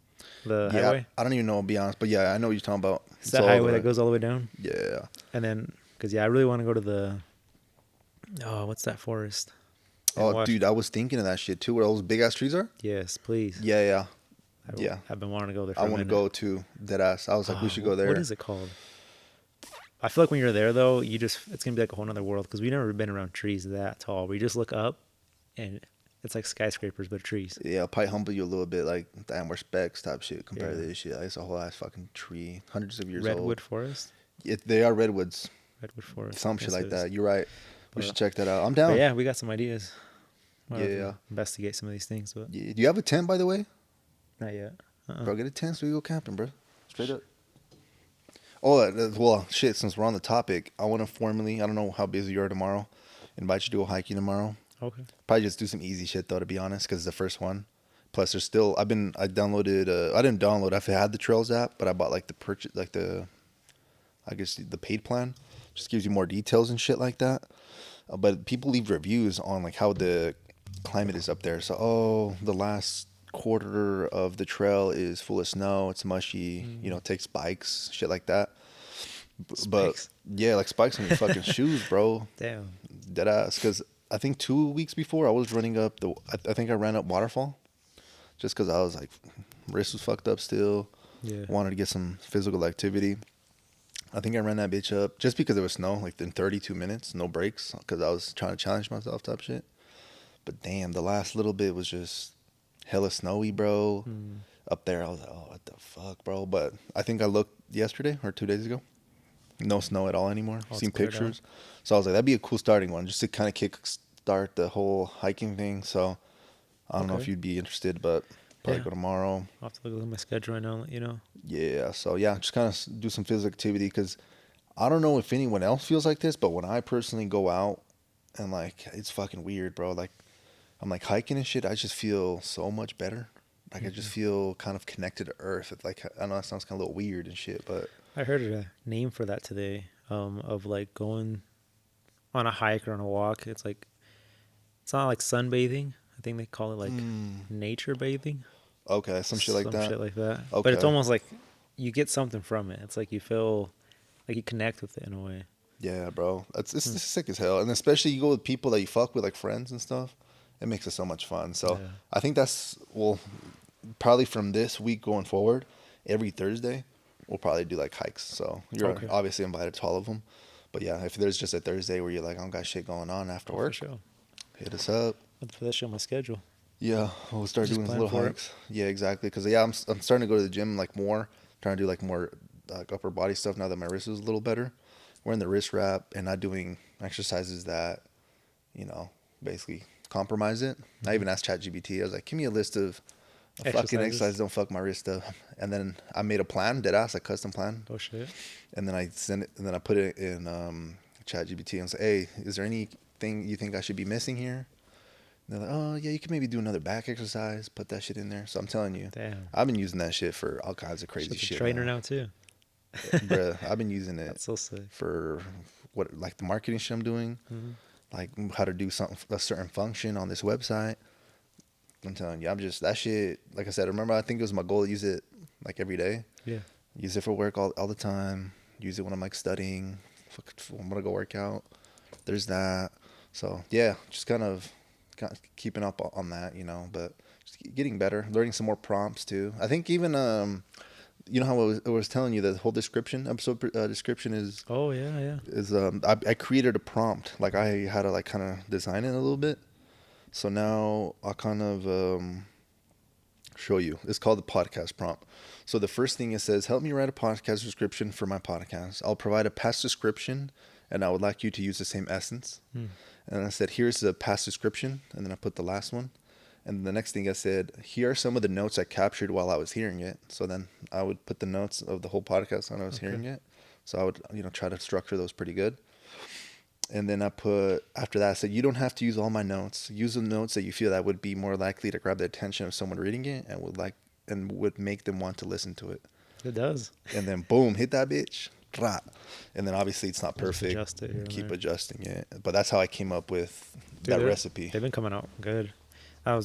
[SPEAKER 1] The
[SPEAKER 2] Yeah,
[SPEAKER 1] highway.
[SPEAKER 2] I don't even know. To be honest, but yeah, I know what you're talking about.
[SPEAKER 1] It's that highway that goes all the way down.
[SPEAKER 2] Yeah.
[SPEAKER 1] And then, because yeah, I really want to go to the. Oh, what's that forest? in
[SPEAKER 2] Oh,
[SPEAKER 1] Wash-
[SPEAKER 2] dude, I was thinking of that shit too. Where those big ass trees are.
[SPEAKER 1] Yes, please.
[SPEAKER 2] Yeah.
[SPEAKER 1] Yeah. I've been wanting to go there. For
[SPEAKER 2] I
[SPEAKER 1] a
[SPEAKER 2] want to
[SPEAKER 1] minute.
[SPEAKER 2] go to dead ass. I was like, we should go there.
[SPEAKER 1] What is it called? I feel like when you're there though, it's gonna be like a whole other world because we've never been around trees that tall. Where you just look up, and it's like skyscrapers but trees.
[SPEAKER 2] Yeah, I'll probably humble you a little bit, like damn, we're specs type shit compared to
[SPEAKER 1] Yeah.
[SPEAKER 2] this shit. Like, it's a whole ass fucking tree, hundreds of years
[SPEAKER 1] Redwood
[SPEAKER 2] old.
[SPEAKER 1] forest.
[SPEAKER 2] They are redwoods,
[SPEAKER 1] Redwood forest.
[SPEAKER 2] some shit
[SPEAKER 1] Yes,
[SPEAKER 2] like
[SPEAKER 1] it is.
[SPEAKER 2] that. You're right. We
[SPEAKER 1] But-
[SPEAKER 2] should check that out. I'm
[SPEAKER 1] But
[SPEAKER 2] down.
[SPEAKER 1] yeah, we got some ideas. We'll have to
[SPEAKER 2] Yeah.
[SPEAKER 1] Investigate some of these things, but
[SPEAKER 2] Do you have a tent, by the way?
[SPEAKER 1] not yet.
[SPEAKER 2] Bro, get a tent so we go camping, bro. Straight up. Oh, well, shit. Since we're on the topic, I want to formally. I don't know how busy you are tomorrow. Invite you to go hiking tomorrow.
[SPEAKER 1] Okay.
[SPEAKER 2] Probably just do some easy shit though, to be honest, because it's the first one. Plus, there's still. I downloaded. I didn't download. I had the Trails app, but I bought like the purchase, like I guess the paid plan. Just gives you more details and shit like that. But people leave reviews on like how the climate is up there. So, the last quarter of the trail is full of snow. It's mushy. You know, take spikes, shit like that. But
[SPEAKER 1] Spikes?
[SPEAKER 2] yeah, like spikes on your fucking shoes, bro.
[SPEAKER 1] Damn.
[SPEAKER 2] Dead ass. Because I think 2 weeks before I was running up I think I ran up Waterfall, just because I was like, wrist was fucked up still.
[SPEAKER 1] Yeah.
[SPEAKER 2] Wanted to get some physical activity. I think I ran that bitch up just because there was snow, like in 32 minutes, no breaks, because I was trying to challenge myself type shit. But damn, the last little bit was just hella snowy, bro. Up there, I was like, oh, what the fuck, bro? But I think I looked yesterday or 2 days ago. No snow at all anymore.
[SPEAKER 1] Oh, it's
[SPEAKER 2] Seen
[SPEAKER 1] cleared
[SPEAKER 2] pictures. So I was like, that'd be a cool starting one, just to kind of kickstart the whole hiking thing. So I don't know if
[SPEAKER 1] Okay.
[SPEAKER 2] you'd be interested, but probably
[SPEAKER 1] Yeah.
[SPEAKER 2] go tomorrow.
[SPEAKER 1] I'll have to look at my schedule right now and let you know.
[SPEAKER 2] Yeah, so yeah, just kind of do some physical activity because I don't know if anyone else feels like this, but when I personally go out and like it's fucking weird, bro. Like I'm like hiking and shit, I just feel so much better. Like I just feel kind of connected to Earth. It's like I know that sounds kind of a little weird and shit, but
[SPEAKER 1] I heard a name for that today. Of like going on a hike or on a walk. It's not like sunbathing. I think they call it like nature bathing.
[SPEAKER 2] okay, some shit like that.
[SPEAKER 1] Shit like that.
[SPEAKER 2] Okay.
[SPEAKER 1] But it's almost like you get something from it. It's like you feel like you connect with it in a way.
[SPEAKER 2] Yeah, bro, it's sick as hell, and especially you go with people that you fuck with, like friends and stuff. It makes it so much fun. So
[SPEAKER 1] Yeah.
[SPEAKER 2] I think that's probably from this week going forward, every Thursday we'll probably do like hikes. So you're
[SPEAKER 1] Okay.
[SPEAKER 2] obviously invited to all of them. But yeah, if there's just a Thursday where you're like, I don't got shit going on after
[SPEAKER 1] For
[SPEAKER 2] work,
[SPEAKER 1] sure.
[SPEAKER 2] hit us up.
[SPEAKER 1] I'll put that shit on my schedule.
[SPEAKER 2] Yeah, we'll start
[SPEAKER 1] Just
[SPEAKER 2] doing
[SPEAKER 1] plan
[SPEAKER 2] little
[SPEAKER 1] for it.
[SPEAKER 2] hikes. Yeah, exactly. Because yeah, I'm starting to go to the gym like more, trying to do like more like upper body stuff now that my wrist is a little better. Wearing the wrist wrap and not doing exercises that, basically compromise it. I even asked ChatGPT. I was like, give me a list of fucking
[SPEAKER 1] Exercises.
[SPEAKER 2] exercises don't fuck my wrist up. And then I made a plan, deadass, a custom plan.
[SPEAKER 1] Oh shit.
[SPEAKER 2] And then I sent it, and then I put it in ChatGPT and say, hey, is there anything you think I should be missing here? And they're like, oh yeah, you can maybe do another back exercise, put that shit in there. So I'm telling you,
[SPEAKER 1] Damn.
[SPEAKER 2] I've been using that shit for all kinds of crazy
[SPEAKER 1] Shit's a
[SPEAKER 2] shit.
[SPEAKER 1] trainer now too.
[SPEAKER 2] Bruh, I've been using it
[SPEAKER 1] That's so sick.
[SPEAKER 2] for like the marketing shit I'm doing, like how to do a certain function on this website. I'm telling you, that shit, like I said, remember, I think it was my goal to use it like every day.
[SPEAKER 1] Yeah.
[SPEAKER 2] Use it for work all the time. Use it when I'm like studying. I'm gonna go work out. There's that. So yeah, just kind of keeping up on that, but just getting better. Learning some more prompts too. I think even you know how I was telling you that the whole episode description is
[SPEAKER 1] Oh yeah.
[SPEAKER 2] I created a prompt. Like I had to like kind of design it a little bit. So now I'll kind of show you. It's called the podcast prompt. So the first thing it says, help me write a podcast description for my podcast. I'll provide a past description, and I would like you to use the same essence. And I said, here's the past description, and then I put the last one. And the next thing I said, here are some of the notes I captured while I was hearing it. So then I would put the notes of the whole podcast when I was hearing it. So I would, try to structure those pretty good. And then I put, after that, I said, you don't have to use all my notes. Use the notes that you feel that would be more likely to grab the attention of someone reading it and would make them want to listen to it.
[SPEAKER 1] It does.
[SPEAKER 2] And then boom, hit that bitch. Rah. And then obviously it's not perfect.
[SPEAKER 1] Adjust it here and
[SPEAKER 2] Keep
[SPEAKER 1] there.
[SPEAKER 2] adjusting it. But that's how I came up with that recipe.
[SPEAKER 1] They've been coming out good.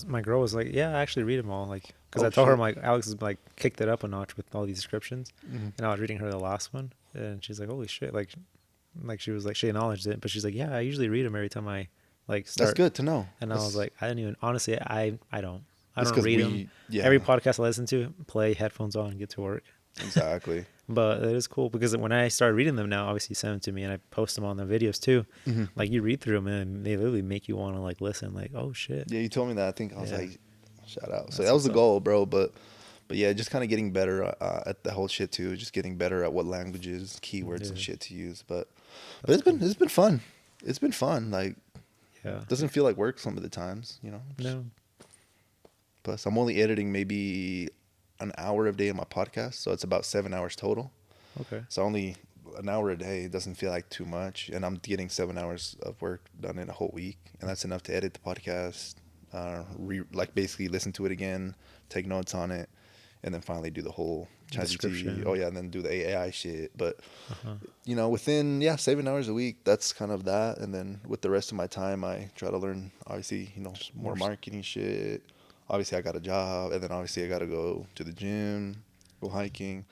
[SPEAKER 1] My girl was like, yeah, I actually read them all. Like, because
[SPEAKER 2] Oh,
[SPEAKER 1] I told her,
[SPEAKER 2] shit.
[SPEAKER 1] I'm like, Alex has like kicked it up a notch with all these descriptions.
[SPEAKER 2] Mm-hmm.
[SPEAKER 1] And I was reading her the last one, and she's like, holy shit. Like she was like, she acknowledged it, but she's like, yeah, I usually read them every time I like start.
[SPEAKER 2] That's good to know.
[SPEAKER 1] And I was like, I didn't even, honestly, I don't
[SPEAKER 2] It's 'cause
[SPEAKER 1] read them.
[SPEAKER 2] yeah.
[SPEAKER 1] Every podcast I listen to, play headphones on, and get to work.
[SPEAKER 2] Exactly.
[SPEAKER 1] But it is cool because when I started reading them now, obviously you send them to me and I post them on the videos too.
[SPEAKER 2] Mm-hmm.
[SPEAKER 1] Like you read through them and they literally make you want to like listen. Like, oh shit.
[SPEAKER 2] Yeah, you told me that. I think I was
[SPEAKER 1] Yeah.
[SPEAKER 2] like, shout out. So
[SPEAKER 1] That's
[SPEAKER 2] that was the
[SPEAKER 1] what's up.
[SPEAKER 2] goal, bro. But yeah, just kind of getting better at the whole shit too. Just getting better at what languages, keywords, and shit to use. But it's been fun. It's been fun. Like,
[SPEAKER 1] Yeah.
[SPEAKER 2] it doesn't feel like work some of the times,
[SPEAKER 1] No.
[SPEAKER 2] Plus, I'm only editing maybe an hour a day in my podcast, so it's about 7 hours total.
[SPEAKER 1] Okay.
[SPEAKER 2] So only an hour a day doesn't feel like too much, and I'm getting 7 hours of work done in a whole week, and that's enough to edit the podcast, basically listen to it again, take notes on it, and then finally do the whole
[SPEAKER 1] Description.
[SPEAKER 2] ChatGPT. Oh yeah, and then do the AI shit. But within 7 hours a week, that's kind of that. And then with the rest of my time, I try to learn obviously more marketing shit. Obviously, I got a job, and then obviously I got to go to the gym, go hiking.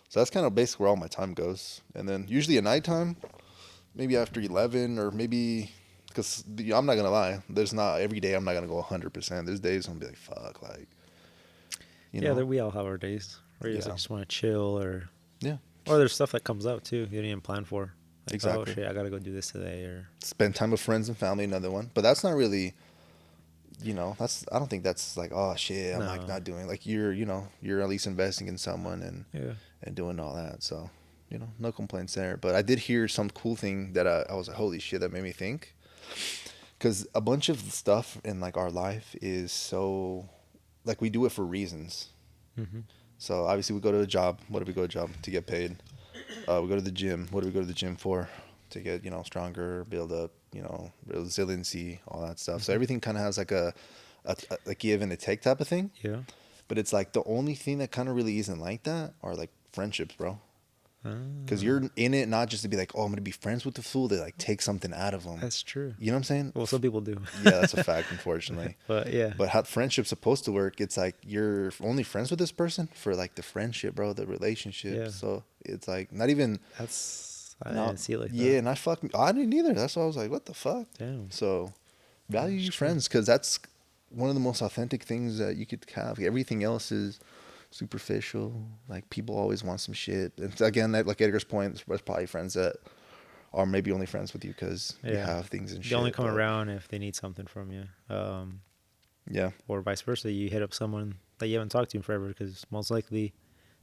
[SPEAKER 2] So that's kind of basically where all my time goes. And then usually at nighttime, maybe after 11 or maybe, because I'm not going to lie, there's not, every day I'm not going to go 100%. There's days I'm going to be like, fuck, like,
[SPEAKER 1] We all have our days where you just want to chill or there's stuff that comes out too. You didn't even plan for. Like,
[SPEAKER 2] Exactly.
[SPEAKER 1] Oh shit, I got to go do this today or.
[SPEAKER 2] Spend time with friends and family, another one. But that's not really, I don't think that's like, oh shit, I'm like not doing, like you're at least investing in someone and doing all that. So, no complaints there. But I did hear some cool thing that I was like, holy shit, that made me think. Because a bunch of stuff in like our life is so, like we do it for reasons.
[SPEAKER 1] Mm-hmm.
[SPEAKER 2] So obviously we go to a job. What do we go to a job? To get paid. We go to the gym. What do we go to the gym for? To get, stronger, build up, resiliency, all that stuff. So everything kind of has like a give and a take type of thing.
[SPEAKER 1] Yeah.
[SPEAKER 2] But it's like the only thing that kind of really isn't like that are like friendships, bro. Because you're in it not just to be like, oh, I'm going to be friends with the fool. They like take something out of them.
[SPEAKER 1] That's true.
[SPEAKER 2] You know what I'm saying?
[SPEAKER 1] Well, some people do.
[SPEAKER 2] Yeah, that's a fact, unfortunately.
[SPEAKER 1] But yeah.
[SPEAKER 2] But how friendship's supposed to work, it's like you're only friends with this person for like the friendship, bro, the relationship.
[SPEAKER 1] Yeah.
[SPEAKER 2] So it's like not even.
[SPEAKER 1] I didn't see it like that.
[SPEAKER 2] Yeah, and I didn't either. That's why I was like, what the fuck?
[SPEAKER 1] Damn.
[SPEAKER 2] So value your friends, because that's one of the most authentic things that you could have. Everything else is superficial. Like people always want some shit. And again, like Edgar's point, there's probably friends that are maybe only friends with you because you have things and shit.
[SPEAKER 1] They only come around if they need something from you.
[SPEAKER 2] Yeah.
[SPEAKER 1] Or vice versa. You hit up someone that you haven't talked to in forever because most likely,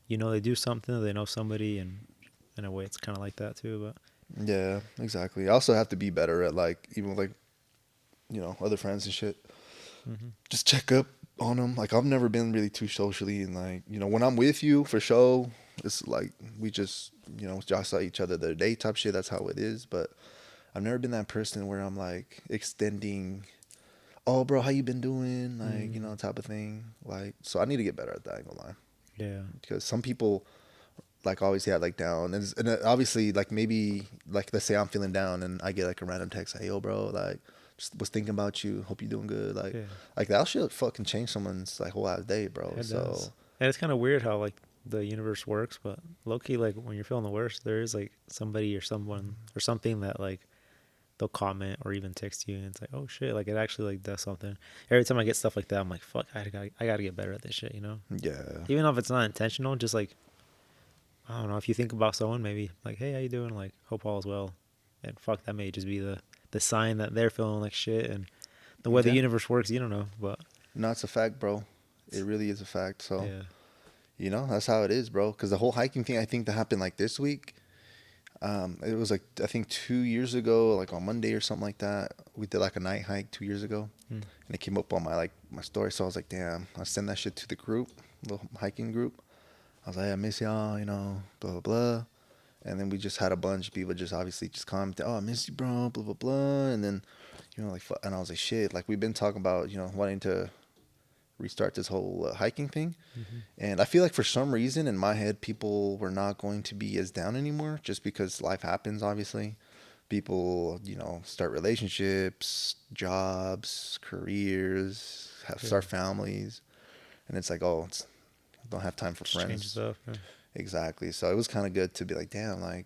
[SPEAKER 1] they do something, or they know somebody, and in a way, it's kind of like that too. But
[SPEAKER 2] yeah, exactly. I also have to be better at like even like other friends and shit. Mm-hmm. Just check up on them. Like I've never been really too socially, and like when I'm with you for show, it's like we just just saw each other the other day type shit. That's how it is. But I've never been that person where I'm like extending, oh bro, how you been doing, like type of thing. Like so, I need to get better at that. I ain't gonna lie.
[SPEAKER 1] Yeah,
[SPEAKER 2] because some people like always had like down, and obviously like maybe like let's say I'm feeling down and I get like a random text, hey yo bro, like just was thinking about you, hope you're doing good, like that shit fucking change someone's like whole ass day, bro.
[SPEAKER 1] It
[SPEAKER 2] so
[SPEAKER 1] does. And it's kind of weird how like the universe works, but low-key, like when you're feeling the worst, there is like somebody or someone or something that like they'll comment or even text you, and it's like, oh shit, like it actually like does something. Every time I get stuff like that, I'm like, fuck, I gotta get better at this shit,
[SPEAKER 2] yeah,
[SPEAKER 1] even if it's not intentional, just like I don't know, if you think about someone, maybe like, hey, how you doing? Like, hope all is well. And fuck, that may just be the sign that they're feeling like shit. And the way the
[SPEAKER 2] Yeah.
[SPEAKER 1] universe works, you don't know. But
[SPEAKER 2] No, it's a fact, bro. It really is a fact. So,
[SPEAKER 1] yeah,
[SPEAKER 2] that's how it is, bro. Because the whole hiking thing, I think that happened like this week. It was like, I think 2 years ago, like on Monday or something like that. We did like a night hike 2 years ago,
[SPEAKER 1] hmm.
[SPEAKER 2] and it came up on my story. So I was like, damn, I send that shit to the group, the hiking group. I was like, hey, I miss y'all, blah blah blah. And then we just had a bunch of people just obviously just comment, oh, I miss you, bro, blah blah blah. And then, like, and I was like, shit, like we've been talking about, wanting to restart this whole hiking thing.
[SPEAKER 1] Mm-hmm.
[SPEAKER 2] And I feel like for some reason in my head, people were not going to be as down anymore, just because life happens, obviously. People, start relationships, jobs, careers,
[SPEAKER 1] Yeah,
[SPEAKER 2] start families. And it's like, oh, don't have time for
[SPEAKER 1] just changes
[SPEAKER 2] friends.
[SPEAKER 1] up. Yeah.
[SPEAKER 2] Exactly. So it was kind of good to be like, damn, like,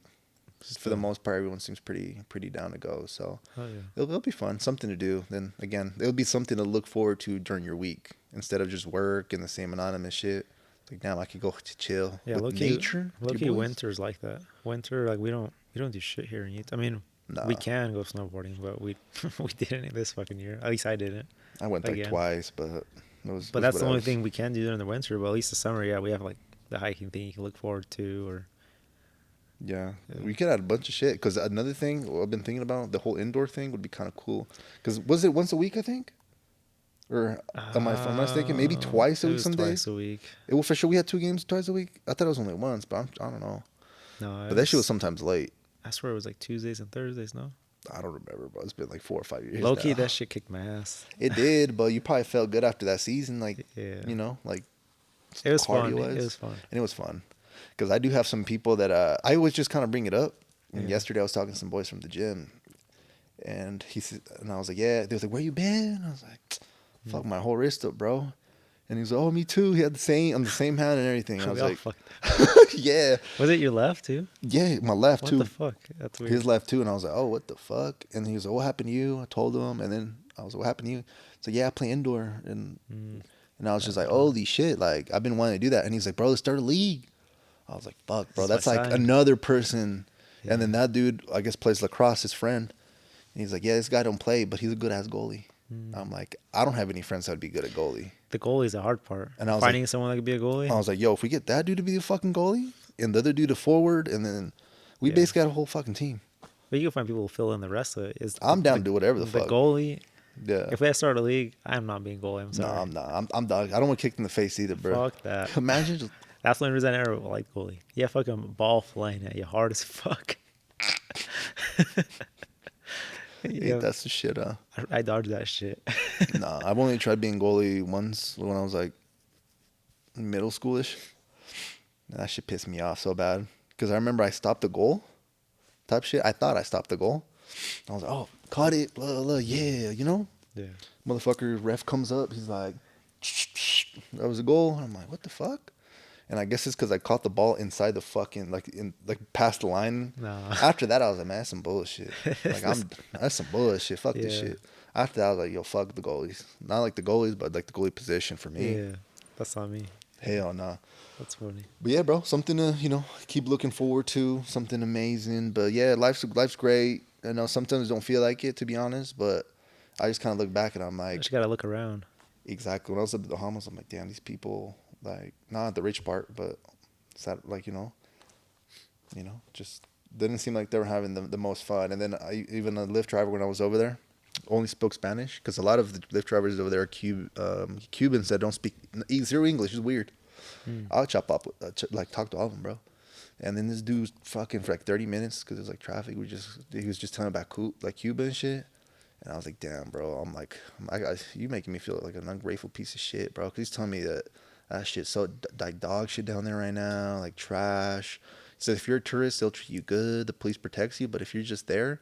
[SPEAKER 2] for the
[SPEAKER 1] Still,
[SPEAKER 2] most part, everyone seems pretty down to go. So
[SPEAKER 1] oh yeah,
[SPEAKER 2] it'll be fun, something to do. Then again, it'll be something to look forward to during your week instead of just work and the same anonymous shit. Like, damn, I could go to chill
[SPEAKER 1] yeah.
[SPEAKER 2] with nature with
[SPEAKER 1] Low
[SPEAKER 2] your
[SPEAKER 1] key,
[SPEAKER 2] boys.
[SPEAKER 1] winter's like that. Winter, like we don't do shit here in Utah. I mean, we
[SPEAKER 2] Nah,
[SPEAKER 1] can go snowboarding, but we we didn't this fucking year. At least I didn't.
[SPEAKER 2] I went like
[SPEAKER 1] Again,
[SPEAKER 2] twice, but it
[SPEAKER 1] but
[SPEAKER 2] was
[SPEAKER 1] that's the only
[SPEAKER 2] whatevs.
[SPEAKER 1] thing we can do during the winter. But at least the summer, yeah, we have like the hiking thing you can look forward to, or
[SPEAKER 2] Yeah,
[SPEAKER 1] yeah.
[SPEAKER 2] we could add a bunch of shit. Because another thing I've been thinking about, the whole indoor thing would be kind of cool. Because was it once a week? I think, or am I mistaken? Maybe twice a
[SPEAKER 1] It
[SPEAKER 2] week
[SPEAKER 1] was
[SPEAKER 2] some
[SPEAKER 1] twice
[SPEAKER 2] days.
[SPEAKER 1] a week.
[SPEAKER 2] It was for sure. We had 2 games twice a week. I thought it was only once, but I don't know.
[SPEAKER 1] No,
[SPEAKER 2] But that shit was sometimes late.
[SPEAKER 1] I swear it was like Tuesdays and Thursdays. No,
[SPEAKER 2] I don't remember, but it's been like 4 or 5 years
[SPEAKER 1] low key,
[SPEAKER 2] now.
[SPEAKER 1] that shit kicked my ass.
[SPEAKER 2] It did, but you probably felt good after that season, like,
[SPEAKER 1] Yeah,
[SPEAKER 2] like
[SPEAKER 1] it was fun.
[SPEAKER 2] cardio
[SPEAKER 1] It
[SPEAKER 2] wise,
[SPEAKER 1] was fun.
[SPEAKER 2] and it was fun. Because I do have some people that I always just kind of bring it up. And
[SPEAKER 1] Yeah.
[SPEAKER 2] yesterday I was talking to some boys from the gym, and and I was like, yeah. They was like, where you been? I was like, fuck,
[SPEAKER 1] Mm.
[SPEAKER 2] my whole wrist up, bro. And he was like, oh, me too. He had on the same hand and everything. And I
[SPEAKER 1] We
[SPEAKER 2] was
[SPEAKER 1] all
[SPEAKER 2] like,
[SPEAKER 1] fucked.
[SPEAKER 2] yeah,
[SPEAKER 1] Was it your left too?
[SPEAKER 2] yeah, my left
[SPEAKER 1] What the
[SPEAKER 2] too.
[SPEAKER 1] fuck? That's weird.
[SPEAKER 2] His left too, and I was like, "Oh, what the fuck?" And he was like, "What happened to you?" I told him, and then I was like, "What happened to you?" So yeah, I play indoor,
[SPEAKER 1] Mm,
[SPEAKER 2] and I was just
[SPEAKER 1] that's
[SPEAKER 2] like,
[SPEAKER 1] rough.
[SPEAKER 2] "Holy shit!" Like I've been wanting to do that, and he's like, "Bro, let's start a league." I was like, "Fuck,
[SPEAKER 1] This
[SPEAKER 2] bro,
[SPEAKER 1] is my
[SPEAKER 2] that's like
[SPEAKER 1] sign.
[SPEAKER 2] another person." And
[SPEAKER 1] Yeah.
[SPEAKER 2] then that dude, I guess, plays lacrosse. His friend, and he's like, "Yeah, this guy don't play, but he's a good ass goalie."
[SPEAKER 1] Mm.
[SPEAKER 2] I'm like, I don't have any friends that would be good at goalie,
[SPEAKER 1] The goalie is the hard part.
[SPEAKER 2] and I was like,
[SPEAKER 1] Finding someone that could be a goalie.
[SPEAKER 2] "Yo, if we get that dude to be the fucking goalie, and the other dude a forward, and then we
[SPEAKER 1] Yeah.
[SPEAKER 2] basically got a whole fucking team."
[SPEAKER 1] But you can find people who fill in the rest of it. Is
[SPEAKER 2] I'm down to do whatever the
[SPEAKER 1] the
[SPEAKER 2] fuck.
[SPEAKER 1] goalie?
[SPEAKER 2] Yeah.
[SPEAKER 1] If we start a league, I'm not being goalie. I'm
[SPEAKER 2] No,
[SPEAKER 1] sorry.
[SPEAKER 2] I'm not. I'm dog. I don't want kicked in the face either, bro.
[SPEAKER 1] Fuck that.
[SPEAKER 2] Imagine just
[SPEAKER 1] That's the only reason I never liked goalie. Yeah, fucking ball flying at you hard as fuck.
[SPEAKER 2] ain't
[SPEAKER 1] Yeah,
[SPEAKER 2] that's the shit,
[SPEAKER 1] I dodged that shit.
[SPEAKER 2] Nah, I've only tried being goalie once when I was like middle schoolish. And that shit pissed me off so bad. Because I remember I stopped the goal type shit. I thought I stopped the goal. I was like, oh, caught it, blah, blah, blah, yeah,
[SPEAKER 1] Yeah.
[SPEAKER 2] Motherfucker, ref comes up. He's like, that was a goal. And I'm like, what the fuck? And I guess it's because I caught the ball inside the fucking like past the line.
[SPEAKER 1] Nah.
[SPEAKER 2] After that, I was like, man, that's some bullshit. Like that's some bullshit. Fuck this
[SPEAKER 1] Yeah.
[SPEAKER 2] shit. After that, I was like, yo, fuck the goalies. Not like the goalies, but like the goalie position for me.
[SPEAKER 1] Yeah. That's not me.
[SPEAKER 2] Hell nah.
[SPEAKER 1] That's funny.
[SPEAKER 2] But yeah, bro, something to keep looking forward to. Something amazing. But yeah, life's great. I know sometimes don't feel like it, to be honest, but I just kind of look back and I'm
[SPEAKER 1] I
[SPEAKER 2] like,
[SPEAKER 1] just gotta look around.
[SPEAKER 2] exactly. When I was up at the Bahamas, I'm like, damn, these people, like, not the rich part, but it's that, like, just didn't seem like they were having the most fun. And then even a Lyft driver when I was over there only spoke Spanish because a lot of the Lyft drivers over there are Cubans that don't speak zero English. It's weird.
[SPEAKER 1] Mm.
[SPEAKER 2] I'll chop up, like, talk to all of them, bro. And then this dude's fucking for like 30 minutes because it was like traffic. He was just telling about Cuba and shit. And I was like, damn, bro. I'm like, you making me feel like an ungrateful piece of shit, bro. Because he's telling me that shit's so like dog shit down there right now, like trash. He says if you're a tourist, they'll treat you good. The police protects you, but if you're just there,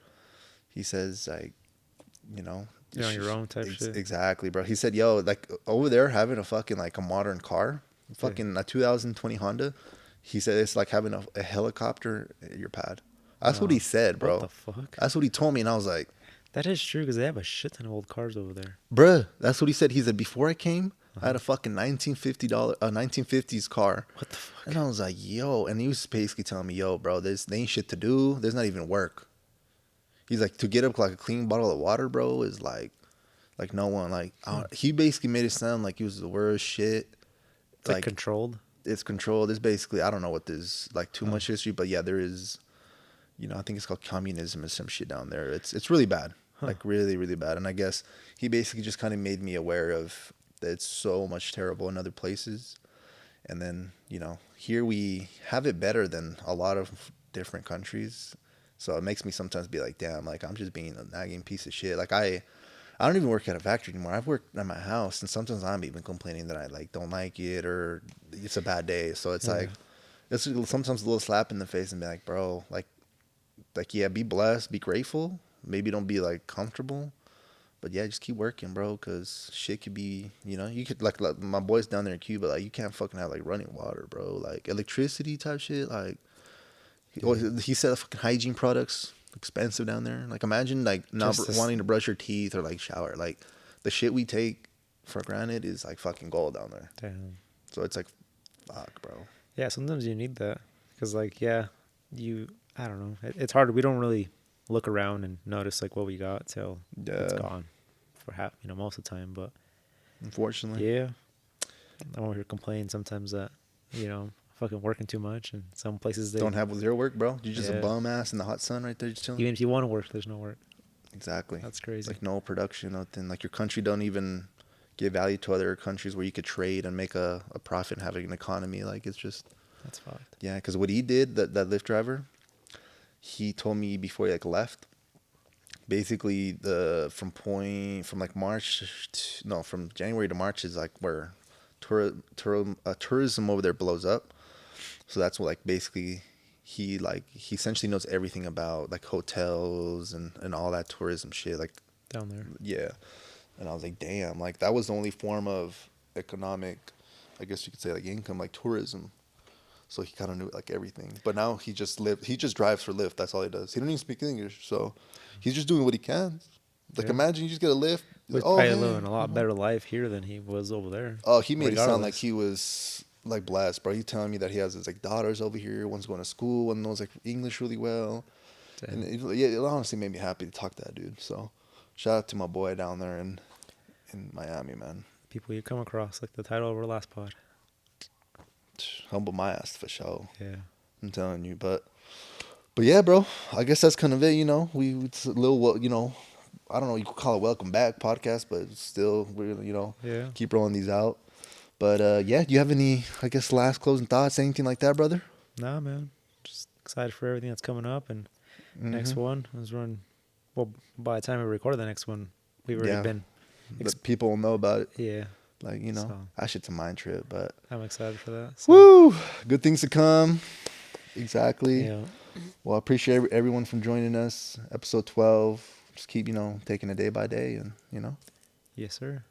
[SPEAKER 2] he says like, you know,
[SPEAKER 1] You're on your own type shit.
[SPEAKER 2] exactly, bro. He said, yo, like over there having a fucking like a modern car, fucking a 2020 Honda. He said it's like having a helicopter at your pad. That's what he said, bro.
[SPEAKER 1] What the fuck?
[SPEAKER 2] That's what he told me, and I was like,
[SPEAKER 1] That is true because they have a shit ton of old cars over there.
[SPEAKER 2] bruh, that's what he said. He said, before I came, I had a fucking $1950s car.
[SPEAKER 1] What the fuck?
[SPEAKER 2] And I was like, yo. And he was basically telling me, yo, bro, there ain't shit to do. There's not even work. He's like, to get up like a clean bottle of water, bro, is like no one. Like, he basically made it sound like he was the worst shit.
[SPEAKER 1] It's like controlled.
[SPEAKER 2] It's controlled. It's basically, I don't know what this, like, too much history, but yeah, there is, I think it's called communism or some shit down there. It's really bad. Like, really, really bad. And I guess he basically just kind of made me aware of that it's so much terrible in other places. And then, here we have it better than a lot of different countries. So it makes me sometimes be like, damn, like, I'm just being a nagging piece of shit. Like, I don't even work at a factory anymore. I've worked at my house, and sometimes I'm even complaining that I like don't like it or it's a bad day. So it's like, it's sometimes a little slap in the face and be like, bro, like yeah, be blessed, be grateful. Maybe don't be like comfortable, but yeah, just keep working, bro. Cause shit could be, you could like my boys down there in Cuba, like you can't fucking have like running water, bro. Like electricity type shit, like he said fucking hygiene products expensive down there. Like imagine like not wanting to brush your teeth or like shower. Like the shit we take for granted is like fucking gold down there.
[SPEAKER 1] Damn.
[SPEAKER 2] So it's like, fuck, bro.
[SPEAKER 1] Yeah, sometimes you need that because like I don't know. It's hard. We don't really look around and notice like what we got till it's gone for most of the time. But
[SPEAKER 2] unfortunately,
[SPEAKER 1] yeah, I won't hear complain sometimes that fucking working too much, and some places they
[SPEAKER 2] don't have zero work, bro. You're just a bum ass in the hot sun right there, just chilling.
[SPEAKER 1] Even if you want to work, there's no work.
[SPEAKER 2] Exactly.
[SPEAKER 1] That's crazy.
[SPEAKER 2] Like no production, nothing. Like your country don't even give value to other countries where you could trade and make a profit and have an economy. Like it's just
[SPEAKER 1] that's fucked.
[SPEAKER 2] Yeah, because what he did, that Lyft driver, he told me before he like left. Basically, from January to March is like where tourism over there blows up. So that's what like basically he essentially knows everything about like hotels and all that tourism shit like
[SPEAKER 1] down there.
[SPEAKER 2] Yeah. And I was like, damn, like that was the only form of economic, I guess you could say, like income, like tourism. So he kind of knew like everything. But now he just drives for Lyft. That's all he does. He don't even speak English. So he's just doing what he can. Like imagine you just get a Lyft.
[SPEAKER 1] He's probably living a lot better life here than he was over there.
[SPEAKER 2] Oh, he made it sound like he was like blessed, bro. He's telling me that he has his like daughters over here. One's going to school. One knows like English really well. Damn. And it honestly made me happy to talk to that dude. So shout out to my boy down there in Miami, man.
[SPEAKER 1] People you come across, like the title of our last pod.
[SPEAKER 2] Humble my ass for sure.
[SPEAKER 1] Yeah.
[SPEAKER 2] I'm telling you. But yeah, bro, I guess that's kind of it, it's a little, I don't know, you could call it welcome back podcast, but still, we're, keep rolling these out. But, yeah, do you have any, I guess, last closing thoughts, anything like that, brother?
[SPEAKER 1] Nah, man. Just excited for everything that's coming up. And next one is well, by the time we record the next one, we've already been.
[SPEAKER 2] People will know about it.
[SPEAKER 1] Yeah.
[SPEAKER 2] Like, that shit's a mind trip, but.
[SPEAKER 1] I'm excited for that. So.
[SPEAKER 2] Woo! Good things to come. Exactly.
[SPEAKER 1] Yeah.
[SPEAKER 2] Well, I appreciate everyone from joining us. Episode 12. Just keep, taking it day by day and,
[SPEAKER 1] Yes, sir.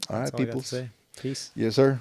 [SPEAKER 2] All right, people.
[SPEAKER 1] Peace.
[SPEAKER 2] Yes, sir.